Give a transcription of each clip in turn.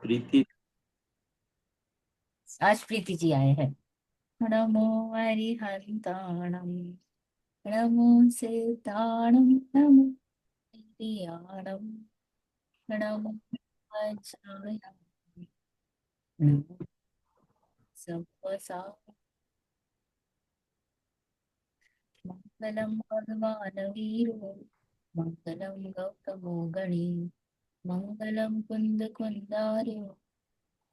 प्रीति। आज प्रीति जी आए हैं। नमो हरिहंताणम, नमो सिताणम, नमो हरियाणम, नमो वज्राय, नमो सव्वसा। मंगलम भगवान वीरो, मंगलम गौतमो गणे, मंगलम कुंद कुंदारो,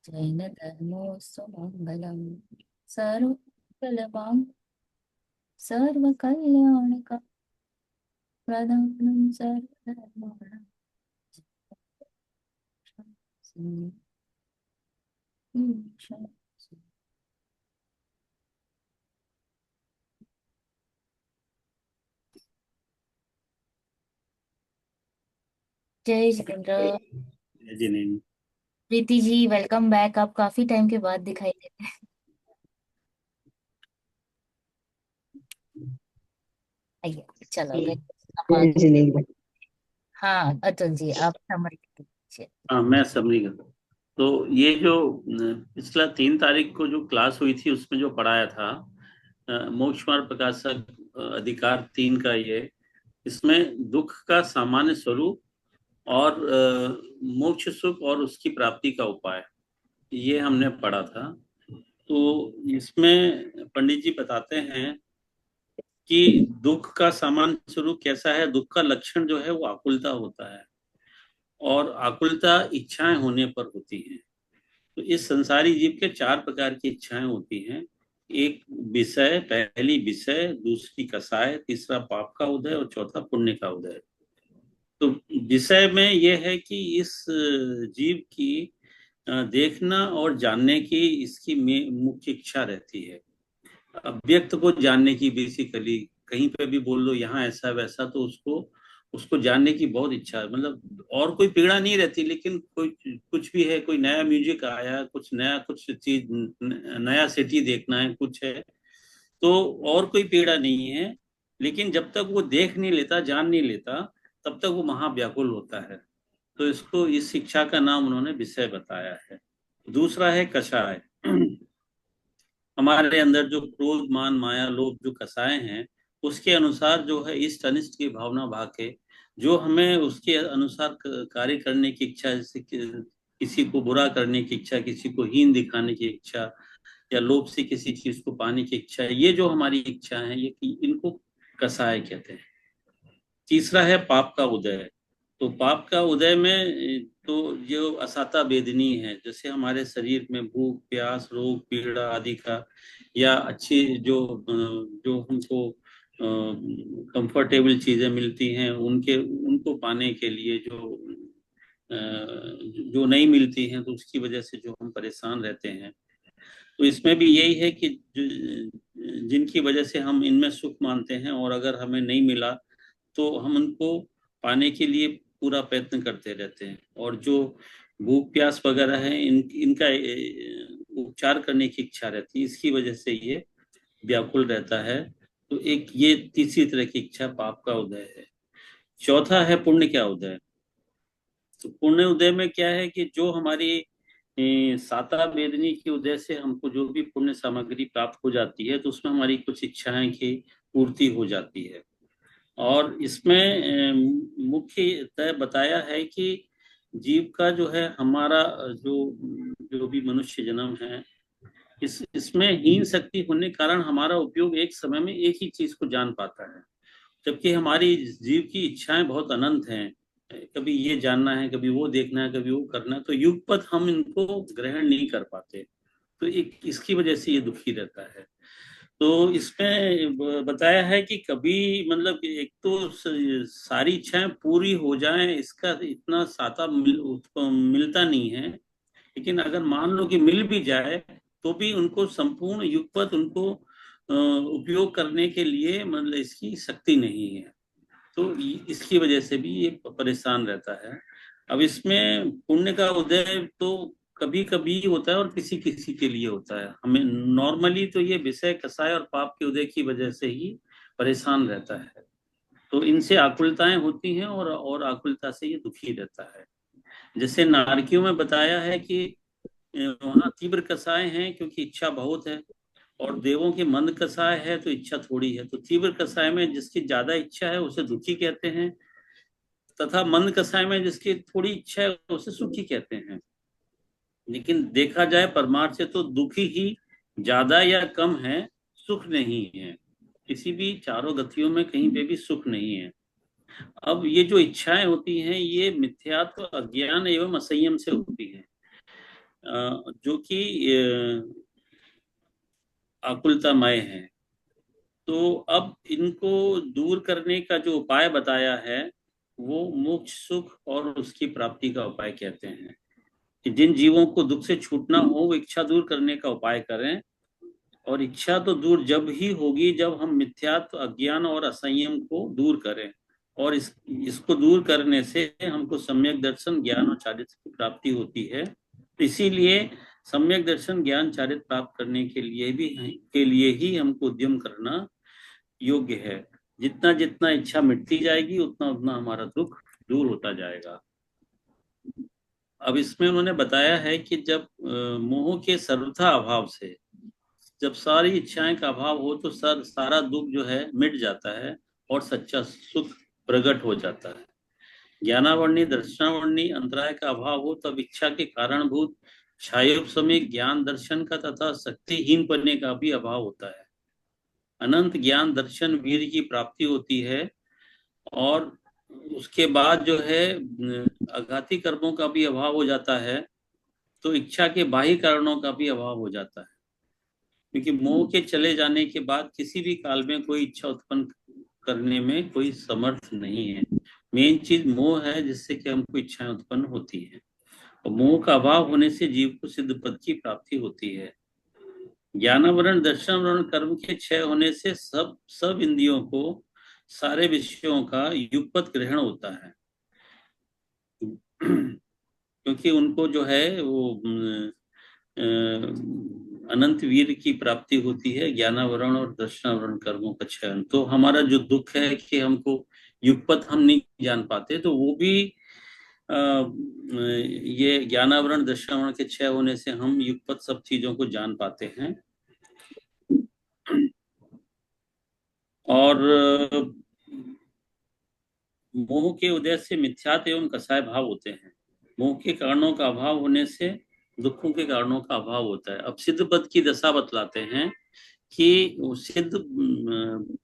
जैन धर्मोस्तु मंगलम। सर्वकलवां सर्वकल्याणक प्रधानं सर्वधर्माणां शान्तिः। जय जितेंद्र। जी नहीं। प्रीति जी वेलकम बैक, आप काफी टाइम के बाद दिखाई देते हैं। आइए चलो गए आप आगे। जी। हाँ अतुल जी आप समरी कीजिए। हाँ, मैं समझी गया। तो ये जो पिछला 3 तारीख को जो क्लास हुई थी उसमें जो पढ़ाया था, मोक्ष मार्ग प्रकाशक अधिकार 3 का, ये इसमें दुख का सामान्य स्वरूप और मोक्ष सुख और उसकी प्राप्ति का उपाय, ये हमने पढ़ा था। तो इसमें पंडित जी बताते हैं कि दुख का सामान्य स्वरूप कैसा है। दुख का लक्षण जो है वो आकुलता होता है, और आकुलता इच्छाएं होने पर होती हैं। तो इस संसारी जीव के 4 प्रकार की इच्छाएं होती हैं। एक विषय, पहली विषय, दूसरी कषाय, तीसरा पाप का उदय और चौथा पुण्य का उदय। तो विषय में यह है कि इस जीव की देखना और जानने की इसकी मुख्य इच्छा रहती है। अव्यक्त को जानने की, बेसिकली कहीं पे भी बोल लो यहाँ ऐसा वैसा, तो उसको उसको जानने की बहुत इच्छा है। मतलब और कोई पीड़ा नहीं रहती, लेकिन कोई कुछ भी है, कोई नया म्यूजिक आया, कुछ नया, कुछ चीज, नया सिटी देखना है, कुछ है, तो और कोई पीड़ा नहीं है। लेकिन जब तक वो देख नहीं लेता, जान नहीं लेता, तब तक वो महाव्याकुल होता है। तो इसको, इस शिक्षा का नाम उन्होंने विषय बताया है। दूसरा है कषाय। हमारे अंदर जो क्रोध, मान, माया, लोभ जो कसाए हैं, उसके अनुसार जो है इष्ट अनिष्ट की भावना भाके, जो हमें उसके अनुसार कार्य करने की इच्छा, जैसे किसी को बुरा करने की इच्छा, किसी को हीन दिखाने की इच्छा, या लोभ से किसी चीज को पाने की इच्छा, ये जो हमारी इच्छा है, ये इनको कसाय कहते हैं। तीसरा है पाप का उदय। तो पाप का उदय में तो जो असाता वेदनी है, जैसे हमारे शरीर में भूख, प्यास, रोग, पीड़ा आदि का, या अच्छी जो हमको कंफर्टेबल चीजें मिलती हैं, उनके उनको पाने के लिए जो नहीं मिलती हैं, तो उसकी वजह से जो हम परेशान रहते हैं। तो इसमें भी यही है कि जिनकी वजह से हम इनमें सुख मानते हैं, और अगर हमें नहीं मिला तो हम उनको पाने के लिए पूरा प्रयत्न करते रहते हैं। और जो भूख प्यास वगैरह है, इनका उपचार करने की इच्छा रहती है, इसकी वजह से ये व्याकुल रहता है। तो एक ये तीसरी तरह की इच्छा पाप का उदय है। चौथा है पुण्य का उदय। तो पुण्य उदय में क्या है कि जो हमारी साता वेदनी की उदय से हमको जो भी पुण्य सामग्री प्राप्त हो जाती है, तो उसमें हमारी कुछ इच्छाएं की पूर्ति हो जाती है। और इसमें मुख्यतः बताया है कि जीव का जो है, हमारा जो जो भी मनुष्य जन्म है, इसमें हीन शक्ति होने के कारण हमारा उपयोग एक समय में एक ही चीज को जान पाता है। जबकि हमारी जीव की इच्छाएं बहुत अनंत हैं। कभी ये जानना है, कभी वो देखना है, कभी वो करना है, तो युगपत हम इनको ग्रहण नहीं कर पाते। तो एक इसकी वजह से ये दुखी रहता है। तो इसमें बताया है कि कभी, मतलब कि एक तो सारी इच्छाएं पूरी हो जाएं, इसका इतना साता मिलता नहीं है। लेकिन अगर मान लो कि मिल भी जाए, तो भी उनको संपूर्ण युगपत उनको उपयोग करने के लिए, मतलब इसकी शक्ति नहीं है। तो इसकी वजह से भी ये परेशान रहता है। अब इसमें पुण्य का उदय तो कभी कभी होता है और किसी किसी के लिए होता है। हमें नॉर्मली तो ये विषय कसाय और पाप के उदय की वजह से ही परेशान रहता है। तो इनसे आकुलताएं होती हैं, और आकुलता से ये दुखी रहता है। जैसे नारकियों में बताया है कि वहाँ तीव्र कसाय हैं क्योंकि इच्छा बहुत है, और देवों के मंद कसाय है तो इच्छा थोड़ी है। तो तीव्र कसाय में जिसकी ज्यादा इच्छा है उसे दुखी कहते हैं, तथा मंद कसाय में जिसकी थोड़ी इच्छा है उसे सुखी कहते हैं। लेकिन देखा जाए परमार्थ से तो दुखी ही ज्यादा या कम है, सुख नहीं है। किसी भी चारों गतियों में कहीं पे भी सुख नहीं है। अब ये जो इच्छाएं होती हैं ये मिथ्यात्व, अज्ञान एवं असंयम से होती हैं, जो कि आकुलतामय है। तो अब इनको दूर करने का जो उपाय बताया है वो मोक्ष, सुख और उसकी प्राप्ति का उपाय कहते हैं। कि जिन जीवों को दुख से छूटना हो वो इच्छा दूर करने का उपाय करें। और इच्छा तो दूर जब ही होगी जब हम मिथ्यात्व, अज्ञान और असंयम को दूर करें। और इसको दूर करने से हमको सम्यक दर्शन, ज्ञान और चारित्र की प्राप्ति होती है। इसीलिए सम्यक दर्शन, ज्ञान, चारित्र प्राप्त करने के लिए ही हमको उद्यम करना योग्य है। जितना जितना इच्छा मिटती जाएगी उतना उतना हमारा दुख दूर होता जाएगा। अब इसमें उन्होंने बताया है कि जब मोह के सर्वथा अभाव से, जब सारी इच्छाएं का अभाव हो तो सारा दुख जो है मिट जाता है और सच्चा सुख प्रकट हो जाता है। ज्ञानावर्णी, दर्शनावर्णी अंतराय का अभाव हो तब इच्छा के कारणभूत क्षयोपशमी ज्ञान दर्शन का तथा शक्तिहीन पड़ने का भी अभाव होता है। अनंत ज्ञान दर्शन वीर की प्राप्ति होती है। और उसके बाद जो है आघाती कर्मों का भी अभाव हो जाता है। तो इच्छा के बाह्य कारणों का भी अभाव हो जाता है, क्योंकि मोह के चले जाने के बाद किसी भी काल में कोई इच्छा उत्पन्न करने में कोई समर्थ नहीं है। मेन चीज मोह है जिससे कि हमको इच्छाएं उत्पन्न होती है। और मोह का अभाव होने से जीव को सिद्ध पद की प्राप्ति होती है। ज्ञानावरण, दर्शनावरण, कर्म के क्षय होने से सब सब इंद्रियों को सारे विषयों का युगपत ग्रहण होता है। क्योंकि उनको जो है वो अनंत वीर की प्राप्ति होती है, ज्ञानावरण और दर्शनावरण कर्मों का क्षय। तो हमारा जो दुख है कि हमको युगपत हम नहीं जान पाते, तो वो भी ये ज्ञानावरण, दर्शनावरण के क्षय होने से हम युगपत सब चीजों को जान पाते हैं। और मोह के उदय से मिथ्यात्व एवं कसाय भाव होते हैं। मोह के कारणों का अभाव होने से दुखों के कारणों का अभाव होता है। अब सिद्ध पद की दशा बतलाते हैं कि सिद्ध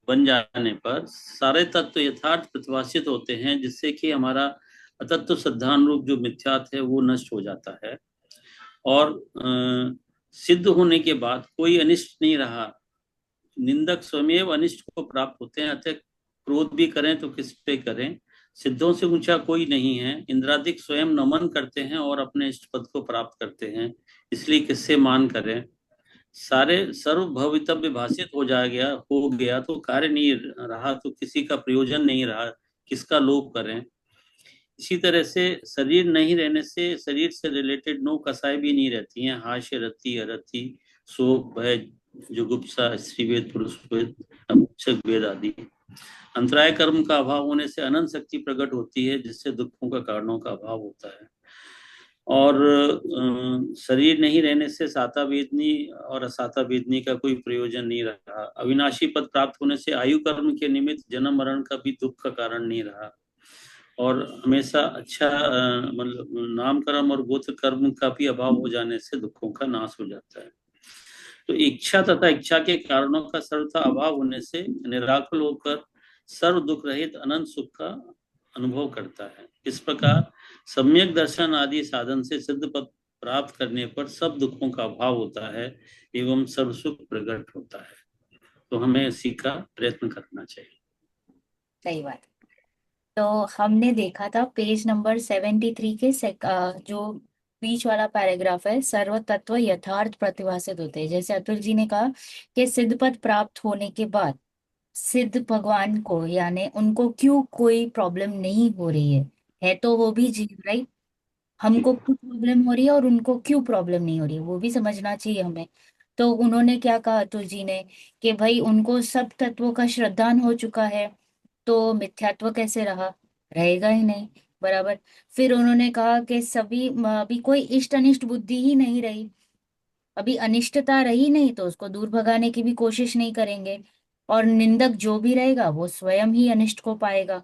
बन जाने पर सारे तत्व यथार्थ प्रतिभाषित होते हैं, जिससे कि हमारा अतत्व सिद्धांत रूप जो मिथ्यात्व है वो नष्ट हो जाता है। और सिद्ध होने के बाद कोई अनिष्ट नहीं रहा। निंदक स्वयं अनिष्ट को प्राप्त होते हैं, अतः क्रोध भी करें तो किस पे करें। सिद्धों से ऊंचा कोई नहीं है। इंद्रादिक स्वयं नमन करते हैं और अपने इष्ट पद को प्राप्त करते हैं, इसलिए किससे मान करें। सारे सर्व भवितव्य भाषित हो गया तो कार्य नहीं रहा, तो किसी का प्रयोजन नहीं रहा, किसका लोभ करें। इसी तरह से शरीर नहीं रहने से शरीर से रिलेटेड नो कसाय भी नहीं रहती हैं। हास्य, रति, अरति, शोक, भय, जुगुप्सा, स्त्रीवेद, पुरुष वेद, नपुंसक वेद आदि। अंतराय कर्म का अभाव होने से अनंत शक्ति प्रकट होती है, जिससे दुखों का कारणों का अभाव होता है। और शरीर नहीं रहने से साता वेदनी और असाता वेदनी का कोई प्रयोजन नहीं रहा। अविनाशी पद प्राप्त होने से आयु कर्म के निमित्त जन्म मरण का भी दुख का कारण नहीं रहा। और हमेशा अच्छा मतलब नाम कर्म और गोत्र कर्म का भी अभाव हो जाने से दुखों का नाश हो जाता है। तो इच्छा तथा इच्छा के कारणों का सर्वथा अभाव होने से निराकुल होकर सर्व दुख रहित अनंत सुख का अनुभव करता है। इस प्रकार सम्यक दर्शन आदि साधन से सिद्ध पद प्राप्त करने पर सब दुखों का अभाव होता है एवं सर्व सुख प्रकट होता है। तो हमें इसी का प्रयत्न करना चाहिए। सही बात। तो हमने देखा था पेज नंबर 73 के जो बीच वाला पैराग्राफ है, सर्व तत्व यथार्थ प्रतिभासित होते हैं। जैसे अतुल जी ने कहा कि सिद्ध पद प्राप्त होने के बाद सिद्ध भगवान को यानी उनको क्यों कोई प्रॉब्लम नहीं हो रही है तो वो भी जीव, राइट। हमको क्यों प्रॉब्लम हो रही है और उनको क्यों प्रॉब्लम नहीं हो रही है वो भी समझना चाहिए हमें। तो उन्होंने क्या कहा अतुल जी ने कि भाई उनको सब तत्वों का श्रद्धान हो चुका है, तो मिथ्यात्व कैसे रहा, रहेगा ही नहीं। बराबर। फिर उन्होंने कहा कि सभी अभी कोई इष्ट अनिष्ट बुद्धि ही नहीं रही, अभी अनिष्टता रही नहीं तो उसको दूर भगाने की भी कोशिश नहीं करेंगे, और निंदक जो भी रहेगा वो स्वयं ही अनिष्ट को पाएगा।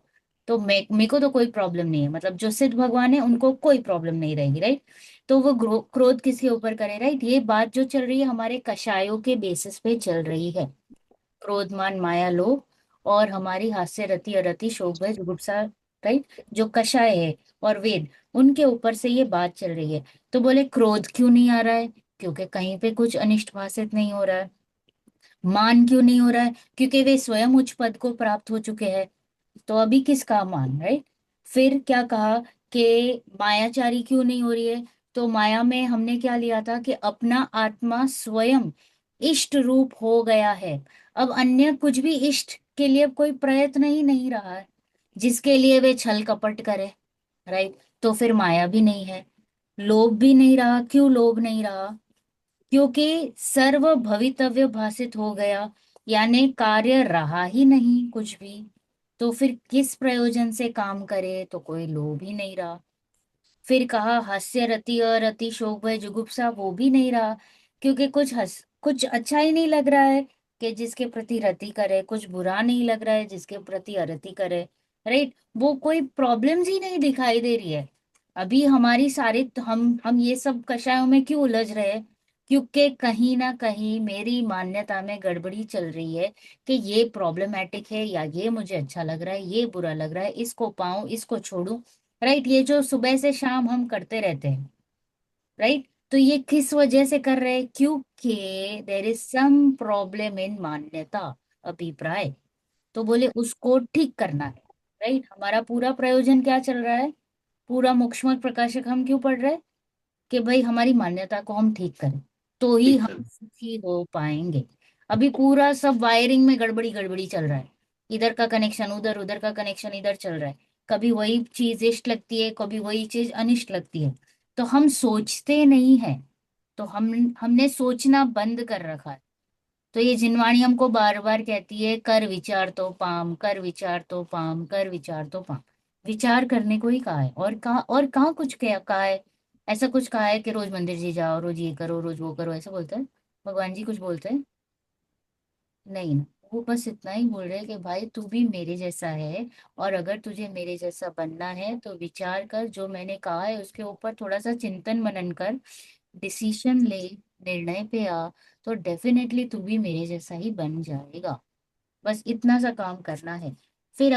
तो मेरे को तो कोई प्रॉब्लम नहीं है, मतलब जो सिद्ध भगवान है उनको कोई प्रॉब्लम नहीं रहेगी, राइट। तो वो क्रोध किसके ऊपर करे, राइट। ये बात जो चल रही है हमारे कषायों के बेसिस पे चल रही है, क्रोध मान माया लोभ, और हमारी हास्य रति अरति शोक भय जुगुप्सा, राइट, जो कषाय है और वेद, उनके ऊपर से ये बात चल रही है। तो बोले क्रोध क्यों नहीं आ रहा है, क्योंकि कहीं पे कुछ अनिष्ट भाषित नहीं हो रहा है। मान क्यों नहीं हो रहा है, क्योंकि वे स्वयं उच्च पद को प्राप्त हो चुके हैं, तो अभी किसका मान, राइट। फिर क्या कहा कि मायाचारी क्यों नहीं हो रही है, तो माया में हमने क्या लिया था कि अपना आत्मा स्वयं इष्ट रूप हो गया है, अब अन्य कुछ भी इष्ट के लिए कोई प्रयत्न ही नहीं रहा है जिसके लिए वे छल कपट करे, राइट। तो फिर माया भी नहीं है, लोभ भी नहीं रहा। क्यों लोभ नहीं रहा, क्योंकि सर्व भवितव्य भाषित हो गया, यानी कार्य रहा ही नहीं कुछ भी, तो फिर किस प्रयोजन से काम करे, तो कोई लोभ ही नहीं रहा। फिर कहा हास्य रति और रति शोक भय जुगुप्सा, वो भी नहीं रहा, क्योंकि कुछ अच्छा ही नहीं लग रहा है कि जिसके प्रति रति करे, कुछ बुरा नहीं लग रहा है जिसके प्रति अरति करे, राइट। वो कोई प्रॉब्लम्स ही नहीं दिखाई दे रही है। अभी हमारी सारी तो हम ये सब कषायों में क्यों उलझ रहे हैं, क्योंकि कहीं ना कहीं मेरी मान्यता में गड़बड़ी चल रही है कि ये प्रॉब्लमेटिक है या ये मुझे अच्छा लग रहा है, ये बुरा लग रहा है, इसको पाऊं इसको छोड़ूं, राइट। ये जो सुबह से शाम हम करते रहते हैं, राइट, तो ये किस वजह से कर रहे हैं, क्योंकि there is some problem in मान्यता, अभिप्राय। तो बोले उसको ठीक करना है, राइट। हमारा पूरा प्रयोजन क्या चल रहा है, पूरा मुक्ष्मक प्रकाशक हम क्यों पढ़ रहे हैं, कि भाई हमारी मान्यता को हम ठीक करें, तो ही ठीक हम सर। सुखी हो पाएंगे। अभी पूरा सब वायरिंग में गड़बड़ी गड़बड़ी चल रहा है, इधर का कनेक्शन उधर, उधर का कनेक्शन इधर चल रहा है, कभी वही चीज इष्ट लगती है कभी वही चीज अनिष्ट लगती है, तो हम सोचते नहीं है, तो हमने सोचना बंद कर रखा है। तो ये जिनवाणी हमको बार बार कहती है कर विचार तो पाम, कर विचार तो पाम, कर विचार तो पाम। विचार करने को ही कहा है, और कहाँ कुछ कहा है, ऐसा कुछ कहा है कि रोज मंदिर जी जाओ, रोज ये करो, रोज वो करो, ऐसा बोलते हैं भगवान जी, कुछ बोलते हैं नहीं ना। वो बस इतना ही बोल रहे हैं कि भाई तू भी मेरे जैसा है, और अगर तुझे मेरे जैसा बनना है तो विचार कर, जो मैंने कहा है उसके ऊपर थोड़ा सा चिंतन मनन कर, डिसीजन ले, निर्णय पे आ, तो डेफिनेटली तू भी मेरे जैसा ही बन जाएगा। बस इतना सा काम करना है। फिर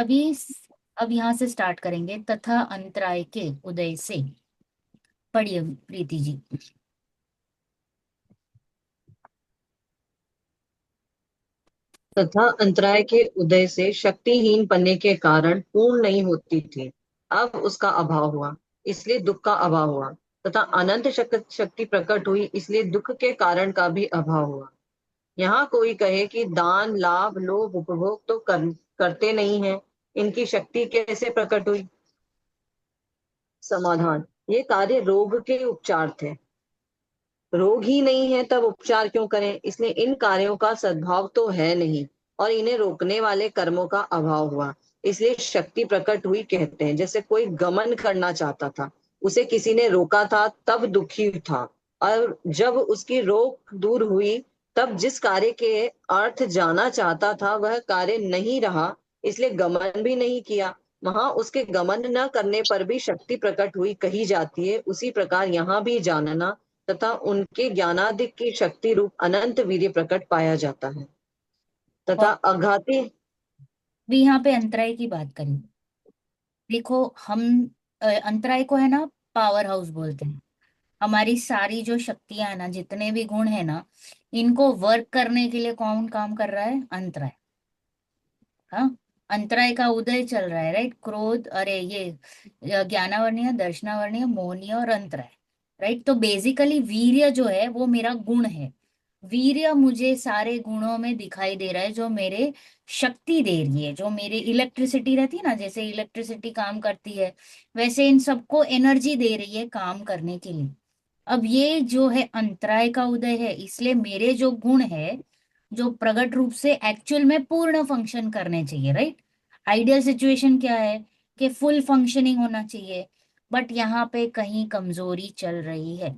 अब यहाँ से स्टार्ट करेंगे, तथा अंतराय के उदय से। पढ़िए प्रीति जी। तथा अंतराय के उदय से शक्तिहीन पन्ने के कारण पूर्ण नहीं होती थी, अब उसका अभाव हुआ, इसलिए दुख का अभाव हुआ। तथा अनंत शक्ति प्रकट हुई, इसलिए दुख के कारण का भी अभाव हुआ। यहाँ कोई कहे कि दान लाभ लोभ उपभोग तो करते नहीं है, इनकी शक्ति कैसे प्रकट हुई? समाधान, ये कार्य रोग के उपचार थे। रोग ही नहीं है तब उपचार क्यों करें, इसलिए इन कार्यों का सद्भाव तो है नहीं, और इन्हें रोकने वाले कर्मों का अभाव हुआ, इसलिए शक्ति प्रकट हुई कहते हैं। जैसे कोई गमन करना चाहता था, उसे किसी ने रोका था, तब दुखी था, और जब उसकी रोक दूर हुई, तब जिस कार्य के अर्थ जाना चाहता था वह कार्य नहीं रहा, इसलिए गमन भी नहीं किया। वहां उसके गमन न करने पर भी शक्ति प्रकट हुई कही जाती है। उसी प्रकार यहाँ भी जानना तथा उनके ज्ञानादिक की शक्ति रूप अनंत वीर्य प्रकट पाया जाता है। और तथा अघाती, भी यहाँ पे अंतराय की बात करें, देखो हम अंतराय को है ना पावर हाउस बोलते हैं। हमारी सारी जो शक्तियां है ना, जितने भी गुण है ना, इनको वर्क करने के लिए कौन काम कर रहा है, अंतराय। हाँ, अंतराय का उदय चल रहा है, राइट। क्रोध, अरे ये ज्ञानावर्णीय दर्शनावर्णीय मोहनीय और अंतराय, राइट। तो बेसिकली वीर्य जो है वो मेरा गुण है, वीर्य मुझे सारे गुणों में दिखाई दे रहा है, जो मेरे शक्ति दे रही है, जो मेरे इलेक्ट्रिसिटी रहती है ना, जैसे इलेक्ट्रिसिटी काम करती है, वैसे इन सबको एनर्जी दे रही है काम करने के लिए। अब ये जो है अंतराय का उदय है, इसलिए मेरे जो गुण है, जो प्रकट रूप से एक्चुअल में पूर्ण फंक्शन करने चाहिए, राइट। आइडियल सिचुएशन क्या है कि फुल फंक्शनिंग होना चाहिए, बट यहाँ पे कहीं कमजोरी चल रही है,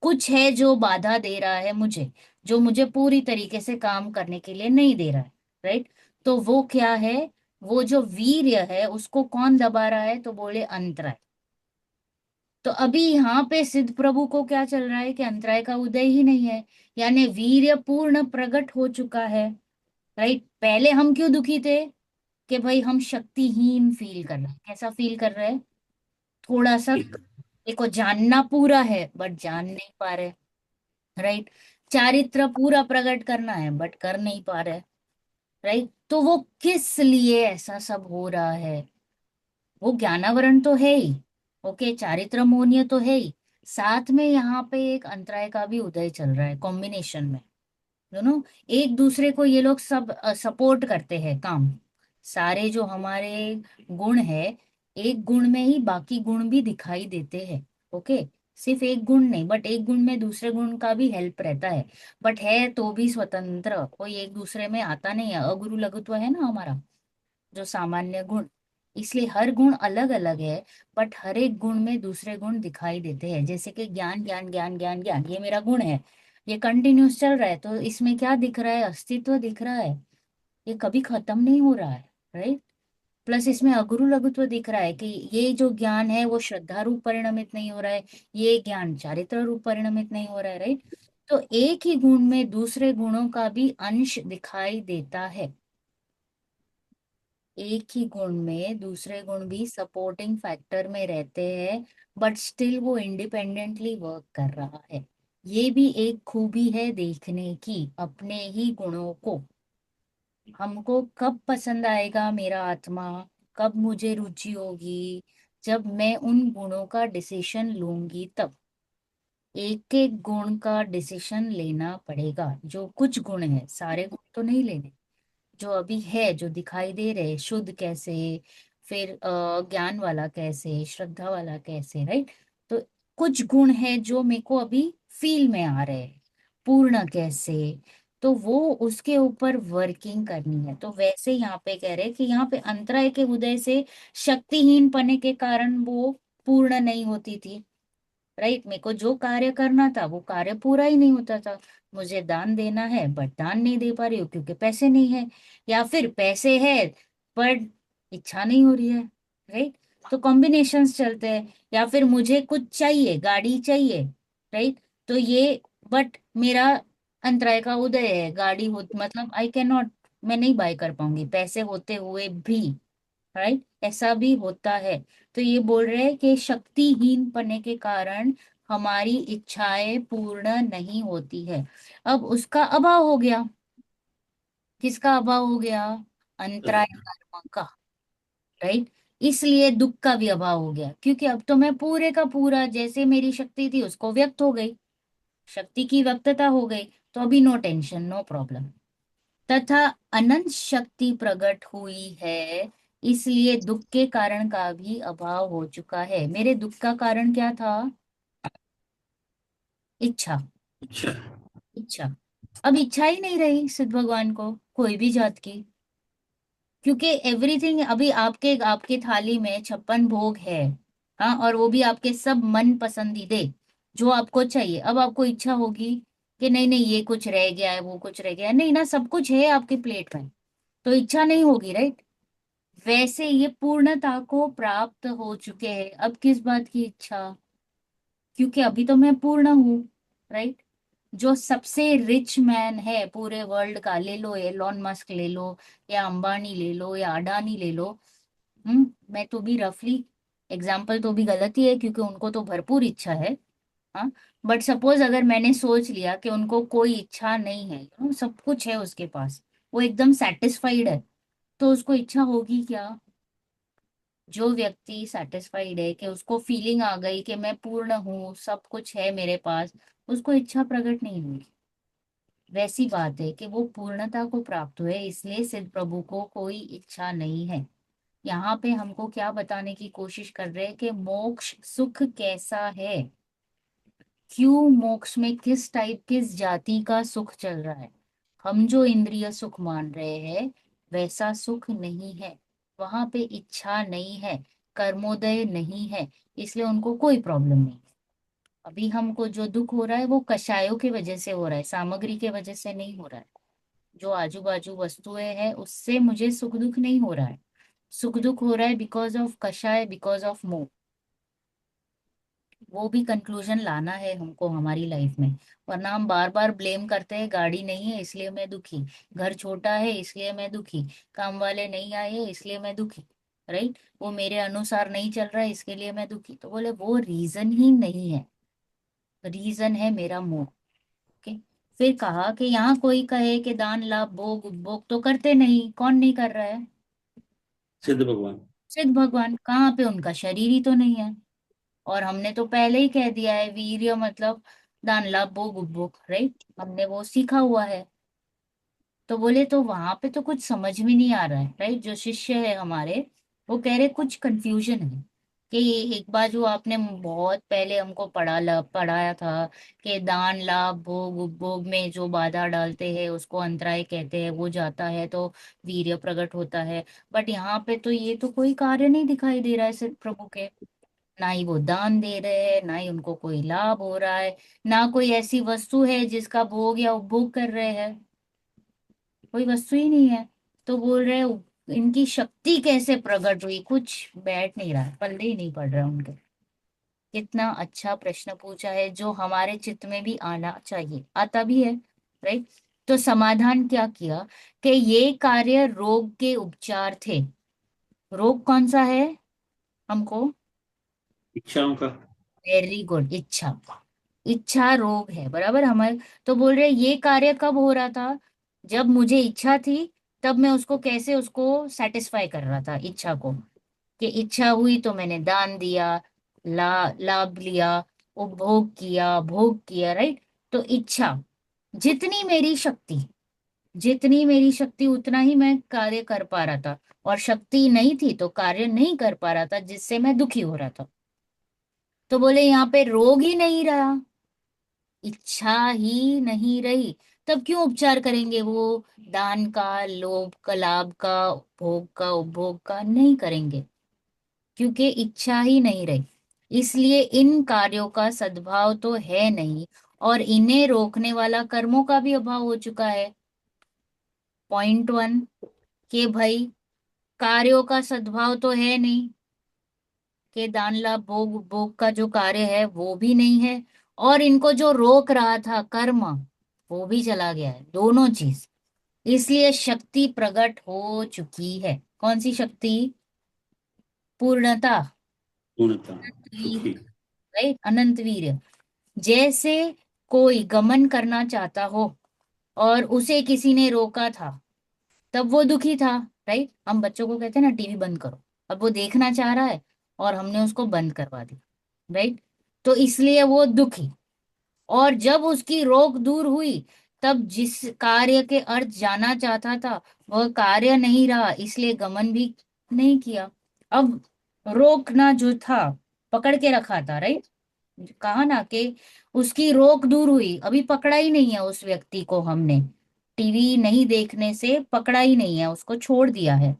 कुछ है जो बाधा दे रहा है मुझे, जो मुझे पूरी तरीके से काम करने के लिए नहीं दे रहा है, राइट। तो वो क्या है, वो जो वीर्य है उसको कौन दबा रहा है, तो बोले अंतराय। तो अभी यहाँ पे सिद्ध प्रभु को क्या चल रहा है कि अंतराय का उदय ही नहीं है, यानी वीर्य पूर्ण प्रकट हो चुका है, राइट। पहले हम क्यों दुखी थे कि भाई हम शक्तिहीन फील कर रहे हैं, कैसा फील कर रहे हैं, थोड़ा सा, देखो जानना पूरा है बट जान नहीं पा रहे, राइट। चारित्र पूरा प्रकट करना है बट कर नहीं पा रहे, राइट। तो वो किस लिए ऐसा सब हो रहा है, वो ज्ञानावरण तो है ही, ओके, चारित्र मोहनीय तो है ही, साथ में यहाँ पे एक अंतराय का भी उदय चल रहा है कॉम्बिनेशन में, दोनों एक दूसरे को, ये लोग सब सपोर्ट करते हैं काम, सारे जो हमारे गुण है, एक गुण में ही बाकी गुण भी दिखाई देते हैं, ओके। सिर्फ एक गुण नहीं, बट एक गुण में दूसरे गुण का भी हेल्प रहता है, बट है तो भी स्वतंत्र, कोई एक दूसरे में आता नहीं है, अगुरु लघुत्व है ना हमारा जो सामान्य गुण, इसलिए हर गुण अलग अलग है, बट हर एक गुण में दूसरे गुण दिखाई देते हैं, जैसे कि ज्ञान ज्ञान ज्ञान ज्ञान ज्ञान, ये मेरा गुण है, ये कंटिन्यूस चल रहा है, तो इसमें क्या दिख रहा है, अस्तित्व दिख रहा है, ये कभी खत्म नहीं हो रहा है, राइट। प्लस इसमें अगुरु लघुत्व दिख रहा है कि ये जो ज्ञान है वो श्रद्धा रूप परिणमित नहीं हो रहा है, ये ज्ञान चारित्र रूप परिणमित नहीं हो रहा है, राइट। तो एक ही गुण में दूसरे गुणों का भी अंश दिखाई देता है, एक ही गुण में दूसरे गुण भी सपोर्टिंग फैक्टर में रहते हैं, बट स्टिल वो इंडिपेंडेंटली वर्क कर रहा है, ये भी एक खूबी है देखने की, अपने ही गुणों को हमको कब पसंद आएगा मेरा आत्मा, कब मुझे रुचि होगी, जब मैं उन गुणों का डिसीजन लूंगी तब, एक एक गुण का डिसीजन लेना पड़ेगा, जो कुछ गुण है, सारे गुण तो नहीं लेने, जो अभी है, जो दिखाई दे रहे, शुद्ध कैसे, फिर ज्ञान वाला कैसे, श्रद्धा वाला कैसे, राइट। तो कुछ गुण है जो मेरे को अभी फील में आ रहे हैं, पूर्ण कैसे, तो वो उसके ऊपर वर्किंग करनी है। तो वैसे यहाँ पे कह रहे हैं कि यहाँ पे अंतराय के उदय से शक्तिहीन पने के कारण वो पूर्ण नहीं होती थी, राइट। मेरे को जो कार्य करना था वो कार्य पूरा ही नहीं होता था, मुझे दान देना है बट दान नहीं दे पा रही हूँ क्योंकि पैसे नहीं है, या फिर पैसे है पर इच्छा नहीं हो रही है, राइट। तो कॉम्बिनेशंस चलते हैं, या फिर मुझे कुछ चाहिए, गाड़ी चाहिए, राइट। तो ये, बट मेरा अंतराय का उदय है, गाड़ी हो मतलब आई कैन नॉट, मैं नहीं बाय कर पाऊंगी पैसे होते हुए भी, राइट, ऐसा भी होता है। तो ये बोल रहे हैं कि शक्तिहीन पने के कारण हमारी इच्छाएं पूर्ण नहीं होती है, अब उसका अभाव हो गया, किसका अभाव हो गया, अंतराय कर्म का, राइट। इसलिए दुख का भी अभाव हो गया, क्योंकि अब तो मैं पूरे का पूरा जैसे मेरी शक्ति थी उसको व्यक्त हो गई, शक्ति की व्यक्तता हो गई, तो अभी नो टेंशन नो प्रॉब्लम, तथा अनंत शक्ति प्रकट हुई है, इसलिए दुख के कारण का भी अभाव हो चुका है। मेरे दुख का कारण क्या था, इच्छा, अच्छा। इच्छा, अब इच्छा ही नहीं रही सिद्ध भगवान को कोई भी जात की, क्योंकि एवरीथिंग अभी आपके आपके थाली में 56 भोग है, हाँ, और वो भी आपके सब मन पसंदीदे जो आपको चाहिए, अब आपको इच्छा होगी कि नहीं नहीं ये कुछ रह गया है, वो कुछ रह गया है, नहीं ना, सब कुछ है आपके प्लेट में, तो इच्छा नहीं होगी, राइट। वैसे ये पूर्णता को प्राप्त हो चुके हैं, अब किस बात की इच्छा, क्योंकि अभी तो मैं पूर्ण हूँ, राइट। जो सबसे रिच मैन है पूरे वर्ल्ड का, ले लो एलॉन मस्क ले लो, या अंबानी ले लो, या अडानी ले लो, मैं तो भी रफली एग्जाम्पल तो भी गलत ही है क्योंकि उनको तो भरपूर इच्छा है, हाँ। बट सपोज अगर मैंने सोच लिया कि उनको कोई इच्छा नहीं है, सब कुछ है उसके पास, वो एकदम सेटिस्फाइड है, तो उसको इच्छा होगी क्या, जो व्यक्ति सेटिस्फाइड है कि उसको फीलिंग आ गई कि मैं पूर्ण हूँ, सब कुछ है मेरे पास, उसको इच्छा प्रकट नहीं होगी। वैसी बात है कि वो पूर्णता को प्राप्त हुए, इसलिए सिद्ध प्रभु को कोई इच्छा नहीं है। यहाँ पे हमको क्या बताने की कोशिश कर रहे हैं कि मोक्ष सुख कैसा है, क्यों मोक्ष में किस टाइप किस जाति का सुख चल रहा है, हम जो इंद्रिय सुख मान रहे हैं वैसा सुख नहीं है, वहां पे इच्छा नहीं है, कर्मोदय नहीं है, इसलिए उनको कोई प्रॉब्लम नहीं। अभी हमको जो दुख हो रहा है वो कषायों की वजह से हो रहा है, सामग्री के वजह से नहीं हो रहा है। जो आजू बाजू वस्तुएं हैं उससे मुझे सुख दुख नहीं हो रहा है। सुख दुख हो रहा है बिकॉज ऑफ कषाय, बिकॉज ऑफ मोह। वो भी कंक्लूजन लाना है हमको हमारी लाइफ में। वरना हम बार बार ब्लेम करते हैं, गाड़ी नहीं है इसलिए मैं दुखी, घर छोटा है इसलिए मैं दुखी, काम वाले नहीं आए हैं इसलिए मैं दुखी, राइट, वो मेरे अनुसार नहीं चल रहा है इसके लिए मैं दुखी। तो बोले वो रीजन ही नहीं है, रीजन है मेरा मोह। ओके। फिर कहा कि यहाँ कोई कहे कि दान लाभ भोग उपभोग तो करते नहीं, कौन नहीं कर रहा है? सिद्ध भगवान। सिद्ध भगवान। कहाँ पे? उनका शरीर ही तो नहीं है। और हमने तो पहले ही कह दिया है वीर्य मतलब दान लाभ भोग उपभोग, राइट, हमने वो सीखा हुआ है। तो बोले तो वहां पे तो कुछ समझ में नहीं आ रहा है, राइट। जो शिष्य है हमारे वो कह रहे कुछ कंफ्यूजन है कि ये एक बार जो आपने बहुत पहले हमको पढ़ाया था कि दान लाभ भोग उपभोग में जो बाधा डालते हैं उसको अंतराय कहते हैं, वो जाता है तो वीर्य प्रकट होता है। बट यहाँ पे तो ये तो कोई कार्य नहीं दिखाई दे रहा है सिर्फ प्रभु के। ना ही वो दान दे रहे हैं, ना ही उनको कोई लाभ हो रहा है, ना कोई ऐसी वस्तु है जिसका भोग या उपभोग कर रहे हैं, कोई वस्तु ही नहीं है। तो बोल रहे इनकी शक्ति कैसे प्रकट हुई? कुछ बैठ नहीं रहा है, पल्ले ही नहीं पड़ रहा उनके। कितना अच्छा प्रश्न पूछा है जो हमारे चित्त में भी आना चाहिए, आता भी है, राइट। तो समाधान क्या किया कि ये कार्य रोग के उपचार थे। रोग कौन सा है हमको? इच्छाओं का। वेरी गुड, इच्छा। इच्छा रोग है, बराबर हमारे। तो बोल रहे ये कार्य कब हो रहा था? जब मुझे इच्छा थी, तब मैं उसको कैसे उसको सेटिस्फाई कर रहा था इच्छा को, कि इच्छा हुई तो मैंने दान दिया, लाभ लिया, उपभोग किया, भोग किया, राइट। तो इच्छा, जितनी मेरी शक्ति, जितनी मेरी शक्ति उतना ही मैं कार्य कर पा रहा था। और शक्ति नहीं थी तो कार्य नहीं कर पा रहा था, जिससे मैं दुखी हो रहा था। तो बोले यहाँ पे रोग ही नहीं रहा, इच्छा ही नहीं रही, तब क्यों उपचार करेंगे वो? दान का, लोभ का, लाभ का, भोग का, उपभोग का नहीं करेंगे, क्योंकि इच्छा ही नहीं रही। इसलिए इन कार्यों का सद्भाव तो है नहीं, और इन्हें रोकने वाला कर्मों का भी अभाव हो चुका है। पॉइंट वन, कि भाई कार्यों का सद्भाव तो है नहीं, कि दान लाभ भोग उपभोग का जो कार्य है वो भी नहीं है, और इनको जो रोक रहा था कर्म वो भी चला गया है, दोनों चीज। इसलिए शक्ति प्रकट हो चुकी है। कौन सी शक्ति? पूर्णता, पूर्णता। वीर, सुखी। राइट, अनंत वीर। जैसे कोई गमन करना चाहता हो और उसे किसी ने रोका था, तब वो दुखी था, राइट। हम बच्चों को कहते हैं ना टीवी बंद करो, अब वो देखना चाह रहा है और हमने उसको बंद करवा दी, राइट। तो इसलिए वो दुखी। और जब उसकी रोक दूर हुई, तब जिस कार्य के अर्थ जाना चाहता था वह कार्य नहीं रहा, इसलिए गमन भी नहीं किया। अब रोकना जो था, पकड़ के रखा था, राइट, कहा ना कि उसकी रोक दूर हुई, अभी पकड़ा ही नहीं है उस व्यक्ति को, हमने टीवी नहीं देखने से पकड़ा ही नहीं है, उसको छोड़ दिया है।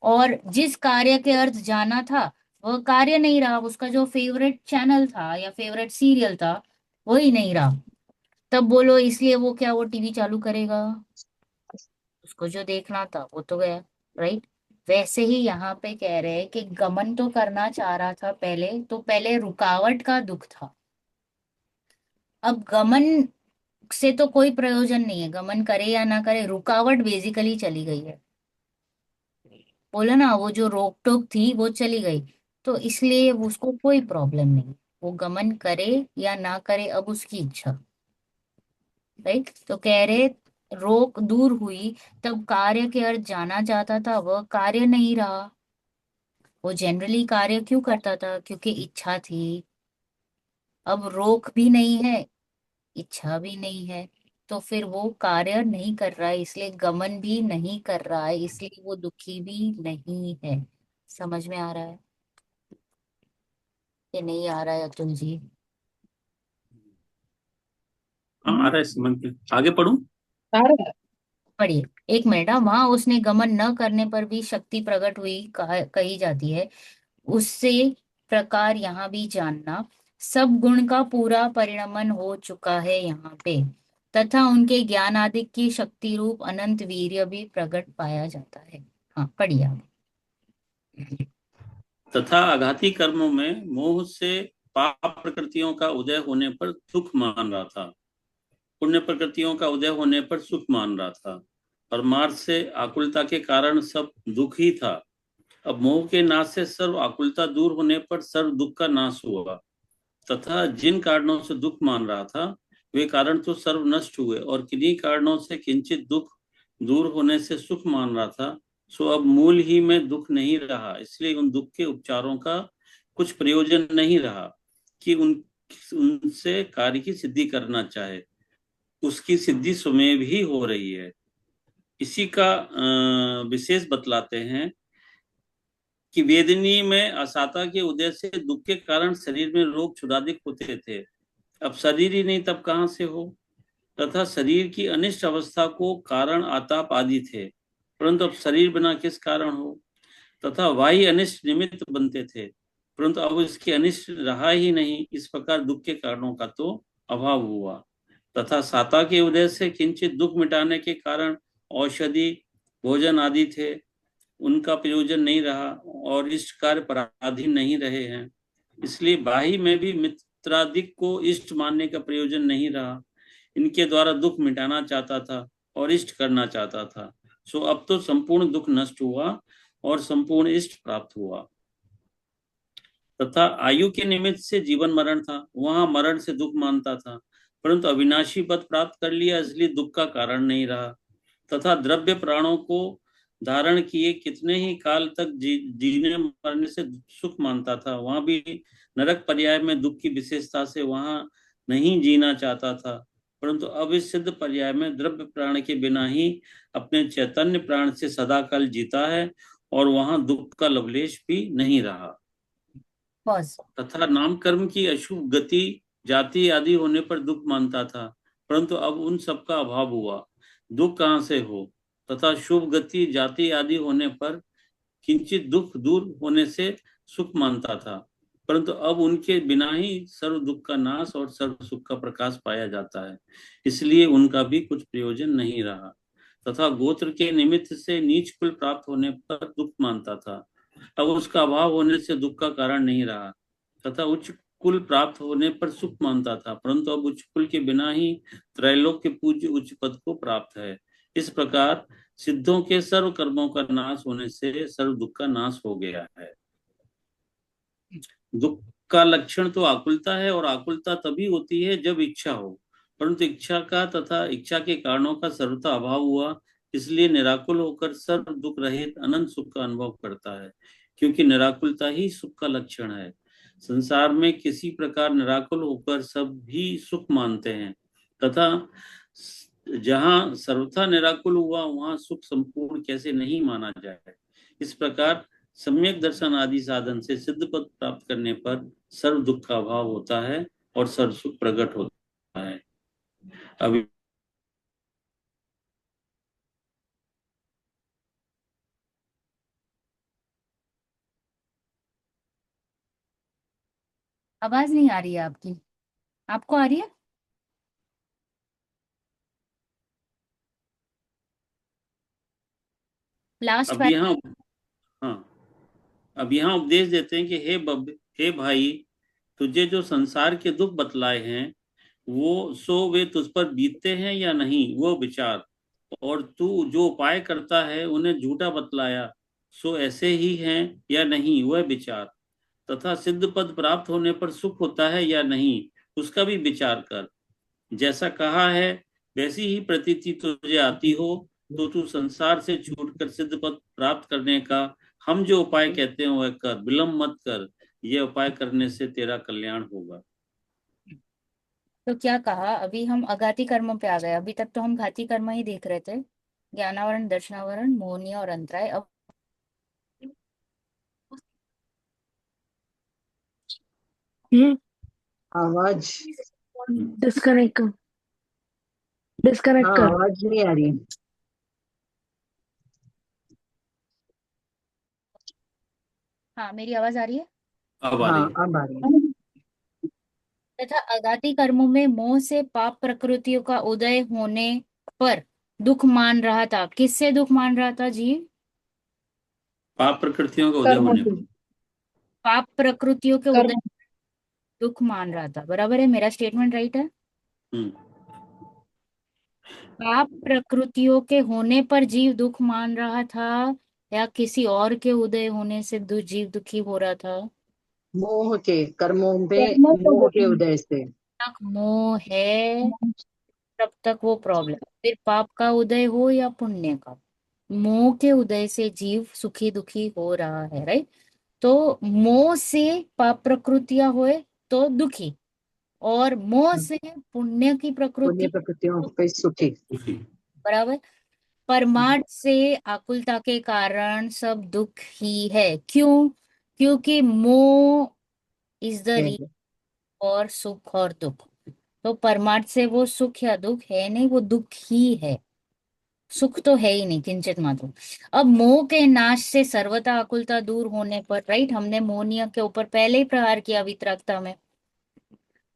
और जिस कार्य के अर्थ जाना था वह कार्य नहीं रहा, उसका जो फेवरेट चैनल था या फेवरेट सीरियल था वही नहीं रहा। तब बोलो इसलिए वो क्या, वो टीवी चालू करेगा? उसको जो देखना था वो तो गया, राइट। वैसे ही यहाँ पे कह रहे हैं कि गमन तो करना चाह रहा था पहले, तो पहले रुकावट का दुख था। अब गमन से तो कोई प्रयोजन नहीं है, गमन करे या ना करे, रुकावट बेसिकली चली गई है। बोला ना, वो जो रोक टोक थी वो चली गई, तो इसलिए उसको कोई प्रॉब्लम नहीं, वो गमन करे या ना करे अब उसकी इच्छा, राइट। तो कह रहे रोक दूर हुई, तब कार्य के अर्थ जाना चाहता था वह कार्य नहीं रहा। वो जनरली कार्य क्यों करता था? क्योंकि इच्छा थी। अब रोक भी नहीं है, इच्छा भी नहीं है, तो फिर वो कार्य नहीं कर रहा है, इसलिए गमन भी नहीं कर रहा है, इसलिए वो दुखी भी नहीं है। समझ में आ रहा है कि नहीं आ रहा है अतुल जी? हाँ आ रहा है समझ में। आगे पढ़ूं? पढ़िए। एक मिनट, हाँ, वहां उसने गमन न करने पर भी शक्ति प्रकट हुई कही जाती है। उससे प्रकार यहाँ भी जानना, सब गुण का पूरा परिणमन हो चुका है यहाँ पे, तथा उनके ज्ञान आदि की शक्ति रूप अनंत वीर्य भी प्रकट पाया जाता है। हाँ, पढ़िए आगे। तथा आघाती कर्मों में मोह से पाप प्रकृतियों का उदय होने पर सुख मान रहा था, पुण्य प्रकृतियों का उदय होने पर सुख मान रहा था। परमार्थ से आकुलता के कारण सब दुख ही था। अब मोह के नाश से सर्व आकुलता दूर होने पर सर्व दुख का नाश हुआ, तथा जिन कारणों से दुख मान रहा था वे कारण तो सर्व नष्ट हुए, और किन्हीं कारणों से किंचित दुख दूर होने से सुख मान रहा था, सो अब मूल ही में दुख नहीं रहा। इसलिए उन दुख के उपचारों का कुछ प्रयोजन नहीं रहा कि उनसे कार्य की सिद्धि करना चाहे, उसकी सिद्धि स्वयं भी हो रही है। इसी का विशेष बतलाते हैं कि वेदनी में असाता के उदय से दुख के कारण शरीर में रोग क्षुधाधिक होते थे। अब शरीर ही नहीं तब कहां से हो। तथा शरीर की अनिष्ट अवस्था को कारण आताप आदि थे, परंतु अब शरीर बिना किस कारण हो। तथा वाही अनिष्ट निमित्त बनते थे, परंतु अब इसके अनिष्ट रहा ही नहीं। इस प्रकार दुख के कारणों का तो अभाव हुआ। तथा साता के उदय से किंचित दुख मिटाने के कारण औषधि भोजन आदि थे, उनका प्रयोजन नहीं रहा, और इष्ट कार्य पराधीन नहीं रहे हैं। इसलिए बाही में भी मित्रादिक को इष्ट मानने का प्रयोजन नहीं रहा। इनके द्वारा दुख मिटाना चाहता था और इष्ट करना चाहता था, सो अब तो संपूर्ण दुख नष्ट हुआ और संपूर्ण इष्ट प्राप्त हुआ। तथा आयु के निमित्त से जीवन मरण था, वहां मरण से दुख मानता था, परंतु अविनाशी पद प्राप्त कर लिया, इसलिए दुख का कारण नहीं रहा। तथा द्रव्य प्राणों को धारण किए कितने ही काल तक जीने मरने से सुख मानता था, वहां भी नरक पर्याय में दुख की विशेषता से वहां नहीं जीना चाहता था, परंतु अब इस सिद्ध पर्याय में द्रव्य प्राण के बिना ही अपने चैतन्य प्राण से सदाकाल जीता है, और वहां दुख का लवलेश भी नहीं रहा। पॉज। तथा नाम कर्म की अशुभ गति जाति आदि होने पर दुख मानता था, परंतु अब उन सब का अभाव हुआ, दुख कहाँ से हो। तथा शुभ गति जाति आदि होने पर किंचित दुख दूर होने से सुख मानता था, परंतु अब उनके बिना ही सर्व दुख का नाश और सर्व सुख का प्रकाश पाया जाता है, इसलिए उनका भी कुछ प्रयोजन नहीं रहा। तथा गोत्र के निमित्त से नीच कुल प्राप्त होने पर दुख मानता था, अब उसका अभाव होने से दुख का कारण नहीं रहा। तथा उच्च कुल प्राप्त होने पर सुख मानता था, परंतु अब उच्च कुल के बिना ही त्रैलोक के पूज्य उच्च पद को प्राप्त है। इस प्रकार सिद्धों के सर्व कर्मों का नाश होने से सर्व दुख का नाश हो गया है। दुख का लक्षण तो आकुलता है, और आकुलता तभी होती है जब इच्छा हो, परंतु इच्छा का तथा इच्छा के कारणों का सर्वथा अभाव हुआ, इसलिए निराकुल होकर सर्व दुख रहित अनंत सुख का अनुभव करता है, क्योंकि निराकुलता ही सुख का लक्षण है। संसार में किसी प्रकार निराकुल होकर सब भी सुख मानते हैं, तथा जहाँ सर्वथा निराकुल हुआ वहां सुख संपूर्ण कैसे नहीं माना जाए। इस प्रकार सम्यक दर्शन आदि साधन से सिद्ध पद प्राप्त करने पर सर्व दुख का अभाव होता है और सर्व सुख प्रकट होता है। अभी आवाज नहीं आ रही है आपकी, आपको आ रही है? लास्ट अब बार। यहाँ हाँ अब यहाँ उपदेश देते हैं कि हे भाई, तुझे जो संसार के दुख बतलाए हैं वो वे तुझ पर बीतते हैं या नहीं वो विचार, और तू जो उपाय करता है उन्हें झूठा बतलाया, सो ऐसे ही हैं या नहीं वह विचार। तथा सिद्ध पद प्राप्त होने पर सुख होता है या नहीं उसका भी विचार कर। जैसा कहा है वैसी ही प्रतीति तुझे आती हो, तो तू संसार से छूटकर सिद्ध पद प्राप्त करने का हम जो उपाय कहते हैं वह कर, विलंब मत कर। यह उपाय करने से तेरा कल्याण होगा। तो क्या कहा, अभी हम अघाती कर्म पे आ गए। अभी तक तो हम घाती कर्म ही देख रहे थे, ज्ञानावरण, दर्शनावरण, मोहनीय और अंतराय। अब हम्म आवाज डिस्कनेक्ट डिस्कनेक्ट हाँ, कर। आवाज नहीं आ रही। हाँ, मेरी आवाज आ रही है। अब आ रही हाँ है। अब आ रही है। तथा अगाति कर्मों में मोह से पाप प्रकृतियों का उदय होने पर दुख मान रहा था। किससे दुख मान रहा था जीव? पाप प्रकृतियों का उदय कर्मों होने से। पर। पाप प्रकृतियों के उदय कर्म। दुख मान रहा था। बराबर है, मेरा स्टेटमेंट राइट है? हम्म। पाप प्रकृतियों के होने पर जीव दुख मान रहा था, या किसी और के उदय होने से जीव दुखी हो रहा था? मोह के कर्मों में कर्मों को मोह के उदय से। तक मोह है तब तक वो प्रॉब्लम। फिर पाप का उदय हो या पुण्य का, मोह के उदय से जीव सुखी दुखी हो रहा है, राइट? तो मोह से पाप प्रकृतियां हुए तो दुखी, और मोह से पुण्य की पुण्य प्रकृति प्रकृतियों पे सुखी। दुखी। बराबर। परमार्थ से आकुलता के कारण सब दुख ही है। क्यों? क्योंकि मोह इज द है। रीजन और सुख और दुख। तो परमार्थ से वो सुख या दुख है नहीं, वो दुख ही है। सुख तो है ही नहीं किंचित मात्र। अब मोह के नाश से सर्वथा आकुलता दूर होने पर, राइट, हमने मोहनीय के ऊपर पहले ही प्रहार किया वितरकता में।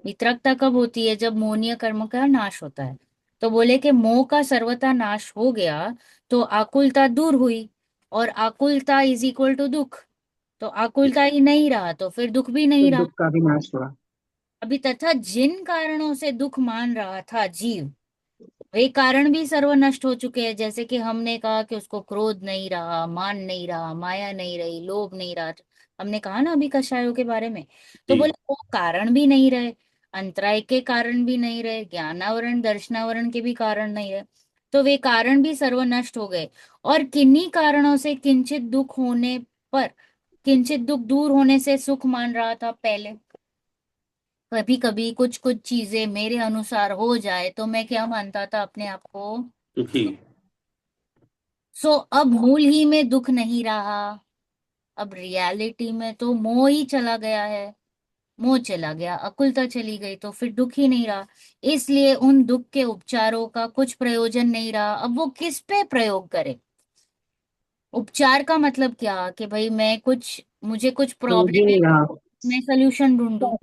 वितरकता कब होती है? जब मोहनीय कर्म का नाश होता है। तो बोले कि मोह का सर्वथा नाश हो गया तो आकुलता दूर हुई, और आकुलता इज इक्वल टू दुख। तो आकुलता ही नहीं रहा तो फिर दुख भी तो नहीं रहा। दुख का भी नाश हुआ। अभी तथा जिन कारणों से दुख मान रहा था जीव, वे कारण भी सर्व नष्ट हो चुके हैं। जैसे कि हमने कहा कि उसको क्रोध नहीं रहा, मान नहीं रहा, माया नहीं रही, लोभ नहीं रहा। हमने कहा ना अभी कषायों के बारे में। तो जी। बोले वो कारण भी नहीं रहे, अंतराय के कारण भी नहीं रहे, ज्ञानावरण दर्शनावरण के भी कारण नहीं रहे। तो वे कारण भी सर्व नष्ट हो गए। और किन्हीं कारणों से किंचित दुख होने पर, किंचित दुख दूर होने से सुख मान रहा था पहले। कभी कभी कुछ कुछ चीजें मेरे अनुसार हो जाए तो मैं क्या मानता था अपने आप को? दुखी। सो अब मूल ही में दुख नहीं रहा। अब रियलिटी में तो मोह ही चला गया है। मोह चला गया, अकुलता चली गई, तो फिर दुख ही नहीं रहा। इसलिए उन दुख के उपचारों का कुछ प्रयोजन नहीं रहा। अब वो किस पे प्रयोग करे? उपचार का मतलब क्या कि भाई मैं कुछ, मुझे कुछ रोग ही प्रॉब्लम है, नहीं रहा। मैं सोल्यूशन ढूंढूं।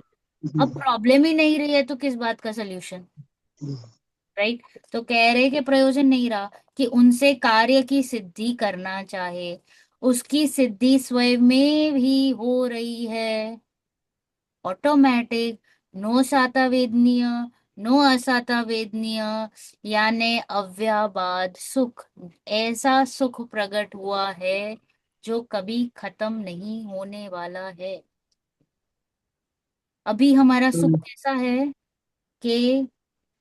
अब हम्म, प्रॉब्लम ही नहीं रही है तो किस बात का सोल्यूशन? हम्म, राइट। तो कह रहे कि प्रयोजन नहीं रहा, कि उनसे कार्य की सिद्धि करना चाहे, उसकी सिद्धि स्वयं में भी हो रही है, ऑटोमेटिक। नो साता वेदनीय, नो असाता वेदनीय, यानी अव्याबाद सुख। ऐसा सुख प्रकट हुआ है जो कभी खत्म नहीं होने वाला है। अभी हमारा सुख हम्म। कैसा है कि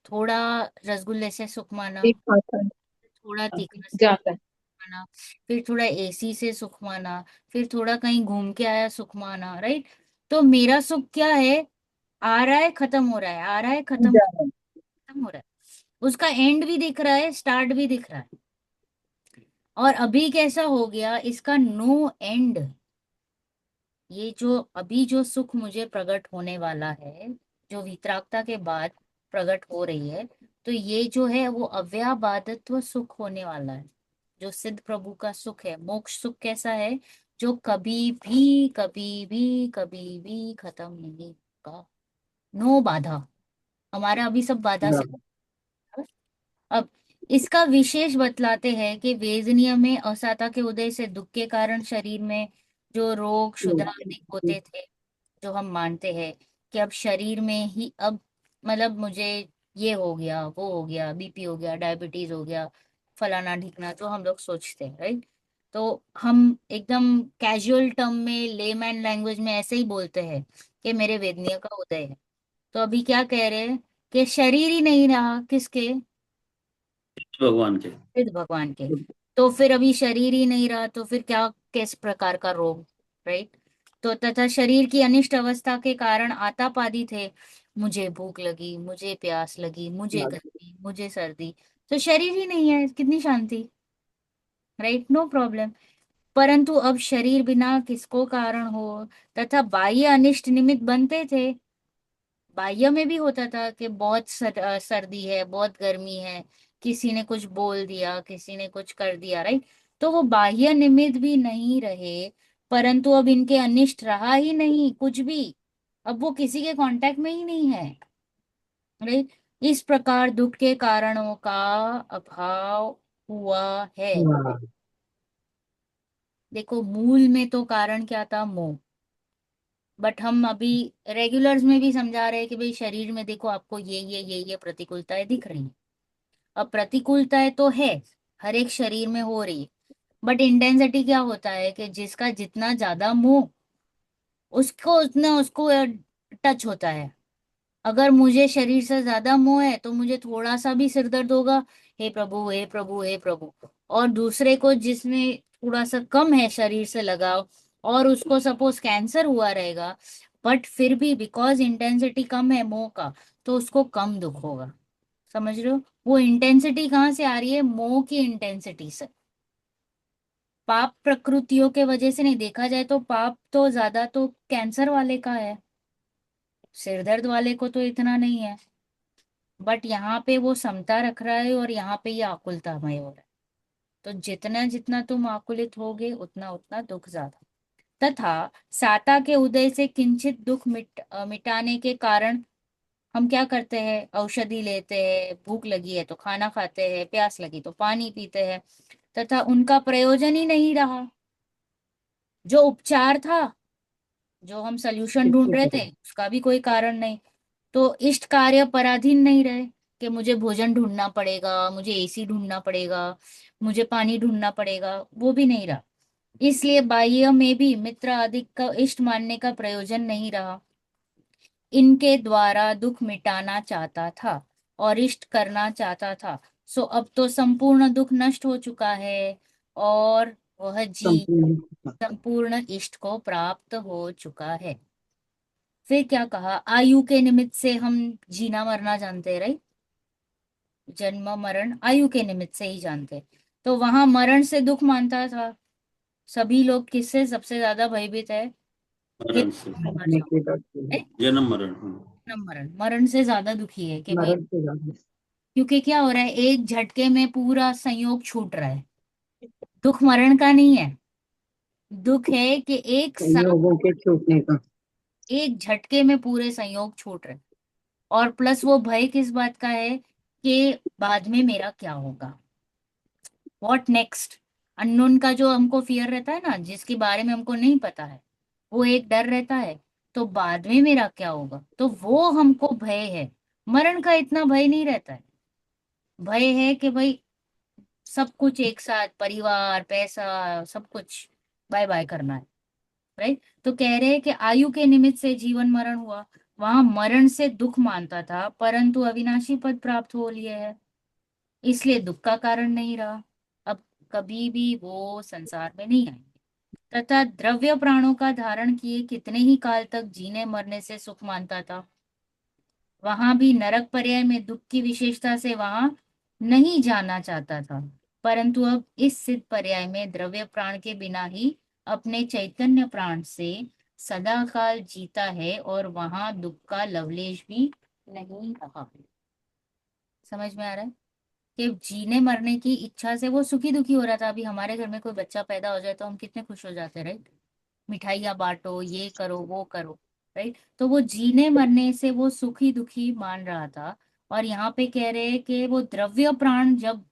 थोड़ा रसगुल्ले से सुख माना, एक आता है। थोड़ा तीखा से जाता है। माना, फिर थोड़ा एसी से सुख माना, फिर थोड़ा कहीं घूम के आया सुख माना, राइट? तो मेरा सुख क्या है? आ रहा है खत्म हो रहा है, आ रहा है जाता है। खत्म हो रहा है। उसका एंड भी दिख रहा है, स्टार्ट भी दिख रहा है। और अभी कैसा हो गया, इसका नो एंड। ये जो अभी जो सुख मुझे प्रकट होने वाला है, जो वितरागता के बाद प्रकट हो रही है, तो ये जो है वो अव्याबादत्व सुख होने वाला है। जो सिद्ध प्रभु का सुख है, मोक्ष सुख कैसा है? जो कभी भी कभी भी कभी भी खत्म नहीं होगा। नो बाधा। हमारा अभी सब बाधा से। बराबर। अब इसका विशेष बतलाते हैं कि वेदनीय में असाता के उदय से दुख के कारण शरीर में जो रोग क्षुधा आदि होते थे, जो हम मानते हैं कि अब शरीर में ही, अब मतलब मुझे ये हो गया, वो हो गया, बीपी हो गया, डायबिटीज हो गया, फलाना ढिकना, जो हम लोग सोचते हैं, राइट? तो हम एकदम कैजुअल टर्म में, लेमैन लैंग्वेज में ऐसे ही बोलते हैं कि मेरे वेदनीय का उदय है। तो अभी क्या कह रहे हैं कि शरीर ही नहीं रहा, किसके? भगवान के। सिद्ध भगवान के। तो फिर अभी शरीर ही नहीं रहा तो फिर क्या, किस प्रकार का रोग? राइट। तो तथा शरीर की अनिष्ट अवस्था के कारण आतापादी थे, मुझे भूख लगी, मुझे प्यास लगी, मुझे गर्मी, मुझे सर्दी। तो शरीर ही नहीं है, कितनी शांति, राइट, नो प्रॉब्लम। परंतु अब शरीर बिना किसको कारण हो, तथा बाह्य अनिष्ट निमित्त बनते थे। बाह्य में भी होता था कि बहुत सर्दी है, बहुत गर्मी है, किसी ने कुछ बोल दिया, किसी ने कुछ कर दिया, राइट? तो वो बाह्य निमित्त भी नहीं रहे, परंतु अब इनके अनिष्ट रहा ही नहीं कुछ भी, अब वो किसी के कांटेक्ट में ही नहीं है। राइट। इस प्रकार दुख के कारणों का अभाव हुआ है। हाँ, देखो मूल में तो कारण क्या था, मोह। बट हम अभी रेगुलर्स में भी समझा रहे हैं कि भाई शरीर में देखो आपको ये प्रतिकूलताएं दिख रही हैं। अब प्रतिकूलताएं तो है, हर एक शरीर में हो रही है। बट इंटेंसिटी क्या होता है कि जिसका जितना ज्यादा मोह, उसको उतना उसको टच होता है। अगर मुझे शरीर से ज्यादा मोह है तो मुझे थोड़ा सा भी सिर दर्द होगा, हे प्रभु हे प्रभु हे प्रभु। और दूसरे को जिसमें थोड़ा सा कम है शरीर से लगाव, और उसको सपोज कैंसर हुआ रहेगा, बट फिर भी बिकॉज इंटेंसिटी कम है मोह का, तो उसको कम दुख होगा। समझ रहे हो? वो इंटेंसिटी कहाँ से आ रही है, मोह की इंटेंसिटी से। पाप प्रकृतियों के वजह से नहीं, देखा जाए तो पाप तो ज्यादा तो कैंसर वाले का है, सिर दर्द वाले को तो इतना नहीं है। बट यहाँ पे वो समता रख रहा है और यहाँ पे ये आकुलतामय हो रहा है। तो जितना जितना तुम आकुलित होगे उतना उतना दुख ज्यादा। तथा साता के उदय से किंचित दुख मिटाने के कारण हम क्या करते हैं, औषधि लेते हैं, भूख लगी है तो खाना खाते हैं, प्यास लगी तो पानी पीते हैं, तथा उनका प्रयोजन ही नहीं रहा। जो उपचार था, जो हम सल्यूशन ढूंढ बिल्कुल रहे थे, सही। उसका भी कोई कारण नहीं। तो इष्ट कार्य पराधीन नहीं रहे कि मुझे भोजन ढूंढना पड़ेगा, मुझे एसी ढूंढना पड़ेगा, मुझे पानी ढूंढना पड़ेगा, वो भी नहीं रहा। इसलिए बाह्य में भी मित्र आदि का इष्ट मानने का प्रयोजन नहीं रहा। इनके द्वारा दुख मिटाना चाहता था और इष्ट करना चाहता था। सो अब तो संपूर्ण दुख नष्ट हो चुका है और वह जी संपूर्ण। संपूर्ण इष्ट को प्राप्त हो चुका है। फिर क्या कहा, आयु के निमित्त से हम जीना मरना जानते हैं, राइट। जन्म मरण आयु के निमित्त से ही जानते हैं। तो वहां मरण से दुख मानता था। सभी लोग किससे सबसे ज्यादा भयभीत है, कि मरण से, मर मरने जाऊं। के डर से। जन्म मरण। जन्म मरण, मरण से ज्यादा दुखी है कि भाई, मरण से ज्यादा। क्योंकि क्या हो रहा है, एक झटके में पूरा संयोग छूट रहा है। दुख मरण का नहीं है, दुख है कि एक साथ संयोगों के छूटने का। एक झटके में पूरे संयोग छूट रहे हैं। और प्लस वो भय किस बात का है, कि बाद में मेरा क्या होगा, व्हाट नेक्स्ट। अननोन का जो हमको फियर रहता है ना, जिसके बारे में हमको नहीं पता है, वो एक डर रहता है। तो बाद में मेरा क्या होगा, तो वो हमको भय है। मरण का इतना भय नहीं रहता है। भय है कि भाई सब कुछ एक साथ, परिवार पैसा सब कुछ बाय बाय करना है। राइट। तो कह रहे हैं कि आयु के निमित्त से जीवन मरण हुआ। वहां मरण से दुख मानता था, परंतु अविनाशी पद प्राप्त हो लिए है, इसलिए दुख का कारण नहीं रहा। अब कभी भी वो संसार में नहीं आएंगे। तथा द्रव्य प्राणों का धारण किए कितने ही काल तक जीने मरने से सुख मानता था। वहां भी नरक पर्याय में दुख की विशेषता से वहां नहीं जाना चाहता था, परंतु अब इस सिद्ध पर्याय में द्रव्य प्राण के बिना ही अपने चैतन्य प्राण से सदा काल जीता है और वहां दुख का लवलेश भी नहीं रहा। समझ में आ रहा है कि जीने मरने की इच्छा से वो सुखी दुखी हो रहा था। अभी हमारे घर में कोई बच्चा पैदा हो जाए तो हम कितने खुश हो जाते हैं, राइट। मिठाइयाँ बांटो, ये करो वो करो, राइट। तो वो जीने मरने से वो सुखी दुखी मान रहा था। और यहाँ पे कह रहे हैं कि वो द्रव्य प्राण जब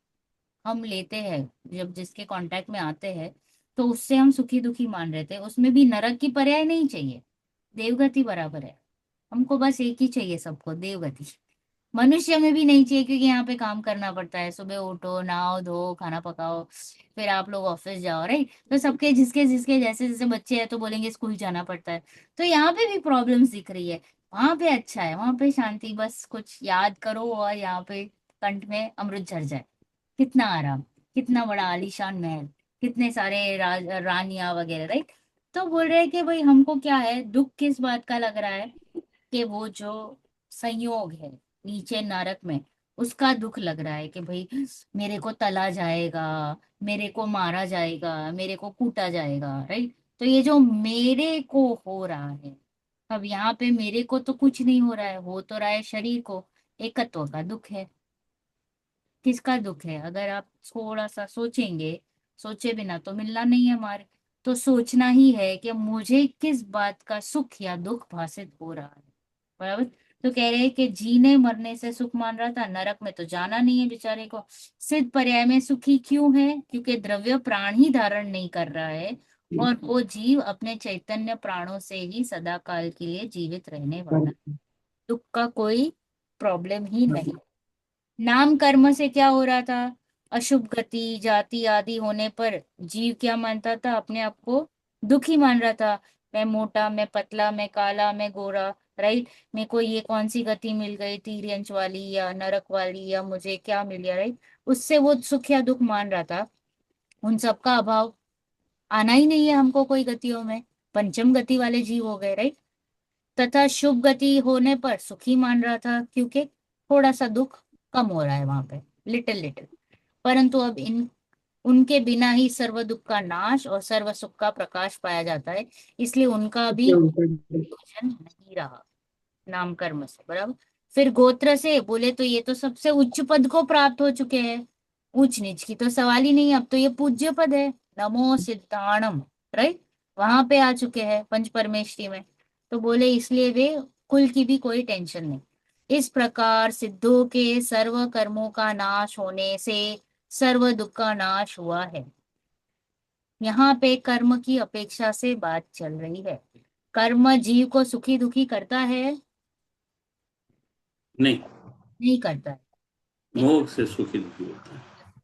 हम लेते हैं, जब जिसके कांटेक्ट में आते हैं, तो उससे हम सुखी दुखी मान रहे थे। उसमें भी नरक की पर्याय नहीं चाहिए, देवगति बराबर है। हमको बस एक ही चाहिए सबको, देवगति। मनुष्य में भी नहीं चाहिए, क्योंकि यहाँ पे काम करना पड़ता है, सुबह उठो नहाओ धो खाना पकाओ, फिर आप लोग ऑफिस जाओ, राइट। तो सबके जिसके जिसके जैसे जैसे बच्चे हैं तो बोलेंगे स्कूल जाना पड़ता है। तो यहाँ पे भी प्रॉब्लम्स दिख रही है। वहां पे अच्छा है, वहां पे शांति, बस कुछ याद करो और यहाँ पे कंठ में अमृत झर जाए। कितना आराम, कितना बड़ा आलीशान महल, कितने सारे रानियां वगैरह, राइट। तो बोल रहे हैं कि भाई हमको क्या है, दुख किस बात का लग रहा है, कि वो जो संयोग है नीचे नरक में, उसका दुख लग रहा है कि भाई मेरे को तला जाएगा, मेरे को मारा जाएगा, मेरे को कूटा जाएगा, राइट। तो ये जो मेरे को हो रहा है, अब यहाँ पे मेरे को तो कुछ नहीं हो रहा है, हो तो रहा है शरीर को। एकत्व का दुख है। किसका दुख है, अगर आप थोड़ा सा सोचेंगे, सोचे बिना तो मिलना नहीं है हमारे। तो सोचना ही है कि मुझे किस बात का सुख या दुख भासित हो रहा है। बराबर। तो कह रहे हैं कि जीने मरने से सुख मान रहा था, नरक में तो जाना नहीं है बेचारे को। सिद्ध पर्याय में सुखी क्यों है? क्योंकि द्रव्य प्राण ही धारण नहीं कर रहा है और वो जीव अपने चैतन्य प्राणों से ही सदा काल के लिए जीवित रहने वाला है। दुख का कोई प्रॉब्लम ही नहीं। नाम कर्म से क्या हो रहा था? अशुभ गति जाति आदि होने पर जीव क्या मानता था? अपने आप को दुखी मान रहा था। मैं मोटा, मैं पतला, मैं काला, मैं गोरा, राइट। मेरे को ये कौन सी गति मिल गई, तिर्यंच वाली या नरक वाली, या मुझे क्या मिल गया, राइट। उससे वो सुख या दुख मान रहा था। उन सबका अभाव, आना ही नहीं है हमको कोई गतियों में। पंचम गति वाले जीव हो गए, राइट। तथा शुभ गति होने पर सुखी मान रहा था, क्योंकि थोड़ा सा दुख कम हो रहा है वहां पे, लिटिल लिटिल। परंतु अब इन उनके बिना ही सर्व दुख का नाश और सर्व सुख का प्रकाश पाया जाता है, इसलिए उनका भी प्रयोजन नहीं रहा नाम कर्म से। बराबर। फिर गोत्र से बोले तो ये तो सबसे उच्च पद को प्राप्त हो चुके हैं, ऊंच नीच की तो सवाल ही नहीं। अब तो ये पूज्य पद है, नमो सिद्धाणम, राइट। वहां पे आ चुके हैं पंच परमेष्ठी में। तो बोले इसलिए वे कुल की भी कोई टेंशन नहीं। इस प्रकार सिद्धों के सर्व कर्मों का नाश होने से सर्व दुख का नाश हुआ है। यहाँ पे कर्म की अपेक्षा से बात चल रही है। कर्म जीव को सुखी दुखी करता है? नहीं, नहीं करता है। मोह से सुखी दुखी होता है।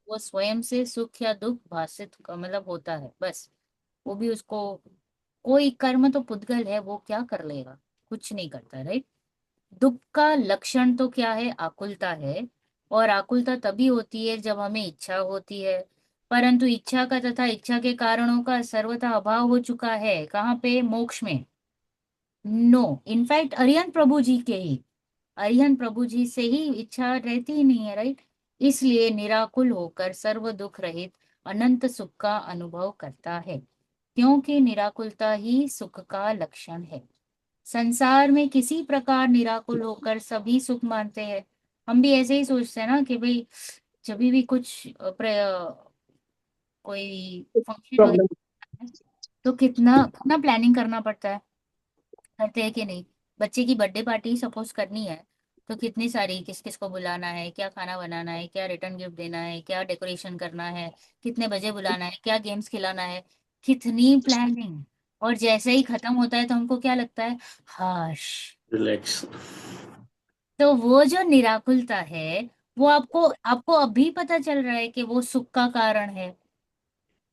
वो स्वयं से सुख या दुख भाषित मतलब होता है, बस। वो भी उसको, कोई कर्म तो पुद्गल है, वो क्या कर लेगा? कुछ नहीं करता, राइट। दुख का लक्षण तो क्या है? आकुलता है। और आकुलता तभी होती है जब हमें इच्छा होती है, परंतु इच्छा का तथा इच्छा के कारणों का सर्वथा अभाव हो चुका है। कहाँ पे? मोक्ष में। नो, इनफैक्ट अरिहंत प्रभु जी के ही, अरिहंत प्रभु जी से ही इच्छा रहती ही नहीं है, राइट। इसलिए निराकुल होकर सर्व दुख रहित अनंत सुख का अनुभव करता है, क्योंकि निराकुलता ही सुख का लक्षण है। संसार में किसी प्रकार निराकुल होकर सभी सुख मानते हैं। हम भी ऐसे ही सोचते हैं ना कि भाई जब भी कुछ कोई फंक्शन प्रॉब्लम। वगैरह है, तो कितना कितना प्लानिंग करना पड़ता है, करते हैं कि नहीं? बच्चे की बर्थडे पार्टी सपोज करनी है, तो कितनी सारी, किस किस को बुलाना है, क्या खाना बनाना है, क्या रिटर्न गिफ्ट देना है, क्या डेकोरेशन करना है, कितने बजे बुलाना है, क्या गेम्स खिलाना है, कितनी प्लानिंग। और जैसे ही खत्म होता है तो हमको क्या लगता है? हाश। रिलैक्स। तो वो जो निराकुलता है, वो आपको आपको अभी पता चल रहा है कि वो सुख का कारण है,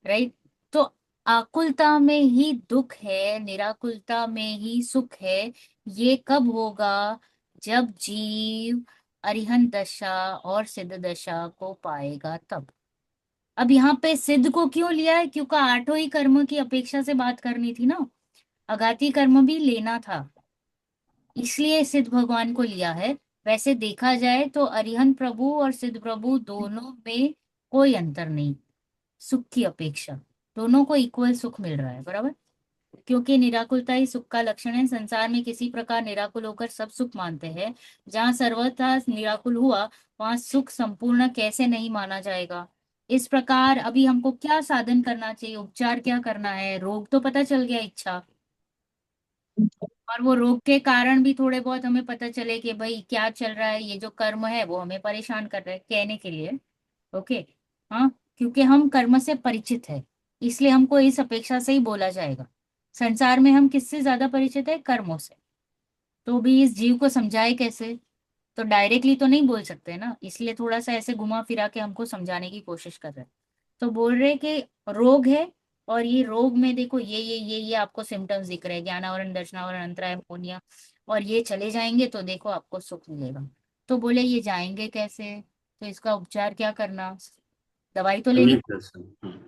राइट। तो आकुलता में ही दुख है, निराकुलता में ही सुख है। ये कब होगा? जब जीव अरिहंत दशा और सिद्ध दशा को पाएगा तब। अब यहाँ पे सिद्ध को क्यों लिया है? क्योंकि आठों ही कर्म की अपेक्षा से बात करनी थी ना, अघाती कर्म भी लेना था, इसलिए सिद्ध भगवान को लिया है। वैसे देखा जाए तो अरिहंत प्रभु और सिद्ध प्रभु दोनों में कोई अंतर नहीं, सुख की अपेक्षा दोनों को इक्वल सुख मिल रहा है, बराबर। क्योंकि निराकुलता ही सुख का लक्षण है। संसार में किसी प्रकार निराकुल होकर सब सुख मानते हैं। जहाँ सर्वथा निराकुल हुआ, वहां सुख संपूर्ण कैसे नहीं माना जाएगा? इस प्रकार अभी हमको क्या साधन करना चाहिए, उपचार क्या करना है? रोग तो पता चल गया, इच्छा, और वो रोग के कारण भी थोड़े बहुत हमें पता चले कि भाई क्या चल रहा है, ये जो कर्म है वो हमें परेशान कर रहा है, कहने के लिए। ओके। हाँ, क्योंकि हम कर्म से परिचित है, इसलिए हमको इस अपेक्षा से ही बोला जाएगा। संसार में हम किससे ज्यादा परिचित है? कर्मों से। तो भी इस जीव को समझाए कैसे? तो डायरेक्टली तो नहीं बोल सकते ना, इसलिए थोड़ा सा ऐसे घुमा फिरा के हमको समझाने की कोशिश कर रहे हैं। तो बोल रहे कि रोग है, और ये रोग में देखो ये आपको सिम्टम्स दिख रहे हैं, ज्ञानावरण, दर्शनावरण, अंतराय, मोनिया, और ये चले जाएंगे तो देखो आपको सुख मिलेगा। तो बोले ये जाएंगे कैसे? तो इसका उपचार क्या करना? दवाई तो लेनी। सम्यक दर्शन।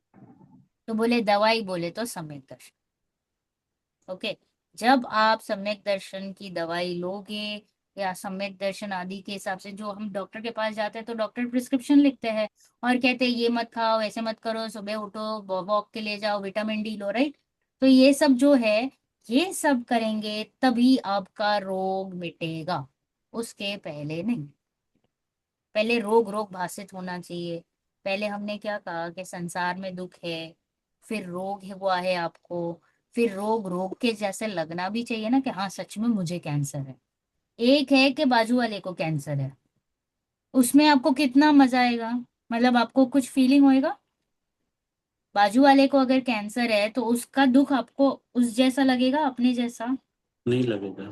तो बोले दवाई, बोले तो सम्यक दर्शन। ओके। जब आप सम्यक दर्शन की दवाई लोगे, या सम्यक दर्शन आदि के हिसाब से, जो हम डॉक्टर के पास जाते हैं तो डॉक्टर प्रिस्क्रिप्शन लिखते हैं और कहते हैं ये मत खाओ, ऐसे मत करो, सुबह उठो, वॉक के लिए जाओ, विटामिन डी लो, राइट। तो ये सब जो है, ये सब करेंगे तभी आपका रोग मिटेगा, उसके पहले नहीं। पहले रोग रोग भाषित होना चाहिए। पहले हमने क्या कहा कि संसार में दुख है, फिर रोग हुआ है आपको, फिर रोग रोग के जैसे लगना भी चाहिए ना कि हाँ सच में मुझे कैंसर है। एक है कि बाजू वाले को कैंसर है, उसमें आपको कितना मजा आएगा, मतलब आपको कुछ फीलिंग होएगा। बाजू वाले को अगर कैंसर है तो उसका दुख आपको उस जैसा लगेगा, अपने जैसा। नहीं लगेगा।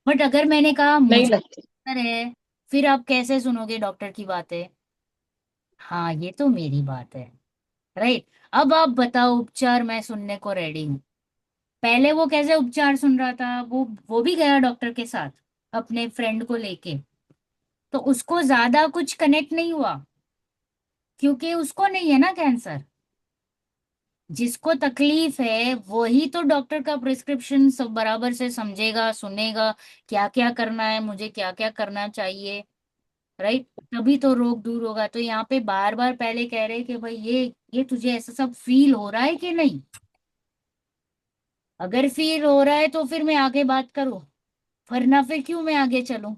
बट अगर मैंने कहा नहीं मुझे लगती। कैंसर है, फिर आप कैसे सुनोगे डॉक्टर की बातें? हाँ ये तो मेरी बात है, राइट। अब आप बताओ, उपचार मैं सुनने को रेडी हूँ। पहले वो कैसे उपचार सुन रहा था, वो भी गया डॉक्टर के साथ अपने फ्रेंड को लेके, तो उसको ज्यादा कुछ कनेक्ट नहीं हुआ, क्योंकि उसको नहीं है ना कैंसर। जिसको तकलीफ है वही तो डॉक्टर का प्रिस्क्रिप्शन सब बराबर से समझेगा, सुनेगा, क्या क्या करना है, मुझे क्या क्या करना चाहिए, राइट। तभी तो रोग दूर होगा। तो यहाँ पे बार बार पहले कह रहे हैं कि भाई ये तुझे ऐसा सब फील हो रहा है कि नहीं। अगर फील हो रहा है तो फिर मैं आगे बात करूं, वरना फिर क्यों मैं आगे चलूं,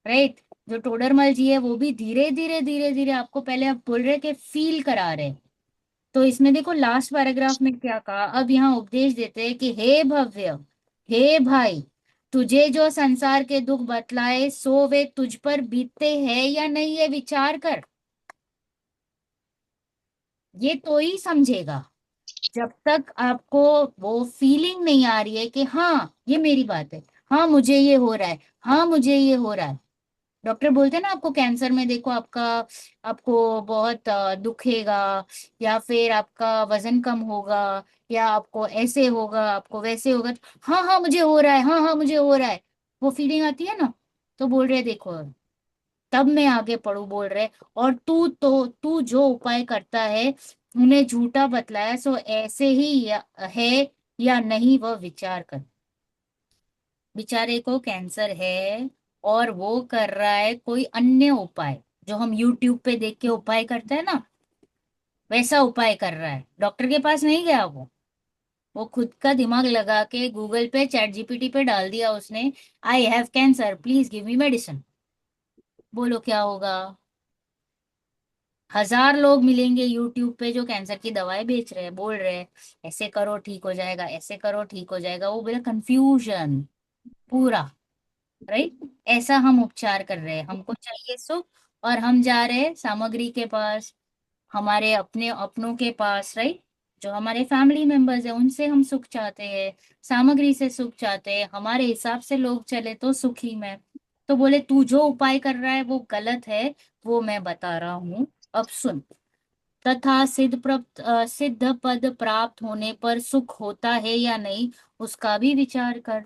राइट। जो टोडरमल जी है वो भी धीरे धीरे धीरे धीरे आपको, पहले आप बोल रहे कि फील करा रहे। तो इसमें देखो लास्ट पैराग्राफ में क्या कहा, अब यहाँ उपदेश देते हैं कि हे भव्य, हे भाई, तुझे जो संसार के दुख बतलाए सो वे तुझ पर बीतते हैं या नहीं, ये विचार कर। ये तो ही समझेगा जब तक आपको वो फीलिंग नहीं आ रही है कि हाँ ये मेरी बात है, हाँ मुझे ये हो रहा है, हाँ मुझे ये हो रहा है। डॉक्टर बोलते हैं ना आपको कैंसर में देखो आपका, आपको बहुत दुखेगा, या फिर आपका वजन कम होगा, या आपको ऐसे होगा, आपको वैसे होगा। हाँ हाँ मुझे हो रहा है, हाँ हाँ मुझे हो रहा है, वो फीलिंग आती है ना। तो बोल रहे देखो, तब मैं आगे पढ़ू, बोल रहे और तू जो उपाय करता है उन्हें झूठा बतलाया, सो ऐसे ही है या नहीं वह विचार कर। बेचारे को कैंसर है और वो कर रहा है कोई अन्य उपाय, जो हम यूट्यूब पे देख के उपाय करते हैं ना, वैसा उपाय कर रहा है। डॉक्टर के पास नहीं गया वो खुद का दिमाग लगा के गूगल पे चैट जीपीटी पे डाल दिया उसने, I have cancer please give me medicine. बोलो क्या होगा। 1000 लोग मिलेंगे यूट्यूब पे जो कैंसर की दवाएं बेच रहे हैं, बोल रहे हैं ऐसे करो ठीक हो जाएगा, ऐसे करो ठीक हो जाएगा। वो बोला कंफ्यूजन पूरा, राइट। ऐसा हम उपचार कर रहे हैं, हमको चाहिए सुख, और हम जा रहे हैं सामग्री के पास, हमारे अपने अपनों के पास, राइट। जो हमारे फैमिली मेंबर्स है उनसे हम सुख चाहते हैं, सामग्री से सुख चाहते हैं, हमारे हिसाब से लोग चले तो सुखी में। तो बोले तू जो उपाय कर रहा है वो गलत है, वो मैं बता रहा हूँ, अब सुन। तथा सिद्ध पद प्राप्त होने पर सुख होता है या नहीं, उसका भी विचार कर।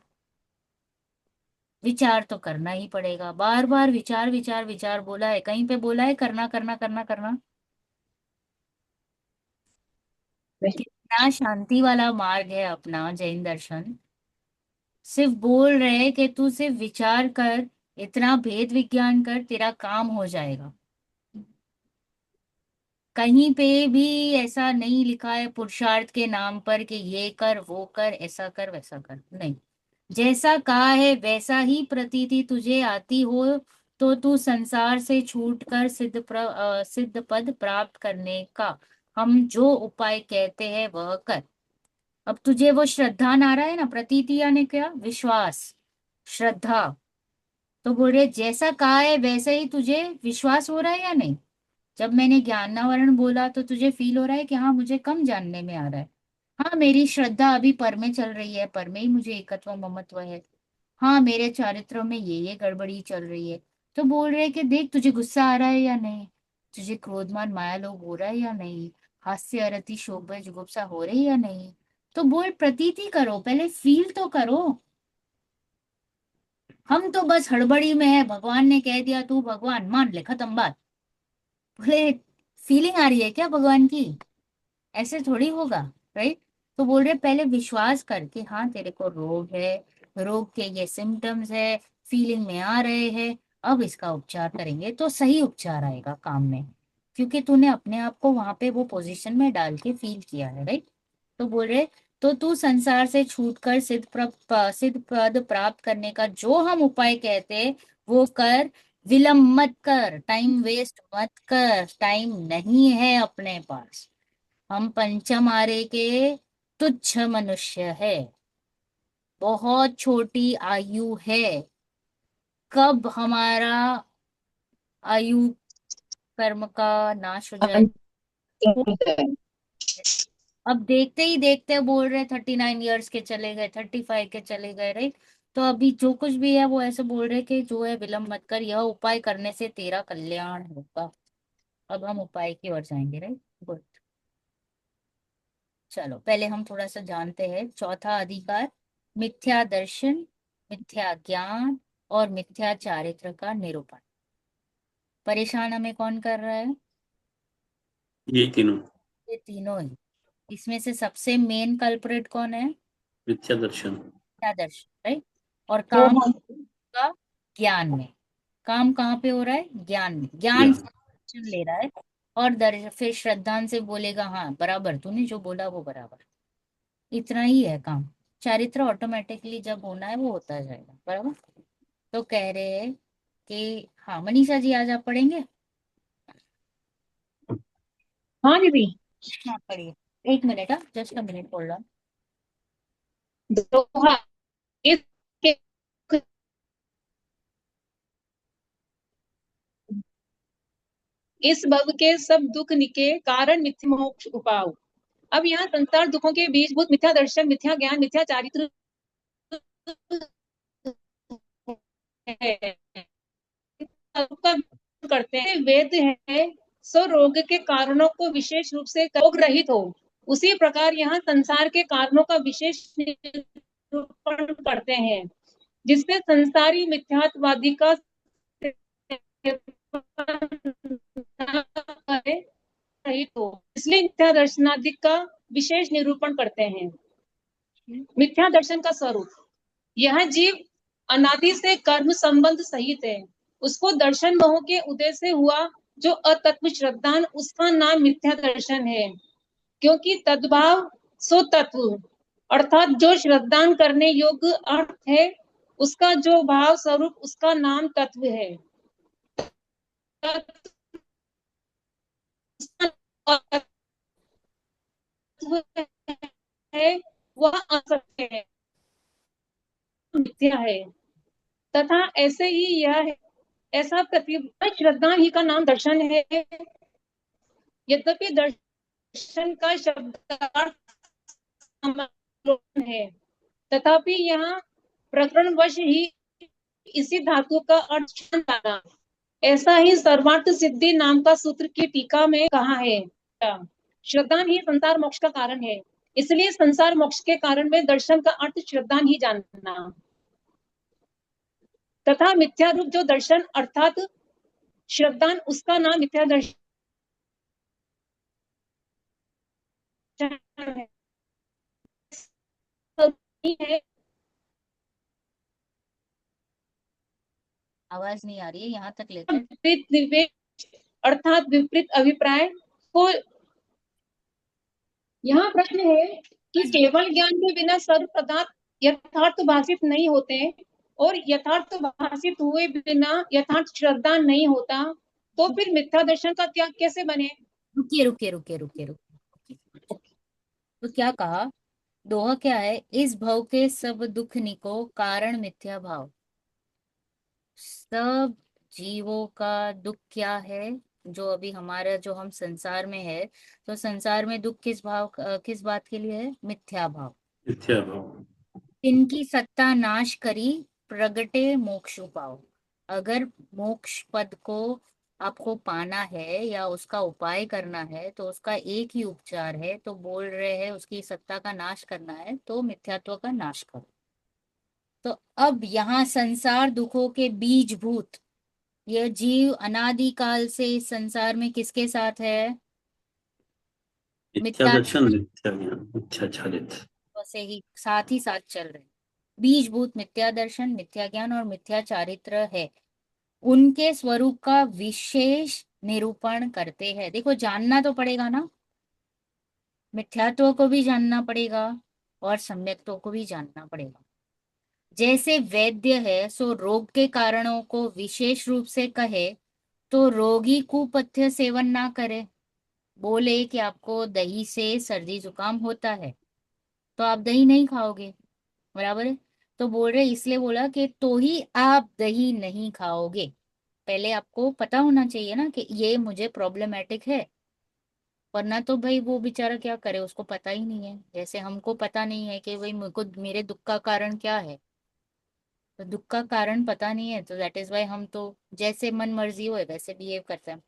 विचार तो करना ही पड़ेगा, बार बार विचार विचार विचार बोला है, कहीं पे बोला है करना करना करना करना। कितना शांति वाला मार्ग है अपना जैन दर्शन। सिर्फ बोल रहे हैं कि तू सिर्फ विचार कर, इतना भेद विज्ञान कर, तेरा काम हो जाएगा। कहीं पे भी ऐसा नहीं लिखा है पुरुषार्थ के नाम पर कि ये कर वो कर ऐसा कर वैसा कर, नहीं। जैसा कहा है वैसा ही प्रतीति तुझे आती हो तो तू संसार से छूटकर सिद्ध पद प्राप्त करने का हम जो उपाय कहते हैं वह कर। अब तुझे वो श्रद्धा ना रहा है ना, प्रतीति यानी क्या, विश्वास, श्रद्धा। तो बोल रहे जैसा कहा है वैसे ही तुझे विश्वास हो रहा है या नहीं। जब मैंने ज्ञानावरण बोला तो तुझे फील हो रहा है कि हाँ मुझे कम जानने में आ रहा है, हाँ मेरी श्रद्धा अभी पर में चल रही है, पर में ही मुझे एकत्व ममत्व है, हाँ मेरे चारित्रों में ये गड़बड़ी चल रही है। तो बोल रहे कि देख तुझे गुस्सा आ रहा है या नहीं, तुझे क्रोधमान माया लोभ हो रहा है या नहीं, हास्य अरति शोक भय जुगुप्सा हो रही है या नहीं। तो बोल प्रतीति करो, पहले फील तो करो। हम तो बस हड़बड़ी में है, भगवान ने कह दिया तू भगवान मान ले, खत्म बात। बोले फीलिंग आ रही है क्या भगवान की, ऐसे थोड़ी होगा, राइट। तो बोल रहे पहले विश्वास करके हाँ तेरे को रोग है, रोग के ये सिम्टम्स है, फीलिंग में आ रहे हैं, अब इसका उपचार करेंगे तो सही उपचार आएगा काम में, क्योंकि तूने अपने आप को वहां पे वो पोजीशन में डाल के फील किया है, राइट। तो बोल रहे तो तू संसार से छूटकर सिद्ध पद प्राप्त करने का जो हम उपाय कहते हैं वो कर। विलंब मत कर, टाइम वेस्ट मत कर, टाइम नहीं है अपने पास। हम पंचम आरे के तुच्छ मनुष्य है, बहुत छोटी आयु है। कब हमारा आयु कर्म का नाश हो जाए? अब देखते ही देखते बोल रहे 39 ईयर्स के चले गए, 35 के चले गए, राइट। तो अभी जो कुछ भी है वो ऐसे बोल रहे कि जो है विलंब मत कर, यह उपाय करने से तेरा कल्याण होगा। अब हम उपाय की ओर जाएंगे, राइट। गुड। चलो पहले हम थोड़ा सा जानते हैं चौथा अधिकार, मिथ्या दर्शन, मिथ्या ज्ञान और मिथ्या चारित्र का निरूपण। परेशान हमें कौन कर रहा है? ये तीनों। ये तीनों ही। इसमें से सबसे मेन कल्प्रिट कौन है? मिथ्या दर्शन। मिथ्या दर्शन, राइट। और काम का ज्ञान में। काम कहाँ पे हो रहा है? ज्ञान में। ज्ञान से दर्शन ले रहा है और फिर श्रद्धान से बोलेगा हाँ बराबर, तूने जो बोला वो बराबर। इतना ही है काम। चारित्र ऑटोमेटिकली जब होना है वो होता जाएगा, बराबर। तो कह रहे हैं कि हाँ मनीषा जी आज आप पढ़ेंगे? हाँ दीदी। हाँ पढ़िए। एक मिनट, हाँ जस्ट अ मिनट बोल रहा। दोहा इसके इस भव के सब दुख निके कारण मिथ्या मोक्ष उपाव। अब यहाँ संसार दुखों के बीजभूत मिथ्या दर्शन, मिथ्या ज्ञान, मिथ्या चारित्र है। सबका करते हैं वेद है सो रोग के कारणों को विशेष रूप से रोग रहित हो। उसी प्रकार यहाँ संसार के कारणों का विशेष निरूपण करते हैं, जिससे संसारी मिथ्यात्ववादी का रहित हो। इसलिए मिथ्या दर्शनादि का विशेष निरूपण करते हैं। मिथ्या दर्शन का स्वरूप, यह जीव अनादि से कर्म संबंध सहित है। उसको दर्शन मोह के उदय से हुआ जो अतत्व श्रद्धान, उसका नाम मिथ्या दर्शन है। क्योंकि तद्भाव सो तत्व, अर्थात जो श्रद्धान करने योग्य अर्थ है उसका जो भाव स्वरूप उसका नाम तत्व है। है वह असत्य है, मिथ्या है। तथा ऐसे ही यह है, ऐसा प्रतिभा श्रद्धा ही का नाम दर्शन है। यद्यपि दर्शन का शब्दार्थ है, तथापि यहाँ प्रकरणवश ही इसी धातु का अर्थ लाना। ऐसा ही सर्वार्थ सिद्धि नाम का सूत्र की टीका में कहा है, श्रद्धा ही संसार मोक्ष का कारण है। इसलिए संसार मोक्ष के कारण में दर्शन का अर्थ श्रद्धा ही जानना। तथा मिथ्या रूप जो दर्शन अर्थात श्रद्धान, उसका नाम मिथ्या दर्शन है। आवाज नहीं आ रही है, यहाँ तक लेकर। विपरीत निवेश अर्थात विपरीत अभिप्राय को। यहाँ प्रश्न है कि केवल ज्ञान के बिना सर्व पदार्थ यथार्थ भाषित नहीं होते और यथार्थ भाषित हुए बिना यथार्थ श्रद्धा नहीं होता, तो फिर मिथ्या दर्शन का त्याग कैसे बने? रुकिए रुकिए रुकिए रुकिए रुकिए। तो क्या कहा? दोहा क्या है? इस भव के सब दुख निको कारण मिथ्या भाव। सब जीवों का दुख क्या है? जो अभी हमारा जो हम संसार में है, तो संसार में दुख किस भाव किस बात के लिए है? मिथ्या भाव। मिथ्या भाव। इनकी सत्ता नाश करी प्रगटे मोक्ष पाओ। अगर मोक्ष पद को आपको पाना है या उसका उपाय करना है तो उसका एक ही उपचार है, तो बोल रहे हैं उसकी सत्ता का नाश करना है तो मिथ्यात्व का नाश करो। तो अब यहाँ संसार दुखों के बीजभूत यह जीव अनादि काल से इस संसार में किसके साथ है? मिथ्या मिथ्या दर्शन, मिथ्या ज्ञान, मिथ्या चारित्र से ही साथ चल रहे। बीजभूत मिथ्या दर्शन, मिथ्या ज्ञान और मिथ्या चारित्र है। उनके स्वरूप का विशेष निरूपण करते हैं। देखो जानना तो पड़ेगा ना, मिथ्यात्व को भी जानना पड़ेगा और सम्यक्त्व को भी जानना पड़ेगा। जैसे वैद्य है सो रोग के कारणों को विशेष रूप से कहे तो रोगी कुपथ्य सेवन ना करे। बोले कि आपको दही से सर्दी जुकाम होता है, तो आप दही नहीं खाओगे, बराबर है। तो बोल रहे, इसलिए बोला कि तो ही आप दही नहीं खाओगे। पहले आपको पता होना चाहिए ना कि ये मुझे प्रॉब्लमेटिक है, वरना तो भाई वो बेचारा क्या करे, उसको पता ही नहीं है। जैसे हमको पता नहीं है कि भाई मेरे को मेरे दुख का कारण क्या है, तो दुख का कारण पता नहीं है, तो दैट इज वाई हम तो जैसे मन मर्जी हो वैसे बिहेव करते हैं,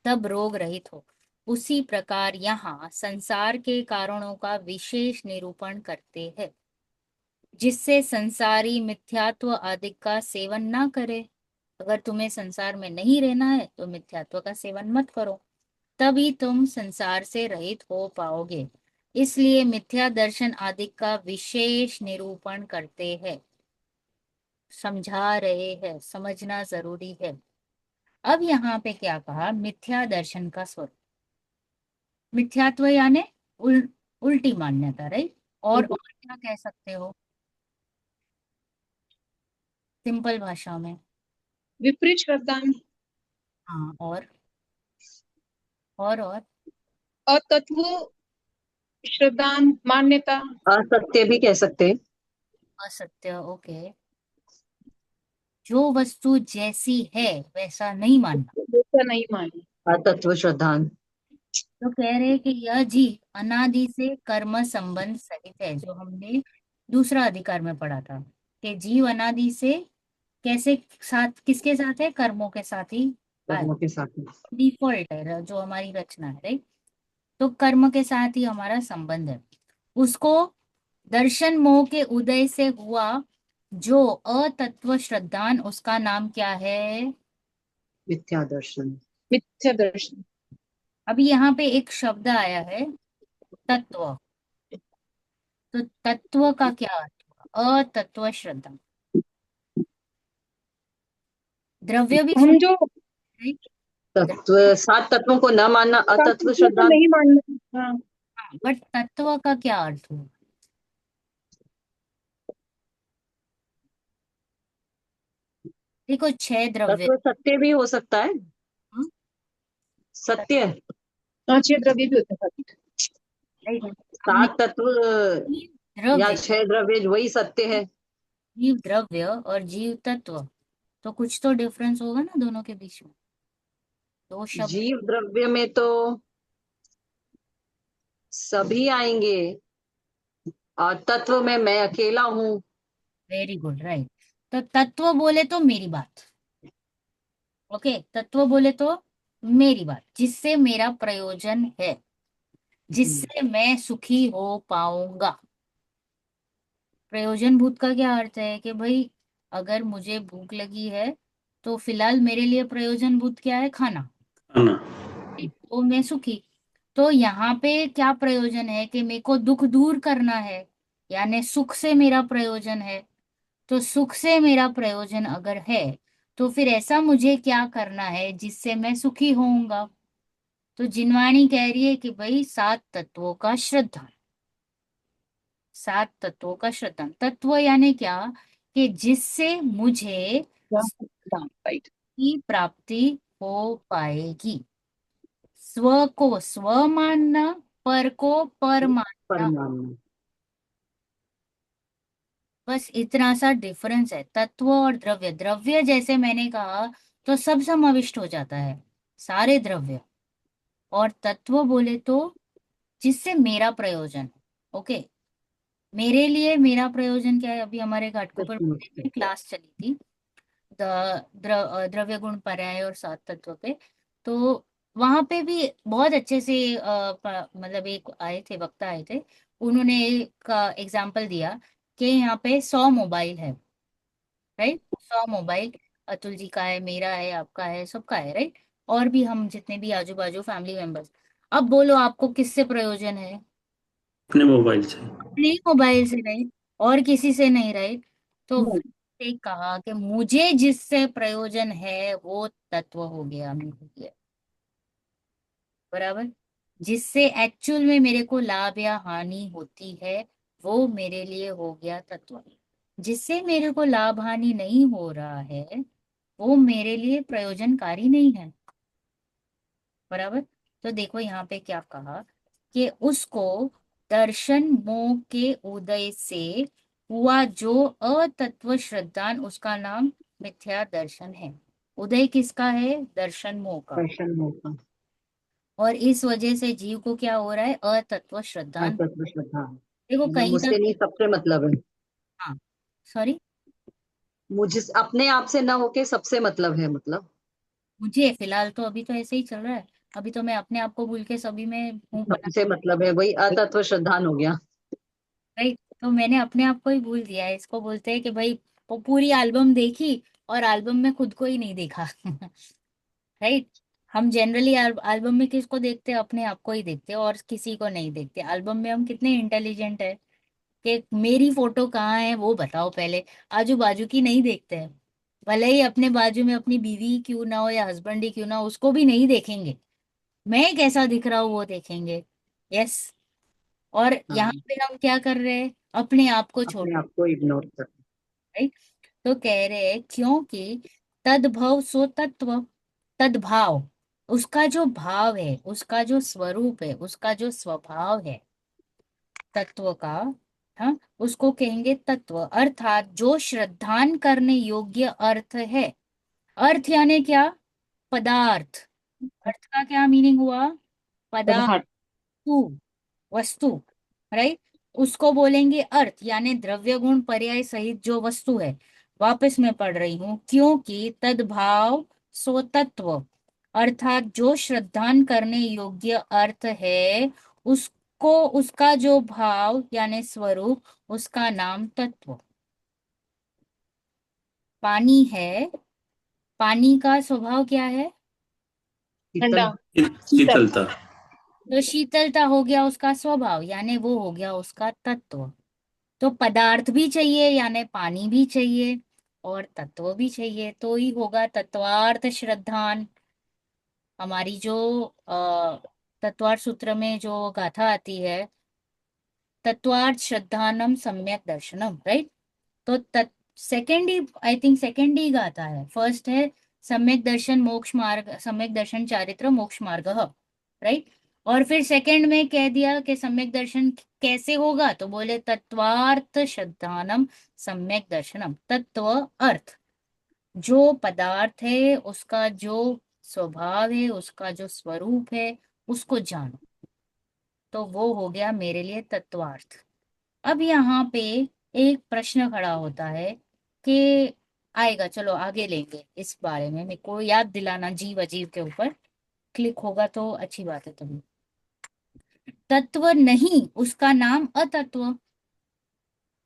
तब रोग रहित हो। उसी प्रकार यहाँ संसार के कारणों का विशेष निरूपण करते हैं, जिससे संसारी मिथ्यात्व आदि का सेवन ना करे। अगर तुम्हें संसार में नहीं रहना है तो मिथ्यात्व का सेवन मत करो, तभी तुम संसार से रहित हो पाओगे। इसलिए मिथ्या दर्शन आदि का विशेष निरूपण करते हैं, समझा रहे हैं, समझना जरूरी है। अब यहाँ पे क्या कहा, मिथ्या दर्शन का स्वरूप। मिथ्यात्व यानी उल्टी मान्यता, राइट। और क्या कह सकते हो सिंपल भाषा में? विपरीत श्रद्धा, हाँ, और अतत्व श्रद्धा, मान्यता, असत्य भी कह सकते हैं। असत्य, ओके। जो वस्तु जैसी है वैसा नहीं मानना। जैसा नहीं मानी। अतत्व श्रद्धान। तो कह रहे हैं कि यह जीव अनादि से कर्म संबंध सहित है, जो हमने दूसरा अधिकार में पढ़ा था कि जीव अनादि से कैसे साथ, किसके साथ है, कर्मों के साथ ही कर्मों के साथ में। डिफॉल्ट है, जो हमारी रचना है, राइट। तो कर्म के साथ ही हमारा संबंध है। उसको दर्शन मोह के उदय से हुआ जो अतत्व श्रद्धान, उसका नाम क्या है? मिथ्या दर्शन। मिथ्या दर्शन। अभी यहाँ पे एक शब्द आया है, तत्व। तो तत्व का क्या अर्थ हुआ? अतत्व श्रद्धा। द्रव्य भी हम श्रद्धा जो है, तत्व, सात तत्वों को न मानना अतत्व शास्त्रों को श्रद्धान। नहीं मानना। हाँ। बट तत्व का क्या अर्थ हुआ? देखो, छह द्रव्य। तत्व सत्य भी हो सकता है। हम्म, सत्य। हाँ, छह द्रव्य भी होते हैं। राइट। अब सात तत्व जीव या द्रव्य, छह द्रव्य वही सत्य है। जीव द्रव्य और जीव तत्व, तो कुछ तो डिफरेंस होगा ना दोनों के बीच में, दो शब्द। जीव द्रव्य में तो सभी आएंगे और तत्व में मैं अकेला हूँ। Very good, right. तो तत्व बोले तो मेरी बात, ओके। तत्व बोले तो मेरी बात, जिससे मेरा प्रयोजन है, जिससे मैं सुखी हो पाऊंगा। प्रयोजन भूत का क्या अर्थ है कि भाई अगर मुझे भूख लगी है तो फिलहाल मेरे लिए प्रयोजन भूत क्या है? खाना। खाना। तो मैं सुखी। तो यहाँ पे क्या प्रयोजन है कि मेरे को दुख दूर करना है, यानी सुख से मेरा प्रयोजन है। तो सुख से मेरा प्रयोजन अगर है, तो फिर ऐसा मुझे क्या करना है जिससे मैं सुखी होऊंगा? तो जिनवाणी कह रही है कि भाई सात तत्वों का श्रद्धा। सात तत्वों का श्रद्धा, तत्व यानी क्या, कि जिससे मुझे राइट। की प्राप्ति हो पाएगी। स्व को स्व मानना, पर को पर मानना, परमाणु। बस इतना सा डिफरेंस है। तत्व और द्रव्य, द्रव्य जैसे मैंने कहा तो सब समाविष्ट हो जाता है, सारे द्रव्य। और तत्व बोले तो जिससे मेरा प्रयोजन है, ओके। मेरे लिए मेरा प्रयोजन क्या है? अभी हमारे घाटकोपर मंदिर में क्लास चली थी, द्रव्य गुण पर्याय और सात तत्व पे। तो वहां पे भी बहुत अच्छे से मतलब एक आए थे, वक्ता आए थे, उन्होंने एक एग्जाम्पल दिया कि यहाँ पे 100 मोबाइल है, राइट। 100 मोबाइल अतुल जी का है, मेरा है, आपका है, सबका है, राइट। और भी हम जितने भी आजू बाजू फैमिली मेंबर्स। अब बोलो आपको किससे प्रयोजन है? अपने मोबाइल से। अपने मोबाइल से, राइट। और किसी से नहीं, राइट। तो वैसे कहा कि मुझे जिससे प्रयोजन है वो तत्व हो गया, मेरे लिए, बराबर। जिससे एक्चुअल में मेरे को लाभ या हानि होती है वो मेरे लिए हो गया तत्व। जिससे मेरे को लाभ हानि नहीं हो रहा है वो मेरे लिए प्रयोजनकारी नहीं है, बराबर। तो देखो यहाँ पे क्या कहा कि उसको दर्शन मोह के उदय से हुआ जो अतत्व श्रद्धान, उसका नाम मिथ्या दर्शन है। उदय किसका है? दर्शन मोह का। दर्शन होगा। और इस वजह से जीव को क्या हो रहा है? अतत्व श्रद्धान। तत्व श्रद्धा, देखो मतलब कहीं मुझसे तक। नहीं सबसे मतलब है। हाँ, सॉरी, मुझे अपने आप से ना होके सबसे मतलब है, मतलब मुझे फिलहाल तो अभी तो ऐसे ही चल रहा है। अभी तो मैं अपने आप को भूल के सभी में हूँ बना। सबसे मतलब है, वही अतत्व श्रद्धान हो गया। राइट, तो मैंने अपने आप को ही भूल दिया है। इसको बोलते हैं कि भाई वो पूरी एल्बम देखी और एल्बम में खुद को ही नहीं देखा। राइट। हम जनरली एल्बम में किसको देखते हैं? अपने आप को ही देखते हैं और किसी को नहीं देखते। एल्बम में हम कितने इंटेलिजेंट है कि मेरी फोटो कहाँ है वो बताओ पहले, आजू बाजू की नहीं देखते हैं। भले ही अपने बाजू में अपनी बीवी क्यों ना हो या हस्बैंड ही क्यों ना हो, उसको भी नहीं देखेंगे, मैं कैसा दिख रहा हूँ वो देखेंगे। यस। और यहाँ हाँ, पे हम क्या कर रहे हैं? अपने आप को छोड़। अपने आप को इग्नोर कर। राइट। तो कह रहे हैं क्योंकि तद्भव सो तत्व, तद्भाव, उसका जो भाव है, उसका जो स्वरूप है, उसका जो स्वभाव है तत्व का, हाँ, उसको कहेंगे तत्व। अर्थात जो श्रद्धान करने योग्य अर्थ है। अर्थ यानी क्या? पदार्थ। अर्थ का क्या मीनिंग हुआ? पदार्थ, पदार्थ। वस्तु। राइट। उसको बोलेंगे अर्थ, यानी द्रव्य गुण पर्याय सहित जो वस्तु है। वापस मैं पढ़ रही हूं, क्योंकि तद्भाव सो तत्व, अर्थात जो श्रद्धान करने योग्य अर्थ है, उसको, उसका जो भाव यानी स्वरूप, उसका नाम तत्व। पानी है, पानी का स्वभाव क्या है? ठंडा। शीतल। शीतल। शीतलता। तो शीतलता हो गया उसका स्वभाव, यानी वो हो गया उसका तत्व। तो पदार्थ भी चाहिए यानी पानी भी चाहिए और तत्व भी चाहिए, तो ही होगा तत्वार्थ श्रद्धान। हमारी जो तत्वार्थ सूत्र में जो गाथा आती है, तत्वार्थ श्रद्धानम सम्यक दर्शनम, राइट। तो सेकंड ही, आई थिंक सेकंड ही गाथा है। फर्स्ट है सम्यक दर्शन मोक्ष मार्ग, सम्यक दर्शन चारित्र मोक्ष मार्ग, राइट। और फिर सेकंड में कह दिया कि सम्यक दर्शन कैसे होगा, तो बोले तत्वार्थ श्रद्धानम सम्यक दर्शनम। तत्व अर्थ, जो पदार्थ है उसका जो स्वभाव है, उसका जो स्वरूप है, उसको जानो, तो वो हो गया मेरे लिए तत्वार्थ। अब यहाँ पे एक प्रश्न खड़ा होता है कि आएगा, चलो आगे लेंगे इस बारे में। मेरे को याद दिलाना, जीव अजीव के ऊपर क्लिक होगा तो अच्छी बात है। तभी तत्व नहीं, उसका नाम अतत्व।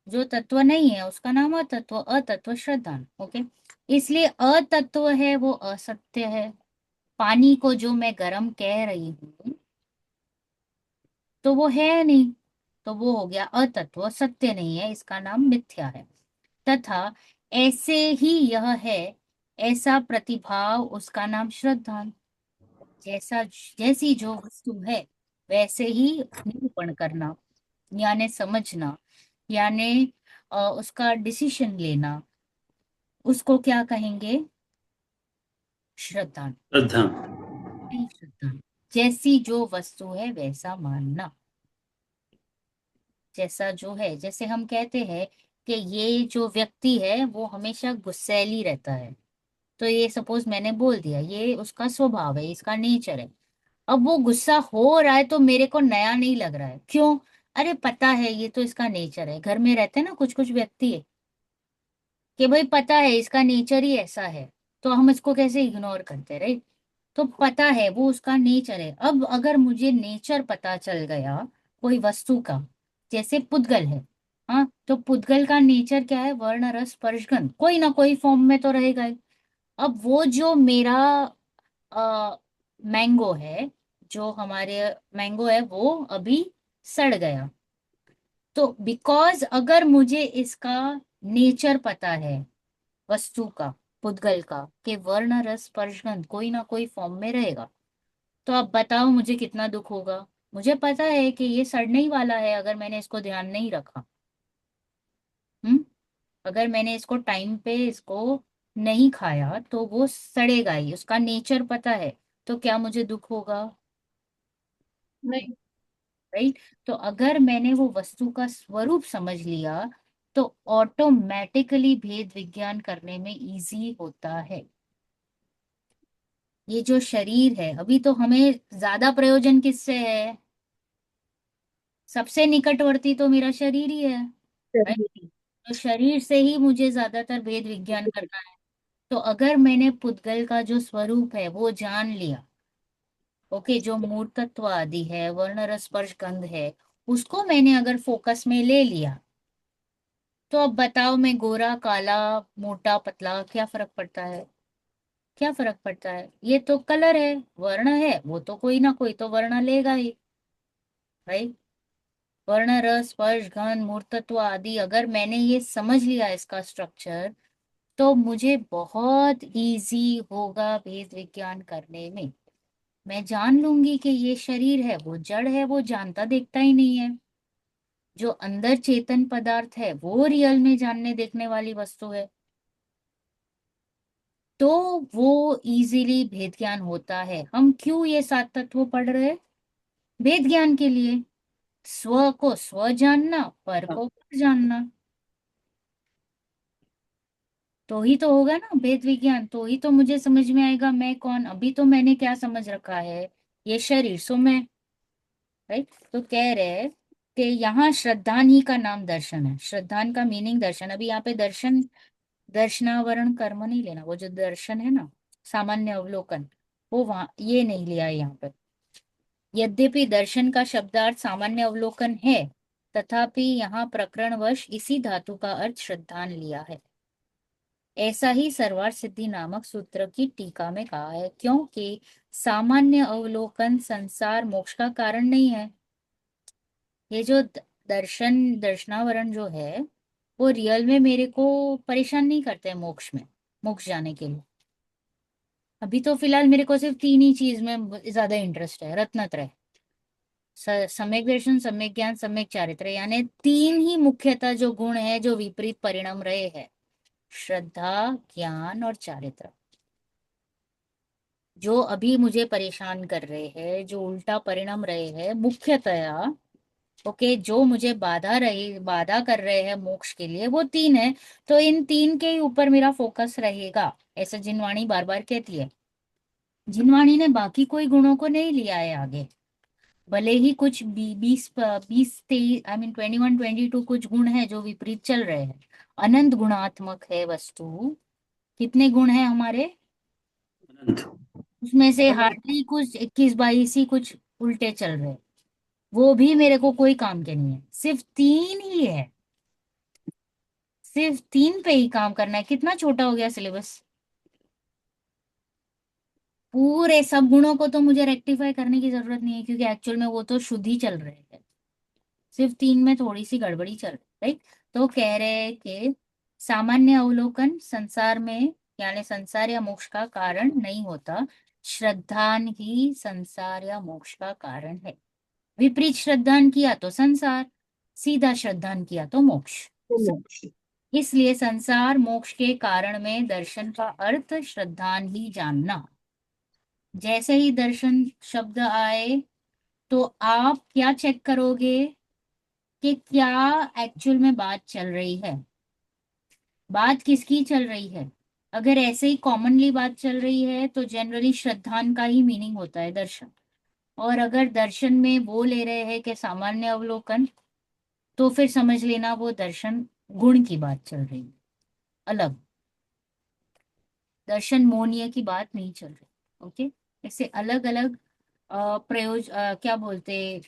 जो तत्व नहीं है उसका नाम अतत्व, अतत्व श्रद्धान। ओके। इसलिए अतत्व है वो असत्य है। पानी को जो मैं गर्म कह रही हूँ तो वो है नहीं, तो वो हो गया अतत्व, सत्य नहीं है, इसका नाम मिथ्या है। तथा ऐसे ही यह है, ऐसा प्रतिभाव, उसका नाम श्रद्धान। जैसा, जैसी जो वस्तु है वैसे ही निरूपण करना, यानी समझना, यानी उसका डिसीजन लेना, उसको क्या कहेंगे? श्रद्धान। श्रद्धा। नहीं, श्रद्धान। जैसी जो वस्तु है वैसा मानना, जैसा जो है। जैसे हम कहते हैं कि ये जो व्यक्ति है वो हमेशा गुस्सैली रहता है, तो ये सपोज मैंने बोल दिया ये उसका स्वभाव है, इसका नेचर है। अब वो गुस्सा हो रहा है तो मेरे को नया नहीं लग रहा है, क्यों? अरे पता है ये तो इसका नेचर है। घर में रहते हैं ना कुछ कुछ व्यक्ति है कि भाई पता है इसका नेचर ही ऐसा है, तो हम इसको कैसे इग्नोर करते हैं, राइट। तो पता है वो उसका नेचर है। अब अगर मुझे नेचर पता चल गया कोई वस्तु का, जैसे पुद्गल है, हाँ, तो पुद्गल का नेचर क्या है? वर्ण रस स्पर्श गंध, कोई ना कोई फॉर्म में तो रहेगा ही। अब वो जो मेरा मैंगो है, जो हमारे मैंगो है वो अभी सड़ गया, तो बिकॉज अगर मुझे इसका नेचर पता है वस्तु का, पुद्गल का, कि वर्ण रस स्पर्श गंध कोई ना कोई फॉर्म में रहेगा, तो अब बताओ मुझे कितना दुख होगा। मुझे पता है कि ये सड़ने ही वाला है अगर मैंने इसको ध्यान नहीं रखा। हम्म। अगर मैंने इसको टाइम पे इसको नहीं खाया तो वो सड़ेगा ही, उसका नेचर पता है, तो क्या मुझे दुख होगा? नहीं। राइट। तो अगर मैंने वो वस्तु का स्वरूप समझ लिया तो ऑटोमेटिकली भेद विज्ञान करने में इजी होता है। ये जो शरीर है, अभी तो हमें ज्यादा प्रयोजन किससे है? सबसे निकटवर्ती तो मेरा शरीर ही है, राइट। तो शरीर से ही मुझे ज्यादातर भेद विज्ञान करना है। तो अगर मैंने पुद्गल का जो स्वरूप है वो जान लिया, ओके, जो मूर्तत्व आदि है, वर्ण रस स्पर्श गंध है, उसको मैंने अगर फोकस में ले लिया, तो अब बताओ, मैं गोरा काला मोटा पतला क्या फर्क पड़ता है? क्या फर्क पड़ता है? ये तो कलर है, वर्ण है, वो तो कोई ना कोई तो वर्ण लेगा ही, राइट। वर्ण रस स्पर्श गंध मूर्तत्व आदि अगर मैंने ये समझ लिया इसका स्ट्रक्चर, तो मुझे बहुत इजी होगा भेद विज्ञान करने में। मैं जान लूंगी कि ये शरीर है, वो जड़ है, वो जानता देखता ही नहीं है। जो अंदर चेतन पदार्थ है वो रियल में जानने देखने वाली वस्तु है। तो वो इजीली भेद ज्ञान होता है। हम क्यों ये 7 तत्व पढ़ रहे हैं? भेद ज्ञान के लिए। स्व को स्व जानना, पर को पर जानना, तो ही तो होगा ना भेद विज्ञान। तो ही तो मुझे समझ में आएगा मैं कौन। अभी तो मैंने क्या समझ रखा है, ये शरीर सो मैं, राइट। तो कह रहे हैं कि यहाँ श्रद्धान ही का नाम दर्शन है। श्रद्धान का मीनिंग दर्शन। अभी यहाँ पे दर्शन, दर्शनावरण कर्म नहीं लेना, वो जो दर्शन है ना, सामान्य अवलोकन, वो वहां ये नहीं लिया है यहाँ पे। यद्यपि दर्शन का शब्दार्थ सामान्य अवलोकन है, तथापि यहाँ प्रकरणवश इसी धातु का अर्थ श्रद्धान लिया है। ऐसा ही सर्वार्थ सिद्धि नामक सूत्र की टीका में कहा है, क्योंकि सामान्य अवलोकन संसार मोक्ष का कारण नहीं है। ये जो दर्शन दर्शनावरण जो है, वो रियल में मेरे को परेशान नहीं करते मोक्ष में, मोक्ष जाने के लिए। अभी तो फिलहाल मेरे को सिर्फ 3 ही चीज में ज्यादा इंटरेस्ट है, रत्नत्रय, सम्यक दर्शन, सम्यक ज्ञान, सम्यक चारित्र, यानी 3 ही मुख्यतः जो गुण है जो विपरीत परिणाम रहे हैं, श्रद्धा, ज्ञान और चारित्र। जो अभी मुझे परेशान कर रहे हैं, जो उल्टा परिणाम रहे हैं मुख्यतया, ओके, जो मुझे बाधा कर रहे हैं मोक्ष के लिए, वो 3 है। तो इन 3 के ही ऊपर मेरा फोकस रहेगा, ऐसा जिनवाणी बार बार कहती है। जिनवाणी ने बाकी कोई गुणों को नहीं लिया है आगे। भले ही कुछ 20 23 आई मीन 21 22 कुछ गुण है जो विपरीत चल रहे हैं। अनंत गुणात्मक है वस्तु। कितने गुण है हमारे? अनंत। उसमें से हार्डली कुछ 21 22 ही कुछ उल्टे चल रहे हैं। वो भी मेरे को कोई काम के नहीं है, सिर्फ 3 ही है। सिर्फ 3 पे ही काम करना है। कितना छोटा हो गया सिलेबस। पूरे सब गुणों को तो मुझे रेक्टिफाई करने की जरूरत नहीं है, क्योंकि एक्चुअल में वो तो शुद्ध ही चल रहे हैं। सिर्फ 3 में थोड़ी सी गड़बड़ी चल रही, राइट। तो कह रहे हैं कि सामान्य अवलोकन संसार में, यानी संसार या मोक्ष का कारण नहीं होता। श्रद्धान ही संसार या मोक्ष का कारण है। विपरीत श्रद्धान किया तो संसार, सीधा श्रद्धान किया तो मोक्ष। मोक्ष। इसलिए संसार मोक्ष के कारण में दर्शन का अर्थ श्रद्धान ही जानना। जैसे ही दर्शन शब्द आए, तो आप क्या चेक करोगे कि क्या एक्चुअल में बात चल रही है, बात किसकी चल रही है। अगर ऐसे ही कॉमनली बात चल रही है तो जनरली श्रद्धान का ही मीनिंग होता है दर्शन। और अगर दर्शन में वो ले रहे हैं कि सामान्य अवलोकन, तो फिर समझ लेना वो दर्शन गुण की बात चल रही है, अलग। दर्शन मोनीय की बात नहीं चल रही। ओके, ऐसे अलग अलग क्या बोलते,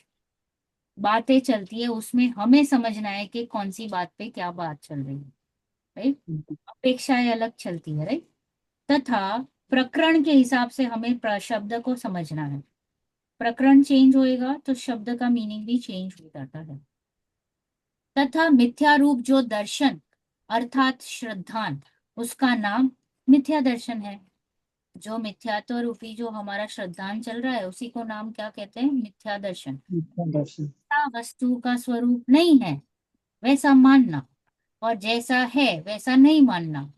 बातें चलती है, उसमें हमें समझना है कि कौन सी बात पे क्या बात चल रही है, राइट। अपेक्षाएं अलग चलती है, राइट। तथा प्रकरण के हिसाब से हमें शब्द को समझना है। प्रकरण चेंज होएगा तो शब्द का मीनिंग भी चेंज हो जाता है। तथा मिथ्या रूप जो दर्शन अर्थात श्रद्धान, उसका नाम मिथ्या दर्शन है। जो मिथ्यात्व रूपी जो हमारा श्रद्धान चल रहा है, उसी को नाम क्या कहते हैं? मिथ्या दर्शन। दर्शन। वस्तु का स्वरूप नहीं है वैसा मानना, और जैसा है वैसा नहीं मानना,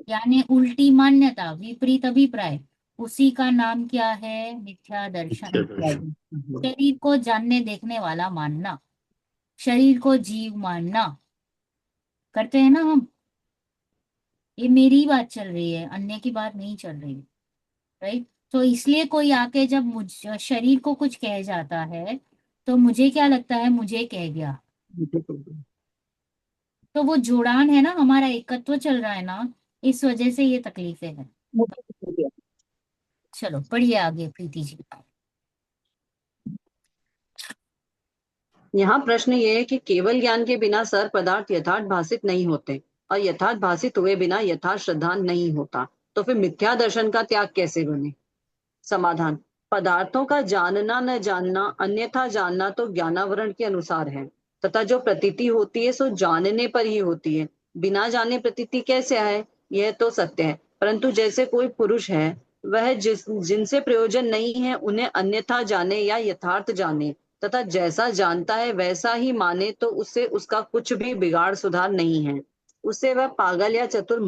यानी उल्टी मान्यता, विपरीत अभिप्राय। उसी का नाम क्या है? मिथ्या दर्शन। शरीर को जानने देखने वाला मानना, शरीर को जीव मानना करते हैं ना हम। ये मेरी ही बात चल रही है, अन्य की बात नहीं चल रही, राइट? तो इसलिए कोई आके जब मुझ शरीर को कुछ कह जाता है तो मुझे क्या लगता है, मुझे कह गया। तो वो जुड़ान है ना, हमारा एकत्व चल रहा है ना, इस वजह से ये तकलीफें हैं। चलो पढ़िए आगे प्रीति जी। यहाँ प्रश्न ये है कि केवल ज्ञान के बिना सर पदार्थ यथार्थ भासित नहीं होते और यथार्थ भासित हुए बिना यथार्थ श्रद्धा नहीं होता, तो फिर मिथ्या दर्शन का त्याग कैसे बने? समाधान: पदार्थों का जानना न जानना, अन्यथा जानना तो ज्ञानावरण के अनुसार है, तथा जो प्रतीति होती है सो जानने पर ही होती है। बिना जाने प्रतीति कैसे आए, यह तो सत्य है, परंतु जैसे कोई पुरुष है, वह जिनसे प्रयोजन नहीं है उन्हें अन्यथा जाने या यथार्थ जाने, तथा जैसा जानता है वैसा ही माने, तो उससे उसका कुछ भी बिगाड़ सुधार नहीं है। उससे वह पागल या चतुर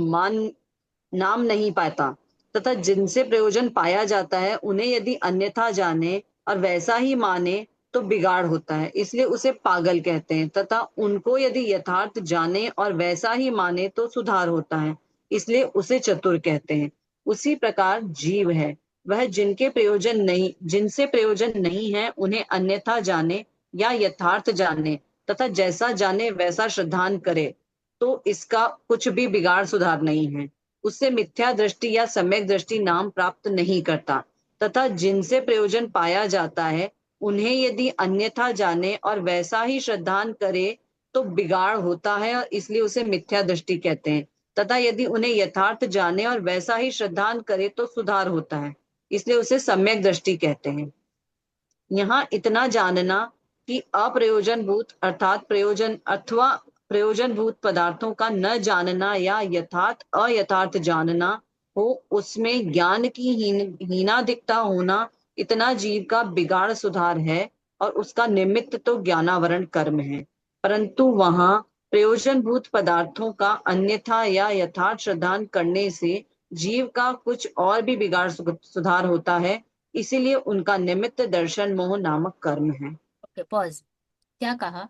नाम नहीं पाता, तथा जिनसे प्रयोजन पाया जाता है उन्हें यदि अन्यथा जाने और वैसा ही माने तो बिगाड़ होता है, इसलिए उसे पागल कहते हैं, तथा उनको यदि यथार्थ जाने और वैसा ही माने तो सुधार होता है, इसलिए उसे चतुर कहते हैं। उसी प्रकार जीव है, वह जिनसे प्रयोजन नहीं है उन्हें अन्यथा जाने या यथार्थ जाने, तथा जैसा जाने वैसा श्रद्धान करे, तो इसका कुछ भी बिगाड़ सुधार नहीं है। उससे मिथ्या दृष्टि या सम्यक दृष्टि नाम प्राप्त नहीं करता, तथा जिनसे प्रयोजन पाया जाता है उन्हें यदि अन्यथा जाने और वैसा ही श्रद्धान करे तो बिगाड़ होता है, और इसलिए उसे मिथ्या दृष्टि कहते हैं, तथा यदि उन्हें यथार्थ जाने और वैसा ही श्रद्धान करे तो सुधार होता है, इसलिए उसे सम्यक दृष्टि कहते हैं। यहाँ इतना जानना कि अप्रयोजनभूत अर्थात प्रयोजन अथवा प्रयोजनभूत पदार्थों का न जानना या यथार्थ अयथार्थ जानना हो, उसमें ज्ञान की हीनाधिकता होना, इतना जीव का बिगाड़ सुधार है, और उसका निमित्त तो ज्ञानावरण कर्म है। परंतु वहां प्रयोजनभूत पदार्थों का अन्यथा या यथार्थ श्रद्धान करने से जीव का कुछ और भी बिगाड़ सुधार होता है, इसीलिए उनका निमित्त दर्शन मोह नामक कर्म है। Okay pause. क्या कहा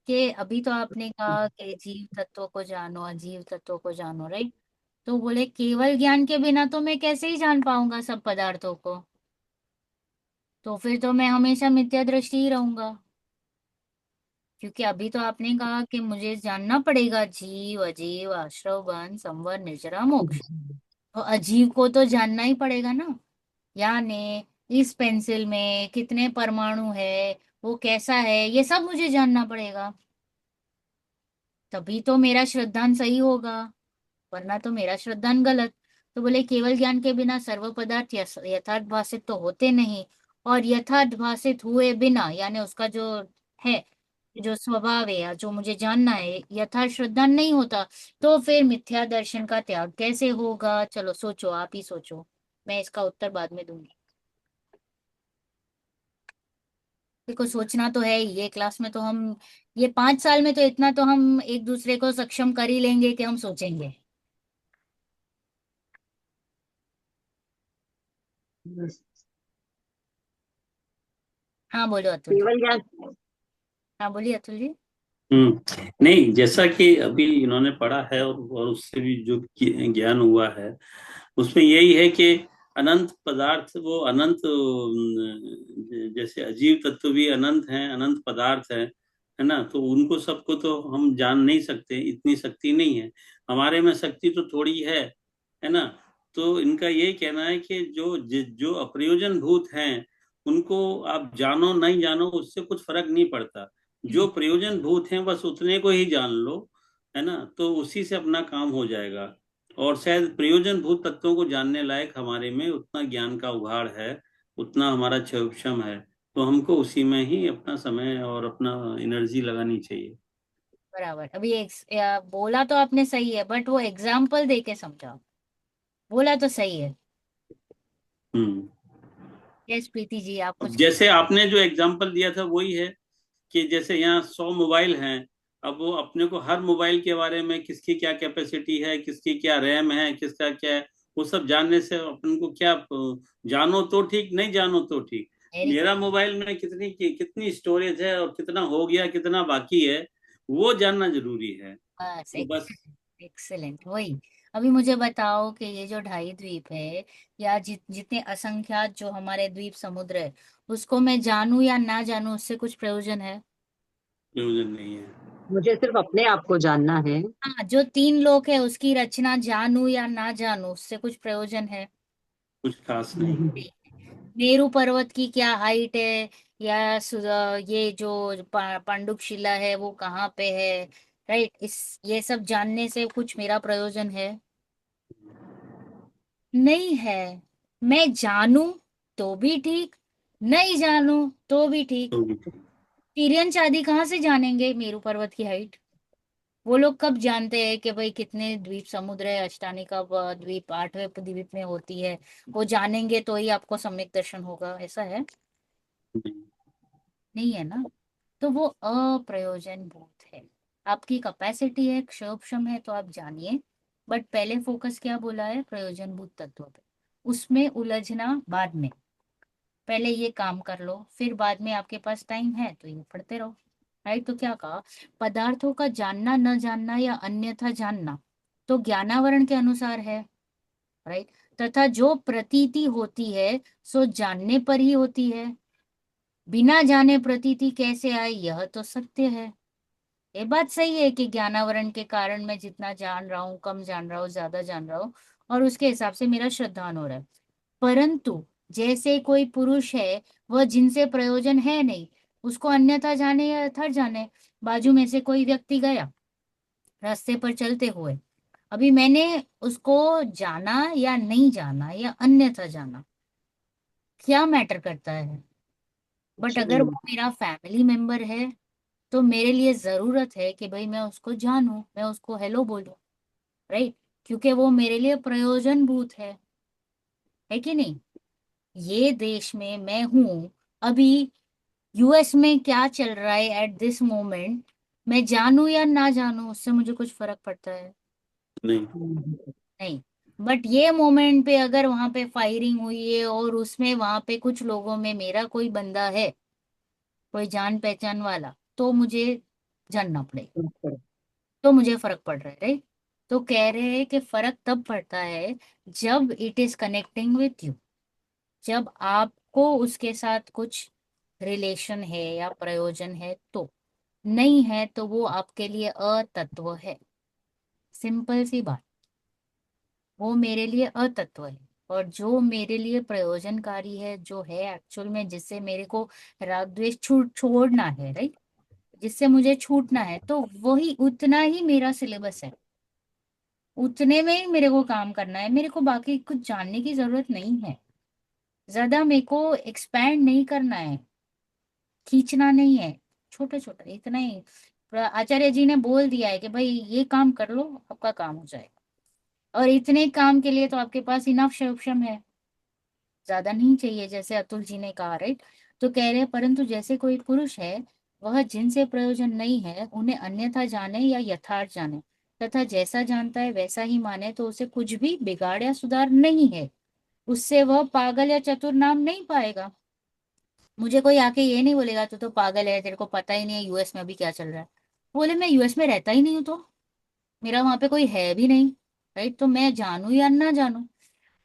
कि अभी तो आपने कहा कि जीव तत्वों को जानो, अजीव तत्वों को जानो, राइट? तो बोले केवल ज्ञान के बिना तो मैं कैसे ही जान पाऊंगा सब पदार्थों को, तो फिर तो मैं हमेशा मिथ्या दृष्टि ही रहूंगा। क्योंकि अभी तो आपने कहा कि मुझे जानना पड़ेगा जीव, अजीव, आश्रव, बंध, संवर, निर्जरा, मोक्ष। तो अजीव को तो जानना ही पड़ेगा ना, यानी इस पेंसिल में कितने परमाणु है, वो कैसा है, ये सब मुझे जानना पड़ेगा, तभी तो मेरा श्रद्धान सही होगा, वरना तो मेरा श्रद्धान गलत। तो बोले केवल ज्ञान के बिना सर्व पदार्थ यथार्थ भाषित तो होते नहीं, और यथार्थ भाषित हुए बिना यानी उसका जो है, जो स्वभाव है या जो मुझे जानना है, यथार्थ श्रद्धान नहीं होता, तो फिर मिथ्या दर्शन का त्याग कैसे होगा? चलो सोचो, आप ही सोचो, मैं इसका उत्तर बाद में दूंगी। देखो सोचना तो है ही, ये क्लास में तो हम, ये 5 साल में तो इतना तो हम एक दूसरे को सक्षम कर ही लेंगे कि हम सोचेंगे। हाँ बोलो अतुल जी। केवल ज्ञान हाँ बोलिए अतुल जी। नहीं, जैसा कि अभी इन्होंने पढ़ा है और उससे भी जो ज्ञान हुआ है, उसमें यही है कि अनंत पदार्थ वो अनंत, जैसे अजीव तत्व भी अनंत हैं, अनंत पदार्थ है ना, तो उनको सबको तो हम जान नहीं सकते, इतनी शक्ति नहीं है हमारे में, शक्ति तो थोड़ी है ना। तो इनका यही कहना है कि जो अप्रयोजन भूत हैं उनको आप जानो नहीं जानो उससे कुछ फर्क नहीं पड़ता, जो प्रयोजन भूत हैं बस उतने को ही जान लो, है ना, तो उसी से अपना काम हो जाएगा। और शायद प्रयोजन भूत तत्वों को जानने लायक हमारे में उतना ज्ञान का उघाड़ है, उतना हमारा क्षम है, तो हमको उसी में ही अपना समय और अपना एनर्जी लगानी चाहिए। बराबर। अभी बोला तो आपने सही है, बट वो एग्जाम्पल दे के समझाओ। बोला तो सही है। हम्म। यस प्रीति जी, आप अब कुछ जैसे आपने जो एग्जाम्पल दिया था वही है कि जैसे यहाँ 100 मोबाइल हैं, अब वो अपने को हर मोबाइल के बारे में किसकी क्या कैपेसिटी है, किसकी क्या रैम है, किसका क्या है, वो सब जानने से अपन को क्या, जानो तो ठीक, नहीं जानो तो ठीक। वेरी मेरा गुड। मोबाइल में कितनी स्टोरेज है और कितना हो गया, कितना बाकी है, वो जानना जरूरी है। बस तो बस। एक्सेलेंट। वही अभी मुझे बताओ कि ये जो 2.5 द्वीप है, या जितने असंख्यात जो हमारे द्वीप समुद्र है, उसको मैं जानूं या ना जानूं, उससे कुछ प्रयोजन है? प्रयोजन नहीं है। मुझे सिर्फ अपने आप को जानना है। हाँ, जो 3 लोक है उसकी रचना जानूं या ना जानूं, उससे कुछ प्रयोजन है? कुछ खास नहीं। नहीं। मेरू पर्वत की क्या हाइट है, या ये जो पांडुक शिला है वो कहाँ पे है, राइट? ये सब जानने से कुछ मेरा प्रयोजन है? नहीं है। मैं जानूं तो भी ठीक, नहीं जानूं तो भी ठीक। तो तिरियन शादी कहाँ से जानेंगे मेरू पर्वत की हाइट? वो लोग कब जानते हैं कि भाई कितने द्वीप समुद्र है, अष्टानिका द्वीप 8वें द्वीप में होती है? वो जानेंगे तो ही आपको सम्यक दर्शन होगा, ऐसा है? नहीं। नहीं है ना। तो वो अप्रयोजन भूत है। आपकी कैपेसिटी है, क्षोभक्षम है, तो आप जानिए। बट पहले फोकस क्या बोला है? प्रयोजन भूत तत्व पे। उसमें उलझना बाद में। पहले ये काम कर लो, फिर बाद में आपके पास टाइम है तो ये पढ़ते रहो। राइट? तो क्या कहा? पदार्थों का जानना, न जानना या अन्यथा जानना तो ज्ञानावरण के अनुसार है। राइट? तथा जो प्रतीति होती है सो जानने पर ही होती है। बिना जाने प्रतीति कैसे आए, यह तो सत्य है। ये बात सही है कि ज्ञानावरण के कारण मैं जितना जान रहा हूँ, कम जान रहा हूँ, ज्यादा जान रहा हूँ, और उसके हिसाब से मेरा श्रद्धान हो रहा है। परंतु जैसे कोई पुरुष है, वह जिनसे प्रयोजन है नहीं, उसको अन्यथा जाने या यथार्थ जाने। बाजू में से कोई व्यक्ति गया रास्ते पर चलते हुए, अभी मैंने उसको जाना या नहीं जाना या अन्यथा जाना, क्या मैटर करता है? बट कुछ अगर वो नहीं। मेरा फैमिली मेंबर है, तो मेरे लिए जरूरत है कि भाई मैं उसको जानूं, मैं उसको हेलो बोलूं। राइट? क्योंकि वो मेरे लिए प्रयोजनभूत है कि नहीं? ये देश में मैं हूं अभी, यूएस में क्या चल रहा है एट दिस मोमेंट, मैं जानूं या ना जानूं, उससे मुझे कुछ फर्क पड़ता है? नहीं। नहीं। बट ये मोमेंट पे अगर वहां पे फायरिंग हुई है और उसमें वहां पे कुछ लोगों में मेरा कोई बंदा है, कोई जान पहचान वाला, तो मुझे जानना पड़ेगा। तो मुझे फर्क पड़ रहा है, राइट? तो कह रहे हैं कि फर्क तब पड़ता है जब it is connecting with you, जब आपको उसके साथ कुछ रिलेशन है या प्रयोजन है तो। नहीं है तो वो आपके लिए अतत्व है। सिंपल सी बात। वो मेरे लिए अतत्व है। और जो मेरे लिए प्रयोजनकारी है, जो है एक्चुअल में, जिससे मेरे को राग द्वेष छोड़ना है, राइट, जिससे मुझे छूटना है, तो वही उतना ही मेरा सिलेबस है। उतने में ही मेरे को काम करना है। मेरे को बाकी कुछ जानने की जरूरत नहीं है। ज्यादा मेरे को एक्सपैंड नहीं करना है, खींचना नहीं है। छोटा छोटा इतना ही। आचार्य जी ने बोल दिया है कि भाई ये काम कर लो, आपका काम हो जाएगा। और इतने काम के लिए तो आपके पास इनफ सक्षम है, ज्यादा नहीं चाहिए, जैसे अतुल जी ने कहा, राइट? तो कह रहे हैं, परंतु जैसे कोई पुरुष है, वह जिनसे प्रयोजन नहीं है उन्हें अन्यथा जाने या यथार्थ जाने, तथा जैसा जानता है वैसा ही माने, तो उसे कुछ भी बिगाड़ या सुधार नहीं है। उससे वह पागल या चतुर नाम नहीं पाएगा। मुझे कोई आके ये नहीं बोलेगा तू तो पागल है, तेरे को पता ही नहीं है यूएस में अभी क्या चल रहा है। बोले मैं यूएस में रहता ही नहीं हूँ, तो मेरा वहां पे कोई है भी नहीं। राइट? तो मैं जानू या ना जानू,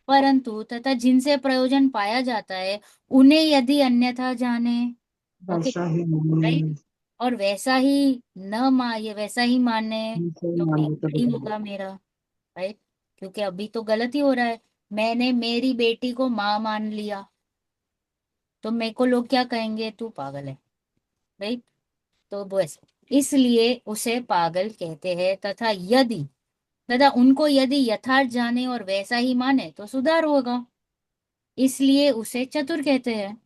परंतु तथा जिनसे प्रयोजन पाया जाता है उन्हें यदि अन्यथा जाने। ओके। वैसा ही राइट? नहीं। और वैसा ही न मा ये वैसा ही माने, सही तो मान लो तो नहीं होगा मेरा। राइट? क्योंकि अभी तो गलत ही हो रहा है। मैंने मेरी बेटी को माँ मान लिया, तो मेरे को लोग क्या कहेंगे? तू पागल है। राइट? तो बस इसलिए उसे पागल कहते हैं। तथा उनको यदि यथार्थ जाने और वैसा ही माने तो सुधार होगा, इसलिए उसे चतुर कहते हैं।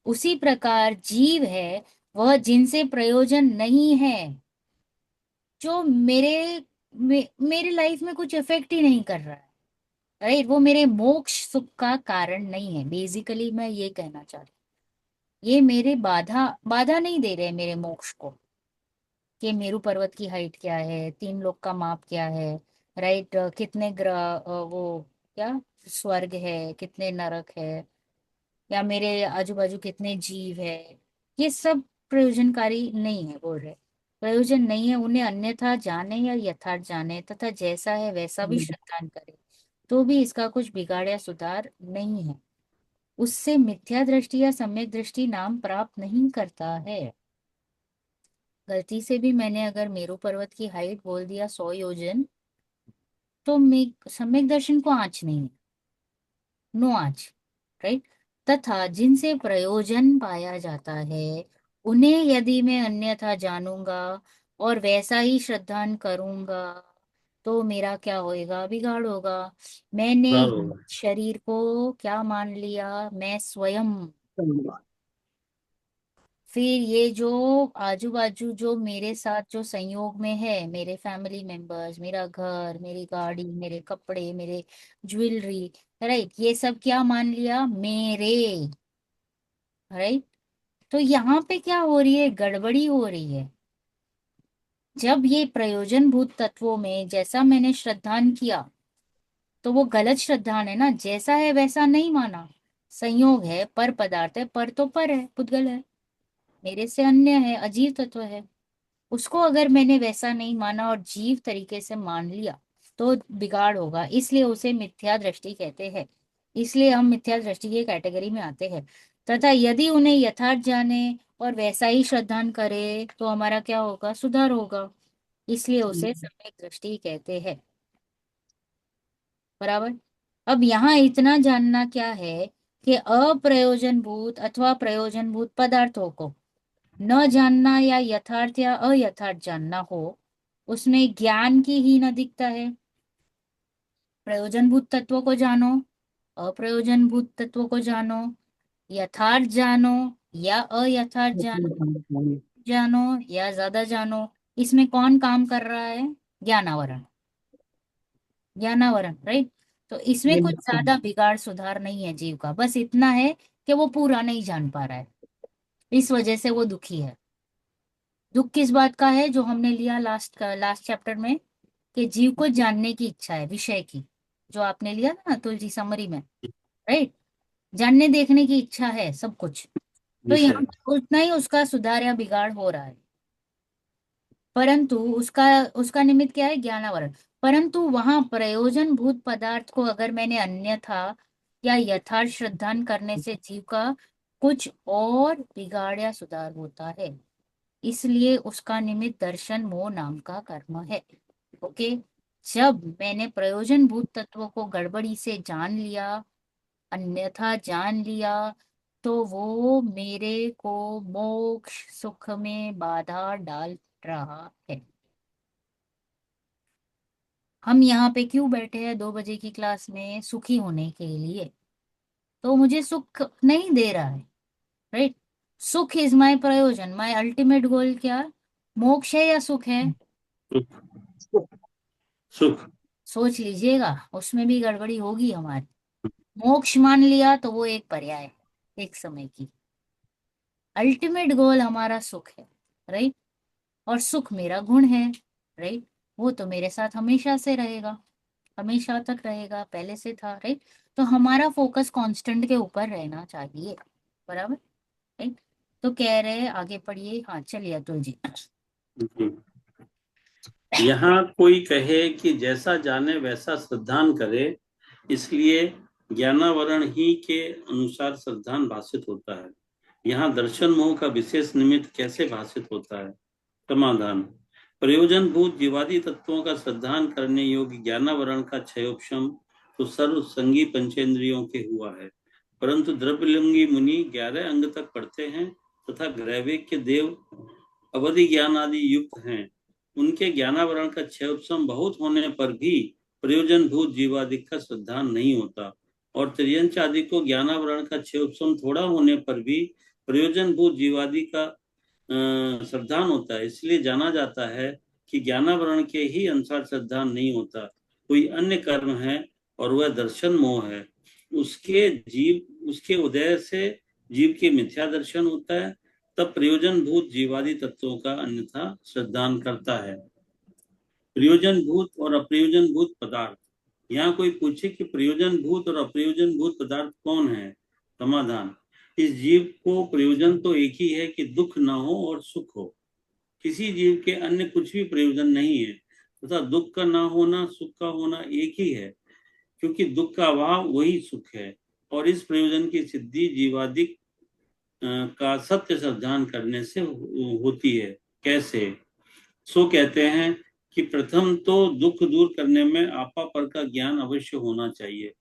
उसी प्रकार जीव है वह जिनसे प्रयोजन नहीं है, जो मेरे लाइफ में कुछ इफेक्ट ही नहीं कर रहा है। राइट? वो मेरे मोक्ष सुख का कारण नहीं है। बेसिकली मैं ये कहना चाह रही हूँ। ये मेरे बाधा बाधा नहीं दे रहे मेरे मोक्ष को, कि मेरू पर्वत की हाइट क्या है, 3 लोग का माप क्या है, राइट, कितने ग्रह वो क्या स्वर्ग है, कितने नरक है, या मेरे आजू बाजू कितने जीव है, ये सब प्रयोजनकारी नहीं है। बोल रहे प्रयोजन नहीं है, उन्हें अन्यथा जाने या यथार्थ जाने तथा जैसा है वैसा भी श्रद्धान करे तो भी इसका कुछ बिगाड़ या सुधार नहीं है, उससे मिथ्या दृष्टि या सम्यक दृष्टि नाम प्राप्त नहीं करता है। गलती से भी मैंने अगर मेरू पर्वत की हाइट बोल दिया 100 योजन, तो सम्यक दर्शन को आँच नहीं है, नो आँच, राइट। तथा जिनसे प्रयोजन पाया जाता है उन्हें यदि मैं अन्यथा जानूंगा और वैसा ही श्रद्धान करूंगा तो मेरा क्या होएगा, बिगाड़ होगा। मैंने बिगाड़ होगा। शरीर को क्या मान लिया, मैं स्वयं। फिर ये जो आजू बाजू जो मेरे साथ जो संयोग में है, मेरे फैमिली मेंबर्स, मेरा घर, मेरी गाड़ी, मेरे कपड़े, मेरे ज्वेलरी, राइट, ये सब क्या मान लिया, मेरे, राइट। तो यहाँ पे क्या हो रही है, गड़बड़ी हो रही है। जब ये प्रयोजन भूत तत्वों में जैसा मैंने श्रद्धान किया तो वो गलत श्रद्धान है ना, जैसा है वैसा नहीं माना। संयोग है, पर पदार्थ है, पर तो पर है, पुद्गल है, मेरे से अन्य है, अजीव तत्व है, उसको अगर मैंने वैसा नहीं माना और जीव तरीके से मान लिया तो बिगाड़ होगा, इसलिए उसे मिथ्या दृष्टि कहते हैं। इसलिए हम मिथ्या दृष्टि की कैटेगरी में आते हैं। तथा यदि उन्हें यथार्थ जाने और वैसा ही श्रद्धान करे तो हमारा क्या होगा, सुधार होगा, इसलिए उसे सम्यक दृष्टि कहते हैं। बराबर। अब यहाँ इतना जानना क्या है कि अप्रयोजनभूत अथवा प्रयोजनभूत पदार्थों को न जानना या यथार्थ या अयथार्थ जानना हो, उसमें ज्ञान की ही न दिखता है। प्रयोजनभूत तत्वों को जानो, अप्रयोजनभूत तत्वों को जानो, यथार्थ जानो या अयथार्थ जानो या ज्यादा जानो, इसमें कौन काम कर रहा है, ज्ञानावरण, ज्ञानावरण, राइट। तो इसमें कुछ ज्यादा बिगाड़ सुधार नहीं है जीव का, बस इतना है कि वो पूरा नहीं जान पा रहा है, इस वजह से वो दुखी है। दुख किस बात का है, जो हमने लिया लास्ट चैप्टर में, कि जीव को जानने की इच्छा है विषय की, जो आपने लिया था ना तुलसी समरी में, राइट। जानने देखने की इच्छा है सब कुछ, तो यहाँ विषय। पर उतना ही उसका सुधार या बिगाड़ हो रहा है। परंतु उसका उसका निमित्त क्या है, ज्ञानावरण। परंतु वहां प्रयोजन भूत पदार्थ को अगर मैंने अन्यथा या यथार्थ श्रद्धान करने से जीव का कुछ और बिगाड़ या सुधार होता है, इसलिए उसका निमित्त दर्शन मोह नाम का कर्म है। ओके। जब मैंने प्रयोजन भूत तत्वों को गड़बड़ी से जान लिया, अन्यथा जान लिया, तो वो मेरे को मोक्ष सुख में बाधा डाल रहा है। हम यहाँ पे क्यों बैठे हैं 2 बजे की क्लास में, सुखी होने के लिए, तो मुझे सुख नहीं दे रहा है, राइट। सुख इज माय प्रयोजन, माय अल्टीमेट गोल क्या, मोक्ष है या सुख है, सुख। सुख। सोच लीजिएगा, उसमें भी गड़बड़ी होगी हमारी। मोक्ष मान लिया तो वो एक पर्याय है, एक समय की, अल्टीमेट गोल हमारा सुख है, राइट। और सुख मेरा गुण है, राइट, वो तो मेरे साथ हमेशा से रहेगा, हमेशा तक रहेगा, पहले से था, राइट। तो हमारा फोकस कांस्टेंट के ऊपर रहना चाहिए, बराबर, राइट। तो कह रहे हैं आगे पढ़िए, हाँ चलिए अतुल जी। जी। यहाँ कोई कहे कि जैसा जाने वैसा श्रद्धान करे, इसलिए ज्ञानावरण ही के अनुसार श्रद्धान भाषित होता है। यहाँ दर्शन मोह का विशेष निमित्त कैसे भाषित होता है। समाधान। प्रयोजन भूत जीवादि तत्वों का श्रद्धान करने योग्य ज्ञानावरण का क्षयोपशम तो सर्व संगी पंचेंद्रियों के हुआ है, परंतु द्रव्यलिंगी मुनि 11 अंग तक पढ़ते हैं तथा ग्रैविक के देव अवधि ज्ञान आदि युक्त हैं। उनके ज्ञानावरण का क्षयोपशम बहुत होने पर भी प्रयोजन भूत जीवादिक का श्रद्धान नहीं होता, और त्रियंच आदि को ज्ञानावरण का क्षयोपशम थोड़ा होने पर भी प्रयोजन भूत जीवादि का श्रद्धान होता है। इसलिए जाना जाता है कि ज्ञानावरण के ही अनुसार श्रद्धान नहीं होता, कोई अन्य कर्म है और वह दर्शन मोह है। उसके उदय से जीव के मिथ्या दर्शन होता है, तब प्रयोजन भूत जीवादि तत्वों का अन्यथा श्रद्धान करता है। प्रयोजन भूत और अप्रयोजन भूत पदार्थ यहाँ कोई पूछे कि प्रयोजन भूत और अप्रयोजन भूत पदार्थ कौन है? समाधान, इस जीव को प्रयोजन तो एक ही है कि दुख ना हो और सुख हो। किसी जीव के अन्य कुछ भी प्रयोजन नहीं है तथा दुख का ना होना सुख का होना एक ही है, क्योंकि दुख का अभाव वही सुख है। और इस प्रयोजन की सिद्धि जीवादिक का सत्य श्रद्धान करने से होती है। कैसे? सो कहते हैं कि प्रथम तो दुख दूर करने में आपा पर का ज्ञान अवश्य होना चाहिए।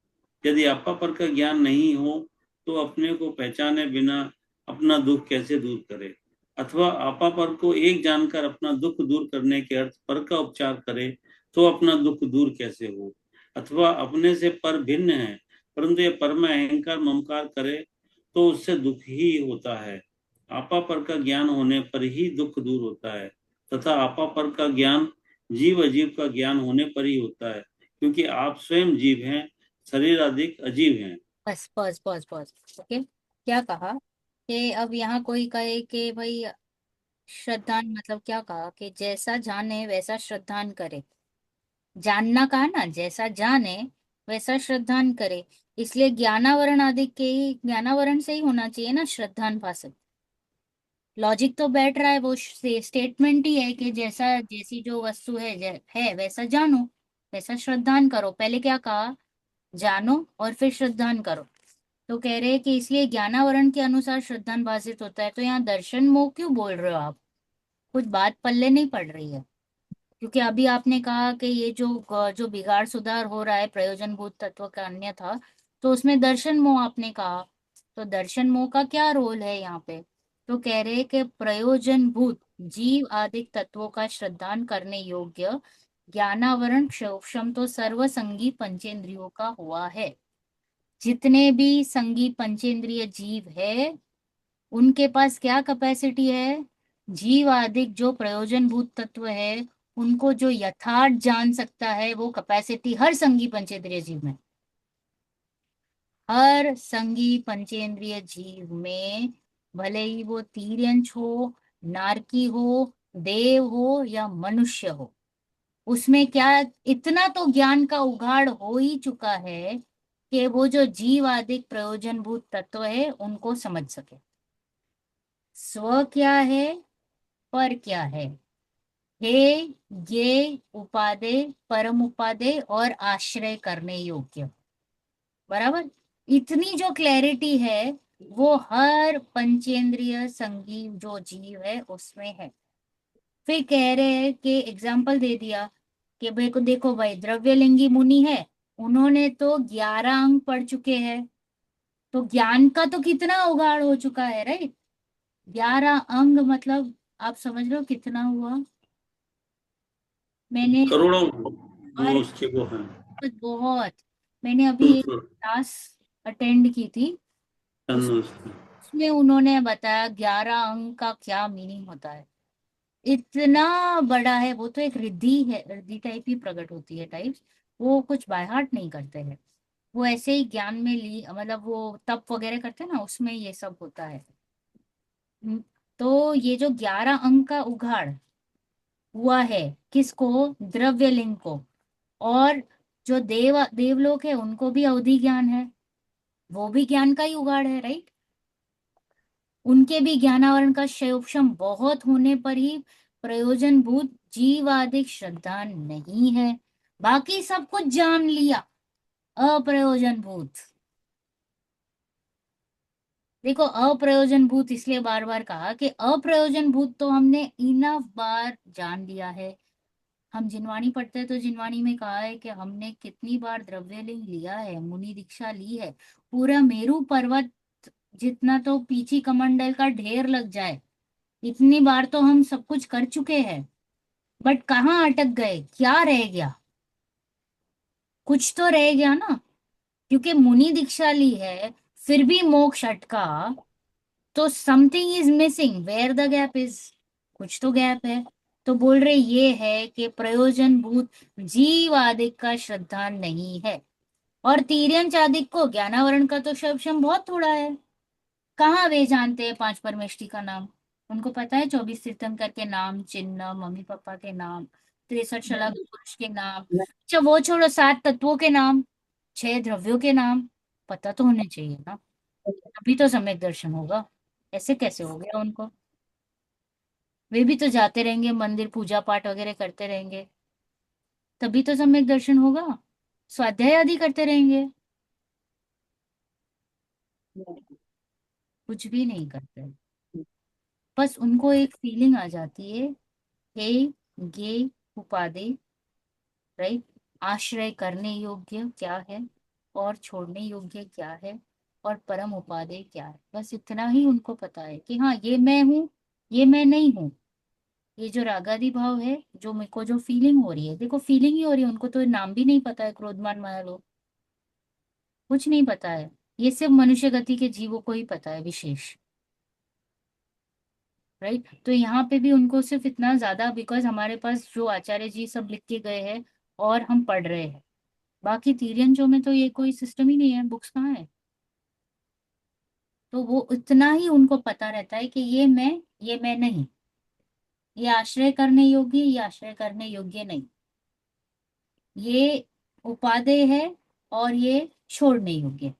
यदि आपा पर का ज्ञान नहीं हो तो अपने को पहचाने बिना अपना दुख कैसे दूर करे, अथवा आपा पर को एक जानकर अपना दुख दूर करने के अर्थ पर का उपचार करे तो अपना दुख दूर कैसे हो, अथवा अपने से पर भिन्न है परंतु ये पर में अहंकार ममकार करे तो उससे दुख ही होता है। आपा पर का ज्ञान होने पर ही दुख दूर होता है तथा आपा पर का ज्ञान जीव अजीव का ज्ञान होने पर ही होता है, क्योंकि आप स्वयं जीव हैं, शरीर अधिक अजीव हैं। बस पॉज पॉज पॉज। ओके, क्या कहा कि अब यहाँ कोई कहे कि भाई श्रद्धान मतलब क्या कहा कि जैसा जाने वैसा श्रद्धान करे। जानना कहा ना, जैसा जाने वैसा श्रद्धान करे। इसलिए ज्ञानावरण आदि के ही ज्ञानावरण से ही होना चाहिए ना श्रद्धान भाषण। लॉजिक तो बैठ रहा है, वो स्टेटमेंट ही है कि जैसा जैसी जो वस्तु है वैसा जानो, वैसा श्रद्धान करो। पहले क्या कहा? जानो और फिर श्रद्धान करो। तो कह रहे हैं कि इसलिए ज्ञानावरण के अनुसार श्रद्धान भाषित होता है। तो यहाँ दर्शन मोह क्यों बोल रहे हो आप? कुछ बात पल्ले नहीं पड़ रही है। क्योंकि अभी आपने कहा कि ये जो जो बिगाड़ सुधार हो रहा है प्रयोजन भूत तत्व का अन्य था, तो उसमें दर्शन मोह आपने कहा। तो दर्शन मोह का क्या रोल है यहाँ पे? तो कह रहे हैं कि प्रयोजन भूत जीव आदि तत्वों का श्रद्धान करने योग्य ज्ञानावरण सूक्ष्म तो सर्व संगी पंचेंद्रियों का हुआ है। जितने भी संगी पंचेंद्रिय जीव है उनके पास क्या कैपेसिटी है? जीव आदि जो प्रयोजन भूत तत्व है उनको जो यथार्थ जान सकता है वो कैपेसिटी हर संगी पंचेंद्रिय जीव में, हर संगी पंचेंद्रिय जीव में, भले ही वो तिर्यंच हो, नारकी हो, देव हो या मनुष्य हो, उसमें क्या इतना तो ज्ञान का उघाड़ हो ही चुका है कि वो जो जीव आदि प्रयोजन भूत तत्व है उनको समझ सके। स्व क्या है, पर क्या है, हे ये उपादेय परम उपादेय और आश्रय करने योग्य। बराबर, इतनी जो क्लैरिटी है वो हर पंचेंद्रिय संगी जो जीव है उसमें है। फिर कह रहे हैं कि एग्जाम्पल दे दिया कि भाई को देखो भाई द्रव्यलिंगी मुनि है, उन्होंने तो 11 अंग पढ़ चुके हैं। तो ज्ञान का तो कितना उगाड़ हो चुका है, राइट? 11 अंग मतलब आप समझ रहे हो कितना हुआ? मैंने करोड़ों वो और उसके वो हैं। बहुत, मैंने अभी एक सूत्र क्लास अटेंड की थी, तंदुरुस्त। उसमें उन्होंने बताया 11 अंक का क्या मीनिंग होता है। इतना बड़ा है वो, तो एक रिद्धि है, रिद्धि टाइप ही प्रकट होती है टाइप्स। वो कुछ बाय हार्ट नहीं करते हैं, वो ऐसे ही ज्ञान में ली मतलब वो तप वगैरह करते हैं ना, उसमें ये सब होता है। हम्म, तो ये जो 11 अंक का उघाड़ हुआ है किसको? द्रव्यलिंग को। और जो देवलोक है उनको भी अवधि ज्ञान है, वो भी ज्ञान का ही उगाड़ है, राइट? उनके भी ज्ञानावरण का सूक्ष्म बहुत होने पर ही प्रयोजन भूत जीवादिक श्रद्धा नहीं है। बाकी सब कुछ जान लिया, अप्रयोजन भूत। देखो अप्रयोजन भूत इसलिए बार बार कहा कि अप्रयोजन भूत तो हमने इनफ बार जान लिया है। हम जिनवाणी पढ़ते हैं तो जिनवाणी में कहा है कि हमने कितनी बार द्रव्यलिंग लिया है, मुनि दीक्षा ली है। पूरा मेरू पर्वत जितना तो पीछी कमंडल का ढेर लग जाए, इतनी बार तो हम सब कुछ कर चुके हैं। बट कहाँ अटक गए, क्या रह गया? कुछ तो रह गया ना, क्योंकि मुनि दीक्षा ली है फिर भी मोक्ष अटका। तो something is missing, where the gap is, कुछ तो गैप है। तो बोल रहे ये है कि प्रयोजन भूत जीव आदि का श्रद्धा नहीं है। और तिर्यंच आदि को ज्ञानावरण का तो शब्द बहुत थोड़ा है। कहाँ वे जानते हैं 5 परमेष्टि का नाम? उनको पता है 24 तीर्थंकर के नाम, चिन्ह, मम्मी पापा के नाम, 63 शलाका पुरुष के नाम। अच्छा वो छोड़ो, 7 तत्वों के नाम, 6 द्रव्यों के नाम पता तो होने चाहिए ना, तभी तो सम्यक दर्शन होगा। ऐसे कैसे हो गया उनको? वे भी तो जाते रहेंगे मंदिर, पूजा पाठ वगैरह करते रहेंगे, तभी तो सम्यक दर्शन होगा। स्वाध्याय आदि करते रहेंगे, कुछ भी नहीं करते। बस उनको एक फीलिंग आ जाती है, हे ये उपाधि, राइट, आश्रय करने योग्य क्या है और छोड़ने योग्य क्या है और परम उपादेय क्या है, बस इतना ही उनको पता है कि हाँ ये मैं हूँ, ये मैं नहीं हूँ। ये जो रागादि भाव है, जो मेरे को जो फीलिंग हो रही है, देखो फीलिंग ही हो रही है, उनको तो नाम भी नहीं पता है, क्रोधमान माया लोग, कुछ नहीं पता है। ये सिर्फ मनुष्य गति के जीवों को ही पता है विशेष, राइट। तो यहाँ पे भी उनको सिर्फ इतना ज्यादा, बिकॉज हमारे पास जो आचार्य जी सब लिख के गए हैं और हम पढ़ रहे हैं, बाकी तिर्यंचों में तो ये कोई सिस्टम ही नहीं है, बुक्स कहाँ है। तो वो इतना ही उनको पता रहता है कि ये मैं नहीं, ये आश्रय करने योग्य, ये आश्रय करने योग्य नहीं, ये उपादेय है और ये छोड़ने योग्य।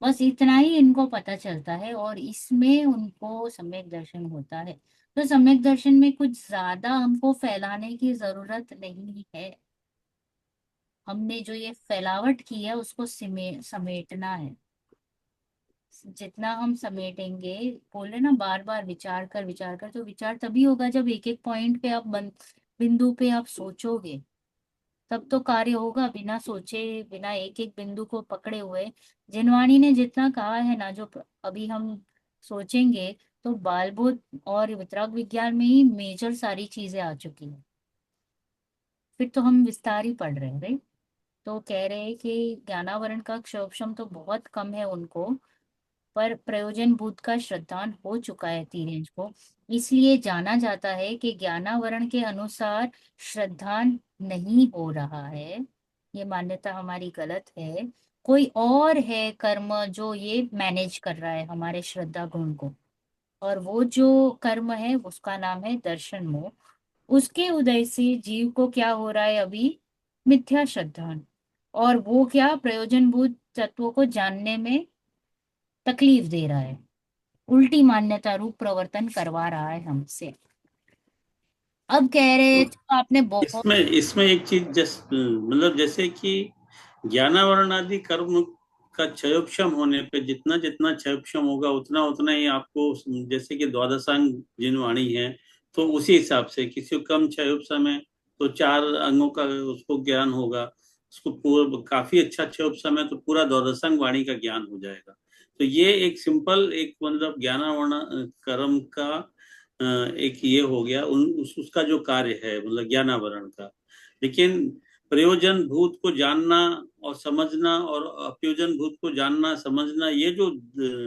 बस इतना ही इनको पता चलता है और इसमें उनको सम्यक दर्शन होता है। तो सम्यक दर्शन में कुछ ज्यादा हमको फैलाने की जरूरत नहीं है। हमने जो ये फैलावट की है उसको समेटना है। जितना हम समेटेंगे, बोले ना बार बार विचार कर, तो विचार तभी होगा जब एक एक पॉइंट पे आप बिंदु पे आप सोचोगे, तब तो कार्य होगा। बिना सोचे, बिना एक एक बिंदु को पकड़े हुए, जिनवाणी ने जितना कहा है ना, जो अभी हम सोचेंगे, तो बालबोध और वितराग विज्ञान में ही मेजर सारी चीजें आ चुकी है। फिर तो हम विस्तार ही पढ़ रहे हैं, राइट। तो कह रहे हैं कि ज्ञानावरण का क्षोभशम तो बहुत कम है उनको, पर प्रयोजन बुद्ध का श्रद्धान हो चुका है तिर्यंज को। इसलिए जाना जाता है कि ज्ञानावरण के अनुसार श्रद्धान नहीं हो रहा है। ये मान्यता हमारी गलत है। कोई और है कर्म जो ये मैनेज कर रहा है हमारे श्रद्धा गुण को, और वो जो कर्म है उसका नाम है दर्शन मोह। उसके उदय से जीव को क्या हो रहा है अभी? मिथ्या श्रद्धान। और वो क्या प्रयोजनभूत तत्वों को जानने में तकलीफ दे रहा है, उल्टी मान्यता रूप प्रवर्तन करवा रहा है हमसे। अब कह रहे तो तो आपने बहुत। इसमें इसमें एक चीज मतलब जैसे कि ज्ञानावरण आदि कर्म का क्षयोक्षम होने पे जितना जितना क्षयोक्षम होगा उतना उतना ही आपको, जैसे कि द्वादशांग जिन वाणी है, तो उसी हिसाब से किसी को कम क्षयोक्षम है तो 4 अंगों का उसको ज्ञान होगा। उसको पूरा काफी अच्छा क्षयोक्षम है तो पूरा द्वादशांग वाणी का ज्ञान हो जाएगा। तो ये एक सिंपल एक मतलब ज्ञानावरण कर्म का एक ये हो गया उसका जो कार्य है मतलब ज्ञानावरण का। लेकिन प्रयोजन भूत को जानना और समझना और अप्रयोजन भूत को जानना समझना, ये जो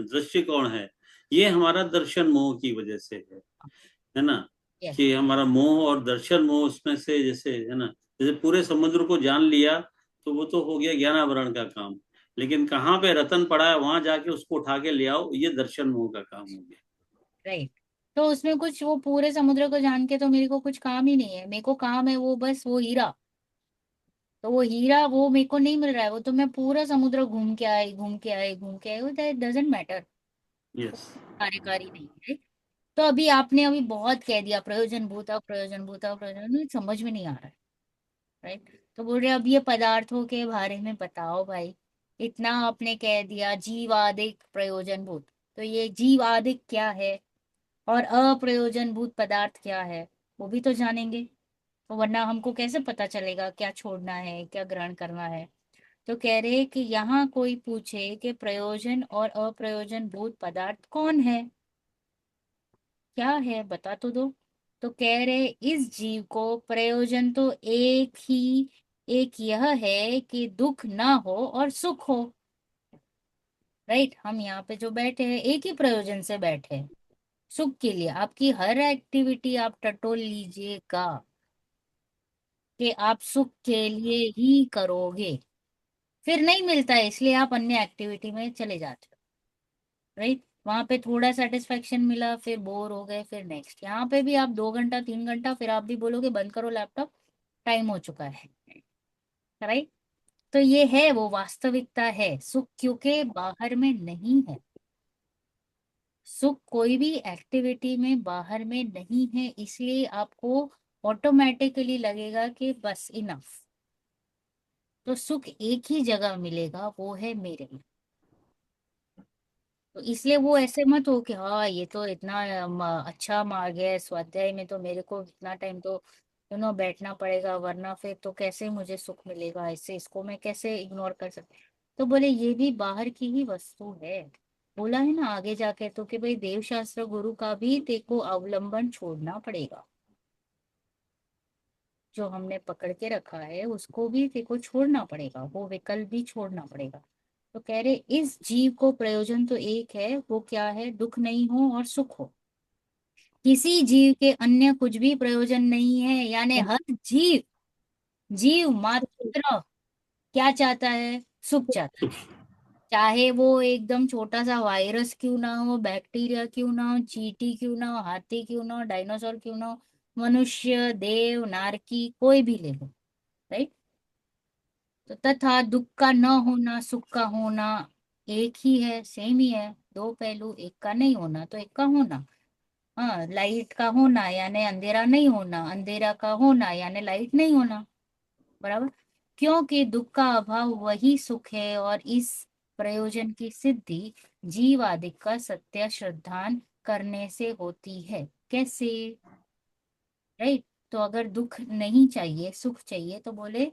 दृष्टिकोण है, ये हमारा दर्शन मोह की वजह से है ना। यस, कि हमारा मोह और दर्शन मोह उसमें से जैसे है ना, जैसे पूरे समुद्र को जान लिया तो वो तो हो गया ज्ञानावरण का काम। लेकिन कहाँ पे रतन पड़ा है वहां जाके उसको उठा के ले आओ, ये दर्शन मोह का काम हो गया। राइट। तो उसमें कुछ, वो पूरे समुद्र को जान के तो मेरे को कुछ काम ही नहीं है। मेरे को काम है वो बस वो हीरा, तो वो हीरा वो मेरे को नहीं मिल रहा है, वो तो मैं पूरा समुद्र घूम के आई, घूम के आई, घूम के आई, वो डजेंट मैटर, यस। कार्यकारी नहीं है। तो अभी आपने अभी बहुत कह दिया प्रयोजन भूता, प्रयोजन भूता, प्रयोजन, समझ में नहीं आ रहा है, राइट। तो बोल रहे अब ये पदार्थों के बारे में बताओ भाई। इतना आपने कह दिया जीवादिक प्रयोजन भूत, तो ये जीवादिक क्या है और अप्रयोजन भूत पदार्थ क्या है, वो भी तो जानेंगे। तो वरना हमको कैसे पता चलेगा क्या छोड़ना है क्या ग्रहण करना है। तो कह रहे कि यहाँ कोई पूछे कि प्रयोजन और अप्रयोजन भूत पदार्थ कौन है, क्या है, बता तो दो। तो कह रहे इस जीव को प्रयोजन तो एक ही, एक यह है कि दुख ना हो और सुख हो, राइट। हम यहाँ पे जो बैठे हैं एक ही प्रयोजन से बैठे हैं, सुख के लिए। आपकी हर एक्टिविटी आप टटोल लीजिएगा कि आप सुख के लिए ही करोगे, फिर नहीं मिलता है इसलिए आप अन्य एक्टिविटी में चले जाते हो, राइट। वहां पे थोड़ा सेटिस्फेक्शन मिला फिर बोर हो गए, फिर नेक्स्ट। यहाँ पे भी आप 2 घंटा 3 घंटा, फिर आप भी बोलोगे बंद करो लैपटॉप, टाइम हो चुका है, राइट। तो ये है, वो वास्तविकता है। सुख क्योंकि बाहर में नहीं है, सुख कोई भी एक्टिविटी में बाहर में नहीं है, इसलिए आपको ऑटोमेटिकली लगेगा कि बस इनफ। तो सुख एक ही जगह मिलेगा, वो है मेरे में। तो इसलिए वो ऐसे मत हो कि हाँ ये तो इतना अच्छा मार्ग है, स्वाध्याय में तो मेरे को इतना टाइम तो बैठना पड़ेगा, वरना फिर तो कैसे मुझे सुख मिलेगा, ऐसे इसको मैं कैसे इग्नोर कर सकती। तो बोले ये भी बाहर की ही वस्तु है। बोला है ना आगे जाके तो कि भाई देव शास्त्र गुरु का भी तेको अवलंबन छोड़ना पड़ेगा, जो हमने पकड़ के रखा है उसको भी तेको छोड़ना पड़ेगा, वो विकल्प भी छोड़ना पड़ेगा। तो कह रहे इस जीव को प्रयोजन तो एक है, वो क्या है, दुख नहीं हो और सुख हो। किसी जीव के अन्य कुछ भी प्रयोजन नहीं है, यानी हर जीव, जीव मात्र क्या चाहता है, सुख चाहता है। चाहे वो एकदम छोटा सा वायरस क्यों ना हो, बैक्टीरिया क्यों ना हो, चींटी क्यों ना हो, हाथी क्यों ना हो, डायनासोर क्यों ना हो, मनुष्य, देव, नारकी, कोई भी ले लो, राइट। तो तथा दुख का न होना, सुख का होना एक ही है, सेम ही है। दो पहलू, एक का नहीं होना तो एक का होना। हाँ, लाइट का होना यानी अंधेरा नहीं होना, अंधेरा का होना यानी लाइट नहीं होना, बराबर। क्योंकि दुख का अभाव वही सुख है, और इस प्रयोजन की सिद्धि जीव आदि का सत्य श्रद्धान करने से होती है। कैसे, राइट। तो अगर दुख नहीं चाहिए, सुख चाहिए, तो बोले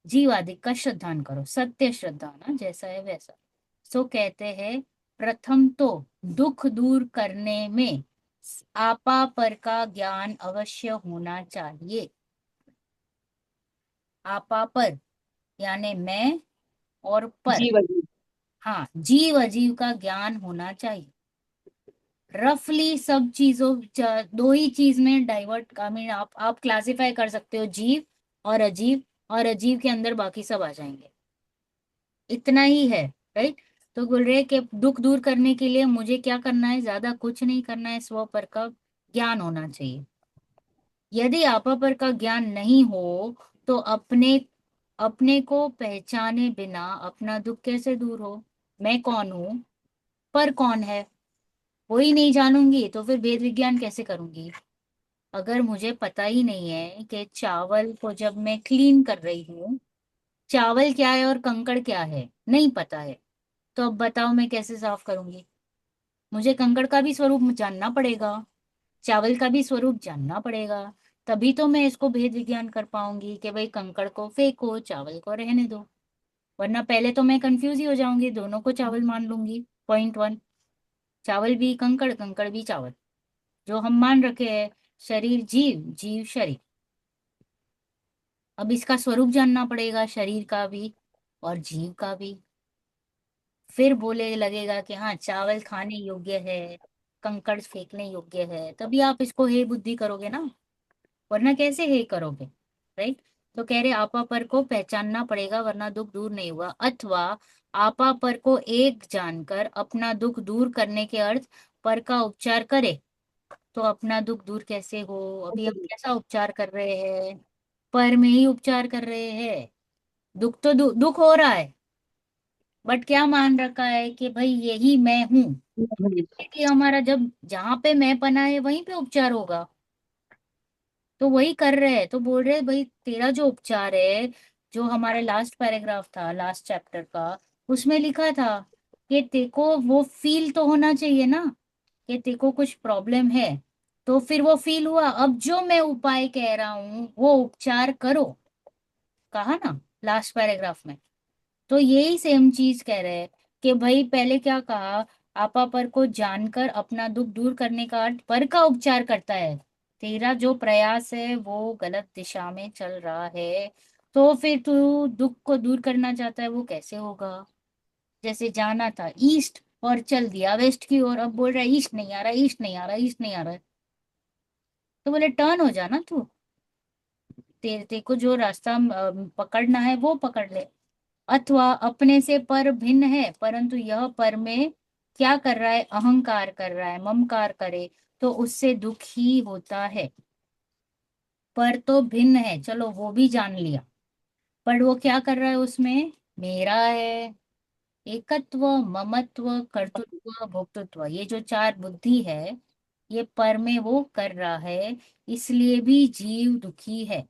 जीवादिक का श्रद्धान करो, सत्य श्रद्धा ना, जैसा है वैसा। सो कहते हैं प्रथम तो दुख दूर करने में आपा पर का ज्ञान अवश्य होना चाहिए। आपा पर यानी मैं और पर, जीव अजीव। हाँ, जीव अजीव का ज्ञान होना चाहिए। रफली सब चीजों दो ही चीज में डाइवर्ट, आई मीन आप क्लासिफाई कर सकते हो, जीव और अजीव, और अजीव के अंदर बाकी सब आ जाएंगे, इतना ही है, राइट। तो बोल रहे कि दुख दूर करने के लिए मुझे क्या करना है, ज्यादा कुछ नहीं करना है, स्व पर का ज्ञान होना चाहिए। यदि आपा पर का ज्ञान नहीं हो तो अपने अपने को पहचाने बिना अपना दुख कैसे दूर हो। मैं कौन हूं, पर कौन है, वो ही नहीं जानूंगी तो फिर वेद विज्ञान कैसे करूंगी। अगर मुझे पता ही नहीं है कि चावल को जब मैं क्लीन कर रही हूँ, चावल क्या है और कंकड़ क्या है, नहीं पता है, तो अब बताओ मैं कैसे साफ करूंगी। मुझे कंकड़ का भी स्वरूप जानना पड़ेगा, चावल का भी स्वरूप जानना पड़ेगा, तभी तो मैं इसको भेद विज्ञान कर पाऊंगी कि भाई कंकड़ को फेंको, चावल को रहने दो। वरना पहले तो मैं कंफ्यूज ही हो जाऊंगी, दोनों को चावल मान लूंगी। पॉइंट वन, चावल भी कंकड़, कंकड़ भी चावल, जो हम मान रखे हैं। शरीर जीव, जीव शरीर। अब इसका स्वरूप जानना पड़ेगा, शरीर का भी और जीव का भी। फिर बोले लगेगा कि हाँ चावल खाने योग्य है, कंकड़ फेंकने योग्य है, तभी आप इसको हे बुद्धि करोगे ना, वरना कैसे हे करोगे, राइट। तो कह रहे आपा पर को पहचानना पड़ेगा, वरना दुख दूर नहीं हुआ। अथवा आपा पर को एक जानकर अपना दुख दूर करने के अर्थ पर का उपचार करे। तो अपना दुख दूर कैसे हो, अभी हम कैसा उपचार कर रहे हैं, पर में ही उपचार कर रहे हैं। दुख तो दुख हो रहा है, बट क्या मान रखा है कि भाई यही मैं हूं, कि हमारा जब जहां पे मैं पना है वहीं पे उपचार होगा, तो वही कर रहे हैं। तो बोल रहे हैं भाई तेरा जो उपचार है, जो हमारे लास्ट पैराग्राफ था लास्ट चैप्टर का, उसमें लिखा था कि तेको वो फील तो होना चाहिए ना, कि तेको कुछ प्रॉब्लम है, तो फिर वो फील हुआ, अब जो मैं उपाय कह रहा हूं वो उपचार करो, कहा ना लास्ट पैराग्राफ में। तो यही सेम चीज कह रहे हैं कि भाई पहले क्या कहा, आपा पर को जानकर अपना दुख दूर करने का अर्थ पर का उपचार करता है। तेरा जो प्रयास है वो गलत दिशा में चल रहा है, तो फिर तू दुख को दूर करना चाहता है, वो कैसे होगा। जैसे जाना था ईस्ट और चल दिया वेस्ट की ओर, अब बोल रहा है ईस्ट नहीं आ रहा, ईस्ट नहीं आ रहा, ईस्ट नहीं आ रहा है। तो बोले टर्न हो जाना तू, तेरे को जो रास्ता पकड़ना है वो पकड़ ले। अथवा अपने से पर भिन्न है, परंतु यह पर में क्या कर रहा है, अहंकार कर रहा है, ममकार करे, तो उससे दुख ही होता है। पर तो भिन्न है, चलो वो भी जान लिया, पर वो क्या कर रहा है उसमें, मेरा है, एकत्व, ममत्व, कर्तृत्व, भोक्तृत्व, ये जो चार बुद्धि है ये पर में वो कर रहा है, इसलिए भी जीव दुखी है।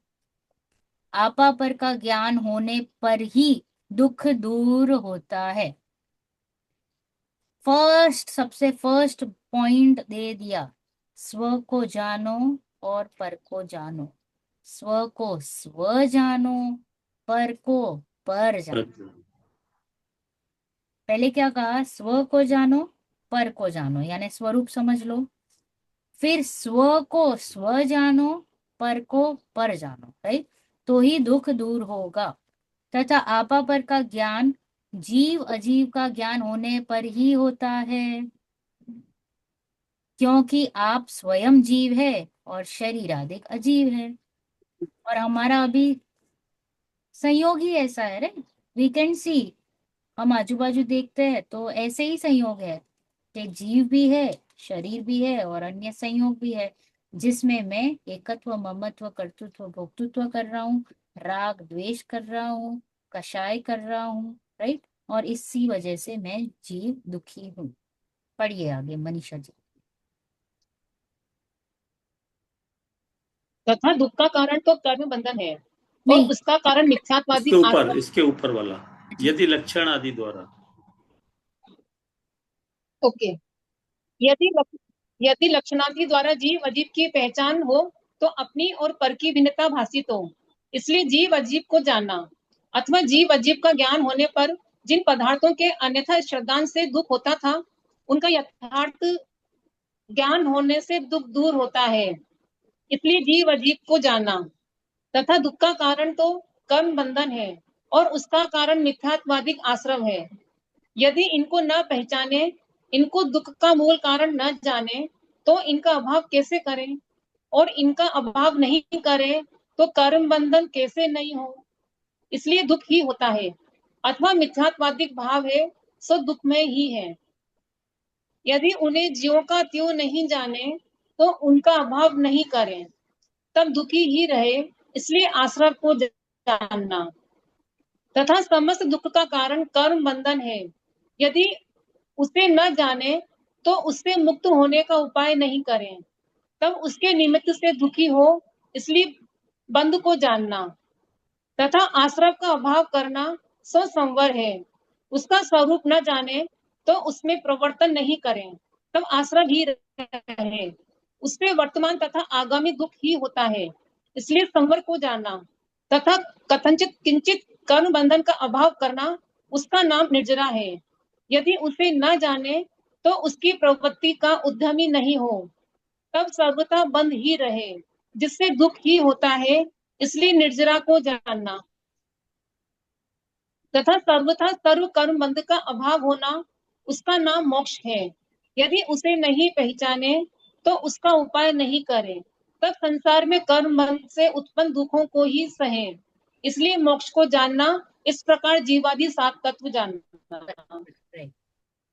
आपा पर का ज्ञान होने पर ही दुख दूर होता है। सबसे फर्स्ट पॉइंट दे दिया, स्व को जानो और पर को जानो, स्व को स्व जानो, पर को पर जानो। पहले क्या कहा, स्व को जानो, पर को जानो, यानी स्वरूप समझ लो, फिर स्व को स्व जानो, पर को पर जानो, राइट, तो ही दुख दूर होगा। तथा आपा पर का ज्ञान जीव अजीव का ज्ञान होने पर ही होता है, क्योंकि आप स्वयं जीव है और शरीर आदिक अजीव है, और हमारा अभी संयोग ही ऐसा है, राइट, वी कैन सी, हम आजू बाजू देखते हैं तो ऐसे ही संयोग है कि जीव भी है, शरीर भी है और अन्य संयोग भी है, जिसमें मैं एकत्व, ममत्व, कर्तृत्व, भोक्तृत्व कर रहा हूँ, राग द्वेष कर रहा हूँ, कषाय कर रहा हूँ, राइट, और इसी वजह से मैं जीव दुखी हूँ। पढ़िए आगे मनीषा जी। तथा दुख का कारण तो कर्म बंधन है और नहीं, उसका कारण मिथ्यात्वादी इसके ऊपर वाला, यदि लक्षण आदि द्वारा। ओके, यदि यदि लक्षणादि द्वारा जीव अजीव की पहचान हो तो अपनी और पर की भिन्नता भाषित हो, इसलिए जीव अजीव को जानना अथवा जीव अजीव का ज्ञान होने पर जिन पदार्थों के अन्यथा श्रद्धांश से दुख होता था, उनका यथार्थ ज्ञान होने से दुख दूर होता है, इसलिए जीव अजीव को जानना। तथा दुख का कारण तो कर्म बंधन है और उसका कारण मिथ्यात्वादिक आश्रम है। यदि इनको न पहचाने, इनको दुख का मूल कारण न जाने, तो इनका अभाव कैसे करें, और इनका अभाव नहीं करें तो कर्म बंधन कैसे नहीं हो, इसलिए दुख ही होता है, अथवा मिथ्यात्वादिक भाव है सो दुख में ही है। यदि उन्हें ज्यों का त्यों नहीं जाने तो उनका अभाव नहीं करें, तब दुखी ही रहे, इसलिए आश्रय को जानना। तथा समस्त दुख का कारण कर्म बंधन है, यदि उसे न जाने तो उससे मुक्त होने का उपाय नहीं करें, तब उसके निमित्त से दुखी हो, इसलिए बंध को जानना। तथा आश्रय का अभाव करना सो संवर है, उसका स्वरूप न जाने तो उसमें प्रवर्तन नहीं करें, तब आश्रय ही रहे, उससे वर्तमान तथा आगामी दुख ही होता है, इसलिए संवर को जानना। तथा कथनचित किंचित कर्म बंधन का अभाव करना, उसका नाम निर्जरा है, यदि उसे न जाने तो उसकी प्रवृत्ति का उद्यमी नहीं हो, तब सर्वथा बंद ही रहे, जिससे दुख ही होता है, इसलिए निर्जरा को जानना। तथा सर्वथा सर्व कर्म बंध का अभाव होना, उसका नाम मोक्ष है, यदि उसे नहीं पहचाने तो उसका उपाय नहीं करे, तब संसार में कर्म बंध से उत्पन्न दुखों को ही सहे, इसलिए मोक्ष को जानना। इस प्रकार जीवादि सात तत्व जानना। right.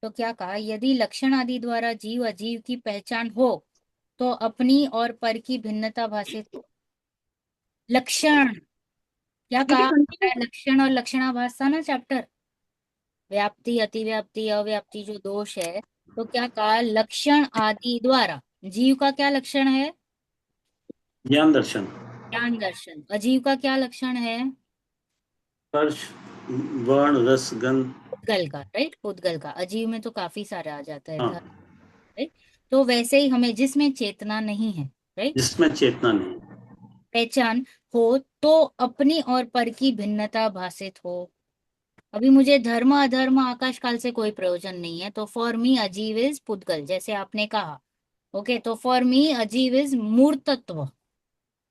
तो क्या कहा, यदि लक्षण आदि द्वारा जीव अजीव की पहचान हो तो अपनी और पर की भिन्नता भाषित हो। लक्षण क्या कहा, लक्षण और लक्षणाभास था ना चैप्टर, व्याप्ति, अतिव्याप्ति, अव्याप्ति जो दोष है, तो क्या कहा, लक्षण आदि द्वारा जीव का क्या लक्षण है, ज्ञान दर्शन, ज्ञान दर्शन। अजीव का क्या लक्षण है, स्पर्श, वर्ण, रस, गंध, उद्गल का, राइट, उद्गल का। अजीव में तो काफी सारे आ जाता है, हाँ, राइट। तो वैसे ही हमें जिसमें चेतना नहीं है, राइट, जिसमें चेतना नहीं, पहचान हो तो अपनी और पर की भिन्नता भाषित हो। अभी मुझे धर्म अधर्म आकाश काल से कोई प्रयोजन नहीं है, तो फॉर मी अजीव इज पुद्गल, जैसे आपने कहा, ओके, तो फॉर मी अजीव इज मूर्तत्व,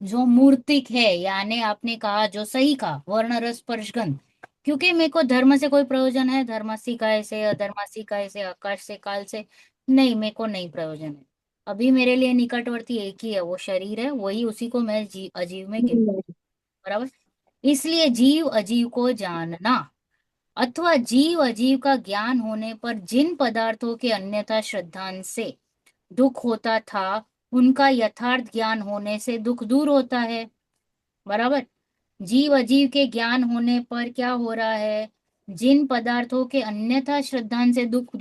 जो मूर्तिक है, यानी आपने कहा जो सही कहा, वर्ण रस स्पर्श गंध, क्योंकि मेरे को धर्म से कोई प्रयोजन है, धर्मासी काय से, अधर्मासी काय से, आकाश से, काल से नहीं, मेरे को नहीं प्रयोजन है। अभी मेरे लिए निकटवर्ती एक ही है, वो शरीर है, वही, उसी को मैं अजीव में गिन, बराबर। इसलिए जीव अजीव को जानना अथवा जीव अजीव का ज्ञान होने पर जिन पदार्थों के अन्यथा श्रद्धांश से दुख होता था, उनका यथार्थ ज्ञान होने से दुख दूर होता है। बराबर। जीव अजीव के ज्ञान होने पर क्या हो रहा है, जिन पदार्थों के अन्यथा श्रद्धान से दुख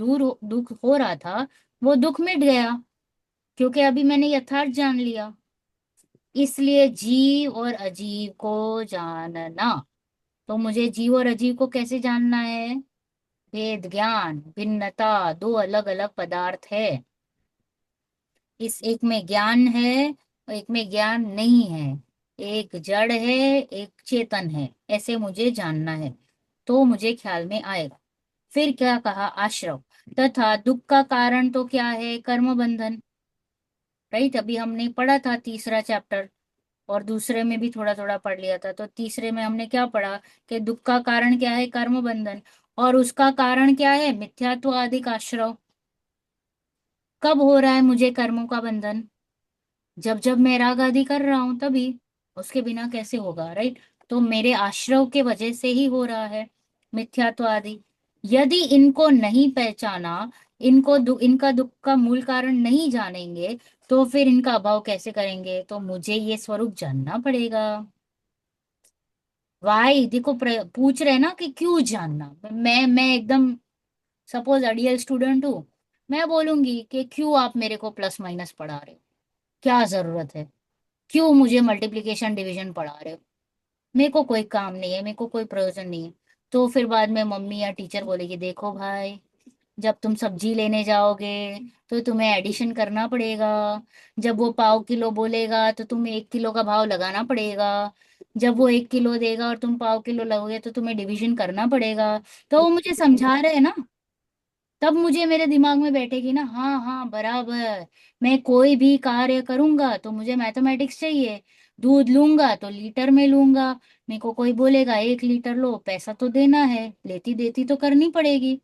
हो रहा था, वो दुख मिट गया, क्योंकि अभी मैंने यथार्थ जान लिया। इसलिए जीव और अजीव को जानना। तो मुझे जीव और अजीव को कैसे जानना है? भेद ज्ञान, भिन्नता, दो अलग अलग पदार्थ है। इस एक में ज्ञान है और एक में ज्ञान नहीं है। एक जड़ है, एक चेतन है, ऐसे मुझे जानना है, तो मुझे ख्याल में आएगा। फिर क्या कहा? आश्रव तथा दुख का कारण तो क्या है? कर्म बंधन। राइट, अभी हमने पढ़ा था तीसरा चैप्टर, और दूसरे में भी थोड़ा थोड़ा पढ़ लिया था। तो तीसरे में हमने क्या पढ़ा कि दुख का कारण क्या है? कर्म बंधन। और उसका कारण क्या है? मिथ्यात्व आदि का आश्रव। कब हो रहा है मुझे कर्मों का बंधन? जब जब मैं राग आदि कर रहा हूं तभी, उसके बिना कैसे होगा? राइट। तो मेरे आश्रव के वजह से ही हो रहा है मिथ्यात्व आदि। यदि इनको नहीं पहचाना, इनका दुख का मूल कारण नहीं जानेंगे, तो फिर इनका अभाव कैसे करेंगे? तो मुझे ये स्वरूप जानना पड़ेगा। वाई देखो, पूछ रहे हैं ना कि क्यों जानना। मैं एकदम सपोज अड़ियल स्टूडेंट हूँ, मैं बोलूंगी कि क्यों आप मेरे को प्लस माइनस पढ़ा रहे हो? क्या जरूरत है? क्यों मुझे मल्टीप्लिकेशन डिवीजन पढ़ा रहे हो? मेरे को कोई काम नहीं है, मेरे को कोई प्रयोजन नहीं है। तो फिर बाद में मम्मी या टीचर बोलेगी, देखो भाई, जब तुम सब्जी लेने जाओगे तो तुम्हें एडिशन करना पड़ेगा। जब वो पाव किलो बोलेगा तो तुम्हें 1 किलो का भाव लगाना पड़ेगा। जब वो 1 किलो देगा और तुम पाव किलो लगोगे तो तुम्हें डिवीजन करना पड़ेगा। तो वो मुझे समझा रहे हैं ना, तब मुझे मेरे दिमाग में बैठेगी ना, हाँ हाँ बराबर। मैं कोई भी कार्य करूंगा तो मुझे मैथमेटिक्स चाहिए। दूध लूंगा तो लीटर में लूंगा। मेरे को कोई बोलेगा 1 लीटर लो, पैसा तो देना है, लेती देती तो करनी पड़ेगी।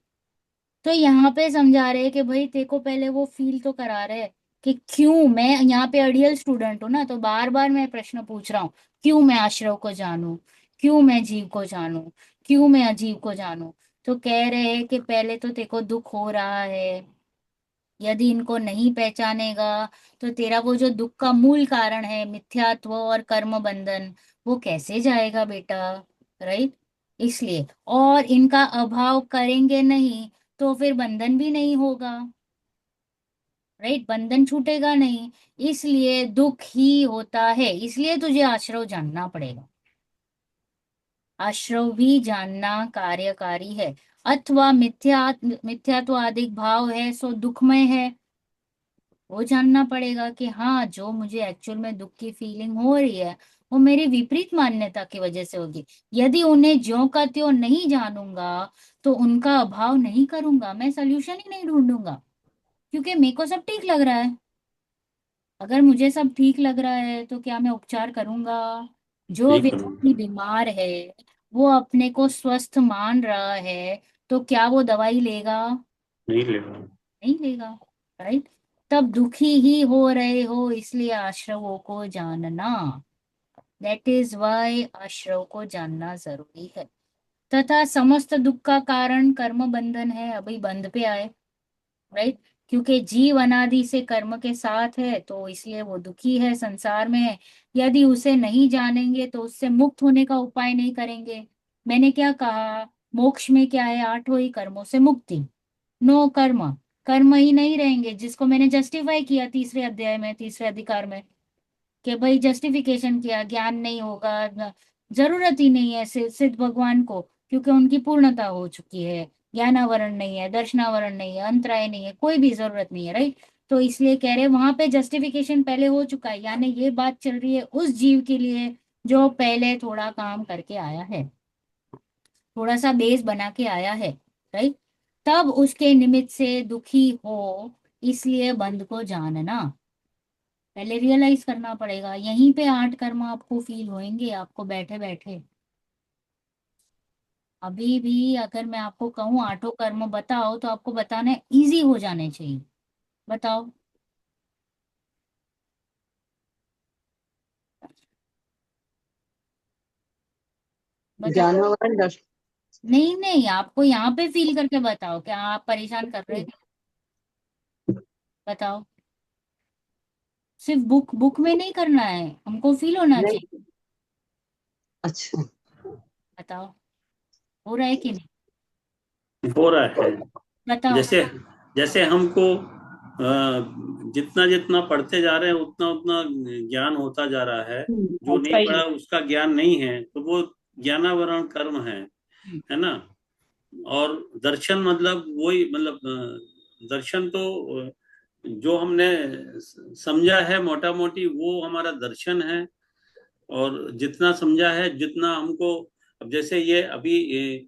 तो यहाँ पे समझा रहे हैं कि भाई तेरे को पहले वो फील तो करा रहे हैं कि क्यों। मैं यहाँ पे अड़ियल स्टूडेंट हूँ ना, तो बार बार मैं प्रश्न पूछ रहा हूँ, क्यों मैं आश्रव को जानूं, क्यों मैं जीव को जानूं, क्यों मैं अजीव को जानूं? तो कह रहे हैं कि पहले तो तेरे को दुख हो रहा है, यदि इनको नहीं पहचानेगा तो तेरा वो जो दुख का मूल कारण है मिथ्यात्व और कर्म बंधन, वो कैसे जाएगा बेटा? राइट। इसलिए, और इनका अभाव करेंगे नहीं तो फिर बंधन भी नहीं होगा। राइट, बंधन छूटेगा नहीं, इसलिए दुख ही होता है। इसलिए तुझे आश्रव जानना पड़ेगा। आश्रव भी जानना कार्यकारी है। अथवा मिथ्यात्व आदि भाव है सो दुखमय है, वो जानना पड़ेगा कि हाँ, जो मुझे एक्चुअल में दुख की फीलिंग हो रही है वो मेरी विपरीत मान्यता की वजह से होगी। यदि उन्हें ज्यों का त्यों नहीं जानूंगा तो उनका अभाव नहीं करूंगा, मैं सोल्यूशन ही नहीं ढूंढूंगा, क्योंकि मेरे को सब ठीक लग रहा है। अगर मुझे सब ठीक लग रहा है तो क्या मैं उपचार करूंगा? जो नहीं व्यक्ति करूँगा। बीमार है, वो अपने को स्वस्थ मान रहा है, तो क्या वो दवाई लेगा? नहीं लेगा। नहीं लेगा। राइट। तब दुखी ही हो रहे हो, इसलिए आश्रवों को जानना। दैट इज वाई आश्रव को जानना जरूरी है। तथा समस्त दुख का कारण कर्म बंधन है। अभी बंध पे आए। राइट। क्योंकि जीव अनादि से कर्म के साथ है, तो इसलिए वो दुखी है, संसार में है। यदि उसे नहीं जानेंगे तो उससे मुक्त होने का उपाय नहीं करेंगे। मैंने क्या कहा? मोक्ष में क्या है? 8 ही कर्मों से मुक्ति। नो कर्म, कर्म ही नहीं रहेंगे, जिसको मैंने जस्टिफाई किया तीसरे अध्याय में, तीसरे अधिकार में, कि भाई जस्टिफिकेशन किया, ज्ञान नहीं होगा, जरूरत ही नहीं है सिद्ध भगवान को, क्योंकि उनकी पूर्णता हो चुकी है। ज्ञानावरण नहीं है, दर्शनावरण नहीं है, अंतराय नहीं है, कोई भी जरूरत नहीं है। राइट। तो इसलिए कह रहे वहां पे जस्टिफिकेशन पहले हो चुका है, यानी ये बात चल रही है उस जीव के लिए जो पहले थोड़ा काम करके आया है, थोड़ा सा बेस बना के आया है। राइट। तब उसके निमित्त से दुखी हो, इसलिए बंध को जानना पहले रियलाइज करना पड़ेगा। यहीं पे 8 कर्म आपको फील होंगे, आपको बैठे बैठे। अभी भी अगर मैं आपको कहूँ 8 कर्म बताओ, तो आपको बताना इजी हो जाने चाहिए। बताओ। बताओ। ज्ञानावरण दर्शन। नहीं नहीं, आपको यहाँ पे फील करके बताओ, क्या आप परेशान कर रहे थे? बताओ। सिर्फ बुक बुक में नहीं करना है, हमको फील होना चाहिए। नहीं, अच्छा, बताओ हो रहा है कि नहीं? हो रहा है। बताओ। जैसे जैसे हमको जितना जितना पढ़ते जा रहे हैं उतना उतना ज्ञान होता जा रहा है। जो नहीं सही पढ़ा है। उसका ज्ञान नहीं है, तो वो ज्ञानावरण कर्म हम्म, है ना। और दर्शन मतलब वही, मतलब दर्शन तो जो हमने समझा है मोटा मोटी वो हमारा दर्शन है। और जितना समझा है, जितना हमको, अब जैसे ये अभी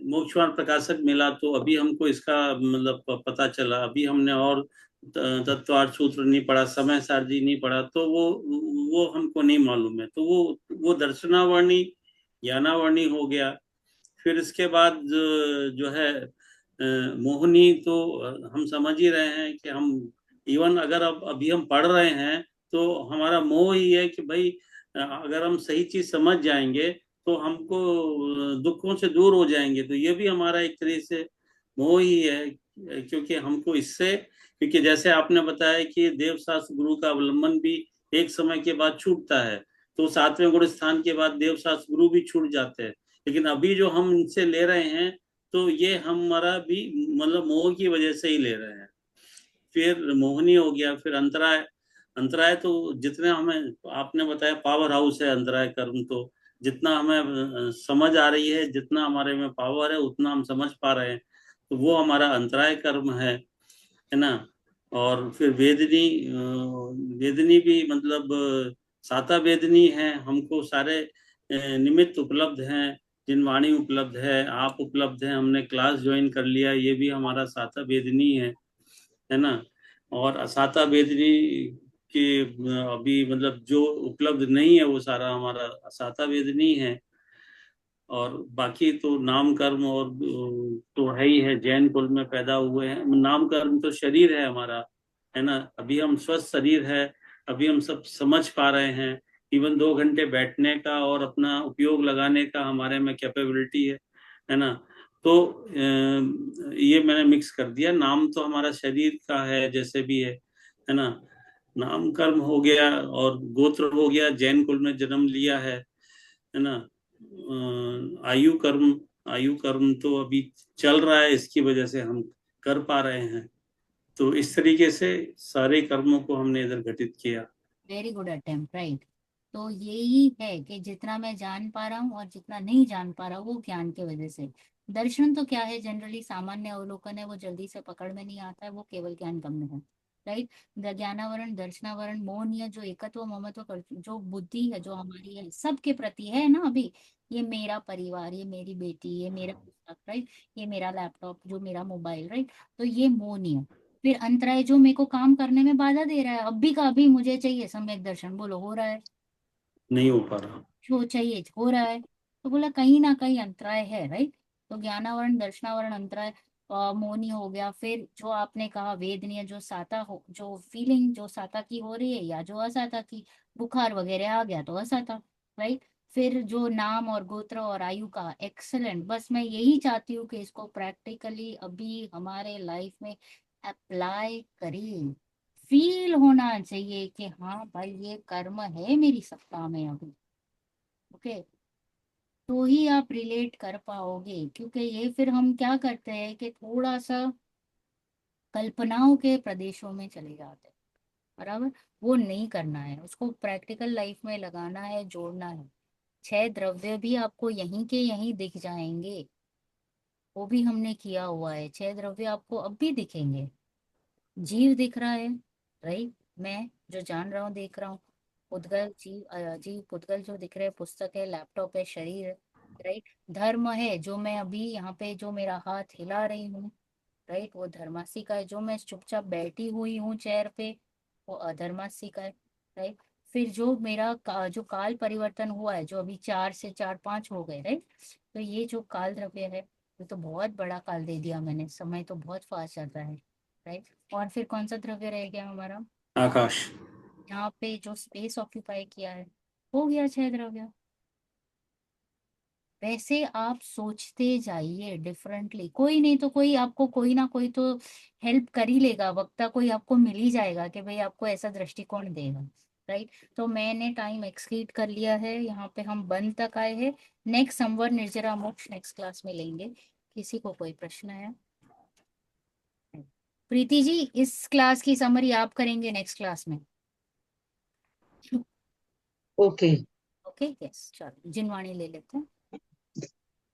मोक्षवाण प्रकाशक मिला तो अभी हमको इसका मतलब पता चला। अभी हमने और तत्वार्थ सूत्र नहीं पढ़ा, समय सारणी नहीं पढ़ा, तो वो हमको नहीं मालूम है। तो वो दर्शनावर्णी ज्ञानावर्णी हो गया। फिर इसके बाद जो है मोहिनी, तो हम समझ ही रहे हैं कि हम इवन अगर अब अभी हम पढ़ रहे हैं तो हमारा मोह ही है कि भाई अगर हम सही चीज समझ जाएंगे तो हमको दुखों से दूर हो जाएंगे। तो ये भी हमारा एक तरह से मोह ही है, क्योंकि हमको इससे, क्योंकि जैसे आपने बताया कि देव शास्त्र गुरु का अवलंबन भी एक समय के बाद छूटता है, तो सातवें गुण स्थान के बाद देव शास्त्र गुरु भी छूट जाते हैं। लेकिन अभी जो हम इनसे ले रहे हैं तो ये हमारा भी मतलब मोह की वजह से ही ले रहे हैं। फिर मोहिनी हो गया, फिर अंतराय। अंतराय तो जितने हमें आपने बताया पावर हाउस है अंतराय कर्म, तो जितना हमें समझ आ रही है, जितना हमारे में पावर है उतना हम समझ पा रहे हैं, तो वो हमारा अंतराय कर्म है ना। और फिर वेदनी, वेदनी भी मतलब साता वेदनी है, हमको सारे निमित्त उपलब्ध हैं। जिनवाणी उपलब्ध है, आप उपलब्ध हैं, हमने क्लास ज्वाइन कर लिया, ये भी हमारा साता वेदनी है ना। और असाता वेदनी के अभी मतलब जो उपलब्ध नहीं है वो सारा हमारा असाता वेदनी है। और बाकी तो नाम कर्म और तो है ही है, जैन कुल में पैदा हुए हैं। नाम कर्म तो शरीर है हमारा, है ना। अभी हम स्वस्थ शरीर है, अभी हम सब समझ पा रहे हैं। इवन 2 घंटे बैठने का और अपना उपयोग लगाने का हमारे में कैपेबिलिटी है ना। तो ये मैंने मिक्स कर दिया। नाम तो हमारा शरीर का है जैसे भी है ना। नाम कर्म हो गया, और गोत्र हो गया, जैन कुल में जन्म लिया है ना। आयु कर्म, आयु कर्म तो अभी चल रहा है, इसकी वजह से हम कर पा रहे हैं। तो इस तरीके से सारे कर्मों को हमने इधर घटित किया। Very good attempt, right. तो यही है कि जितना मैं जान पा रहा हूँ और जितना नहीं जान पा रहा हूँ वो ज्ञान की वजह से। दर्शन तो क्या है, जनरली सामान्य अवलोकन है, वो जल्दी से पकड़ में नहीं आता है, वो केवल ज्ञान गम्य है। राइट। ज्ञानावरण दर्शनावरण मोहनीय जो एकत्व ममत्व जो बुद्धि है जो हमारी है सबके प्रति है ना। अभी ये मेरा परिवार, ये मेरी बेटी, ये मेरा पुस्तक, राइट, ये मेरा लैपटॉप, जो मेरा मोबाइल, राइट। तो ये मोहनीय। फिर अंतराय जो मेरे को काम करने में बाधा दे रहा है, अभी का अभी मुझे चाहिए सम्यक दर्शन, बोलो हो रहा है? नहीं हो पा रहा। जो चाहिए हो रहा है। तो बोला कहीं ना कहीं अंतराय है, राइट। तो ज्ञानावरण दर्शनावरण अंतराय मौनी हो गया। फिर जो आपने कहा वेदनीय जो साता हो, जो फीलिंग जो साता की हो रही है या जो असाता की, बुखार वगैरह आ गया तो असाता, राइट। फिर जो नाम और गोत्र और आयु का, एक्सेलेंट। बस मैं यही चाहती हूँ कि इसको प्रैक्टिकली अभी हमारे लाइफ में अप्लाई करें। फील होना चाहिए कि हाँ भाई ये कर्म है मेरी सत्ता में अभी। ओके। तो ही आप रिलेट कर पाओगे, क्योंकि ये फिर हम क्या करते हैं कि थोड़ा सा कल्पनाओं के प्रदेशों में चले जाते हैं। बराबर। वो नहीं करना है, उसको प्रैक्टिकल लाइफ में लगाना है, जोड़ना है। 6 द्रव्य भी आपको यहीं के यहीं दिख जाएंगे, वो भी हमने किया हुआ है। 6 द्रव्य आपको अब भी दिखेंगे। जीव दिख रहा है, राइट। मैं जो जान रहा हूँ देख रहा हूँ। पुद्गल जीव, जीव पुद्गल जो दिख रहे हैं, पुस्तक है, लैपटॉप है, शरीर है, राइट। धर्म है जो मैं अभी यहाँ पे जो मेरा हाथ हिला रही हूँ, राइट, वो धर्मासी का है। जो मैं चुपचाप बैठी हुई हूँ चेयर पे, वो अधर्मासी का है, राइट। फिर जो मेरा जो काल परिवर्तन हुआ है, जो अभी 4 से 4 5 हो गए, राइट। तो ये जो काल द्रव्य है, ये तो बहुत बड़ा काल दे दिया मैंने, समय तो बहुत फास्ट चल रहा है, राइट। और फिर कौन सा द्रव्य रह गया हमारा, आकाश। यहाँ पे जो स्पेस ऑक्यूपाई किया है, हो गया 6 द्रव्य। वैसे आप सोचते जाइए डिफरेंटली। कोई नहीं तो कोई आपको, कोई ना कोई तो हेल्प कर ही लेगा, वक्ता कोई आपको मिल ही जाएगा कि भाई आपको ऐसा दृष्टिकोण देगा, राइट। तो मैंने टाइम एक्ससीड कर लिया है, यहाँ पे हम बंद तक आए हैं। नेक्स्ट संवर निर्जरा मोक्ष नेक्स्ट क्लास में लेंगे। किसी को कोई प्रश्न है? प्रीति जी, इस क्लास की समरी आप करेंगे नेक्स्ट क्लास में? ओके। ओके, यस, चलो जिनवाणी ले लेते हैं।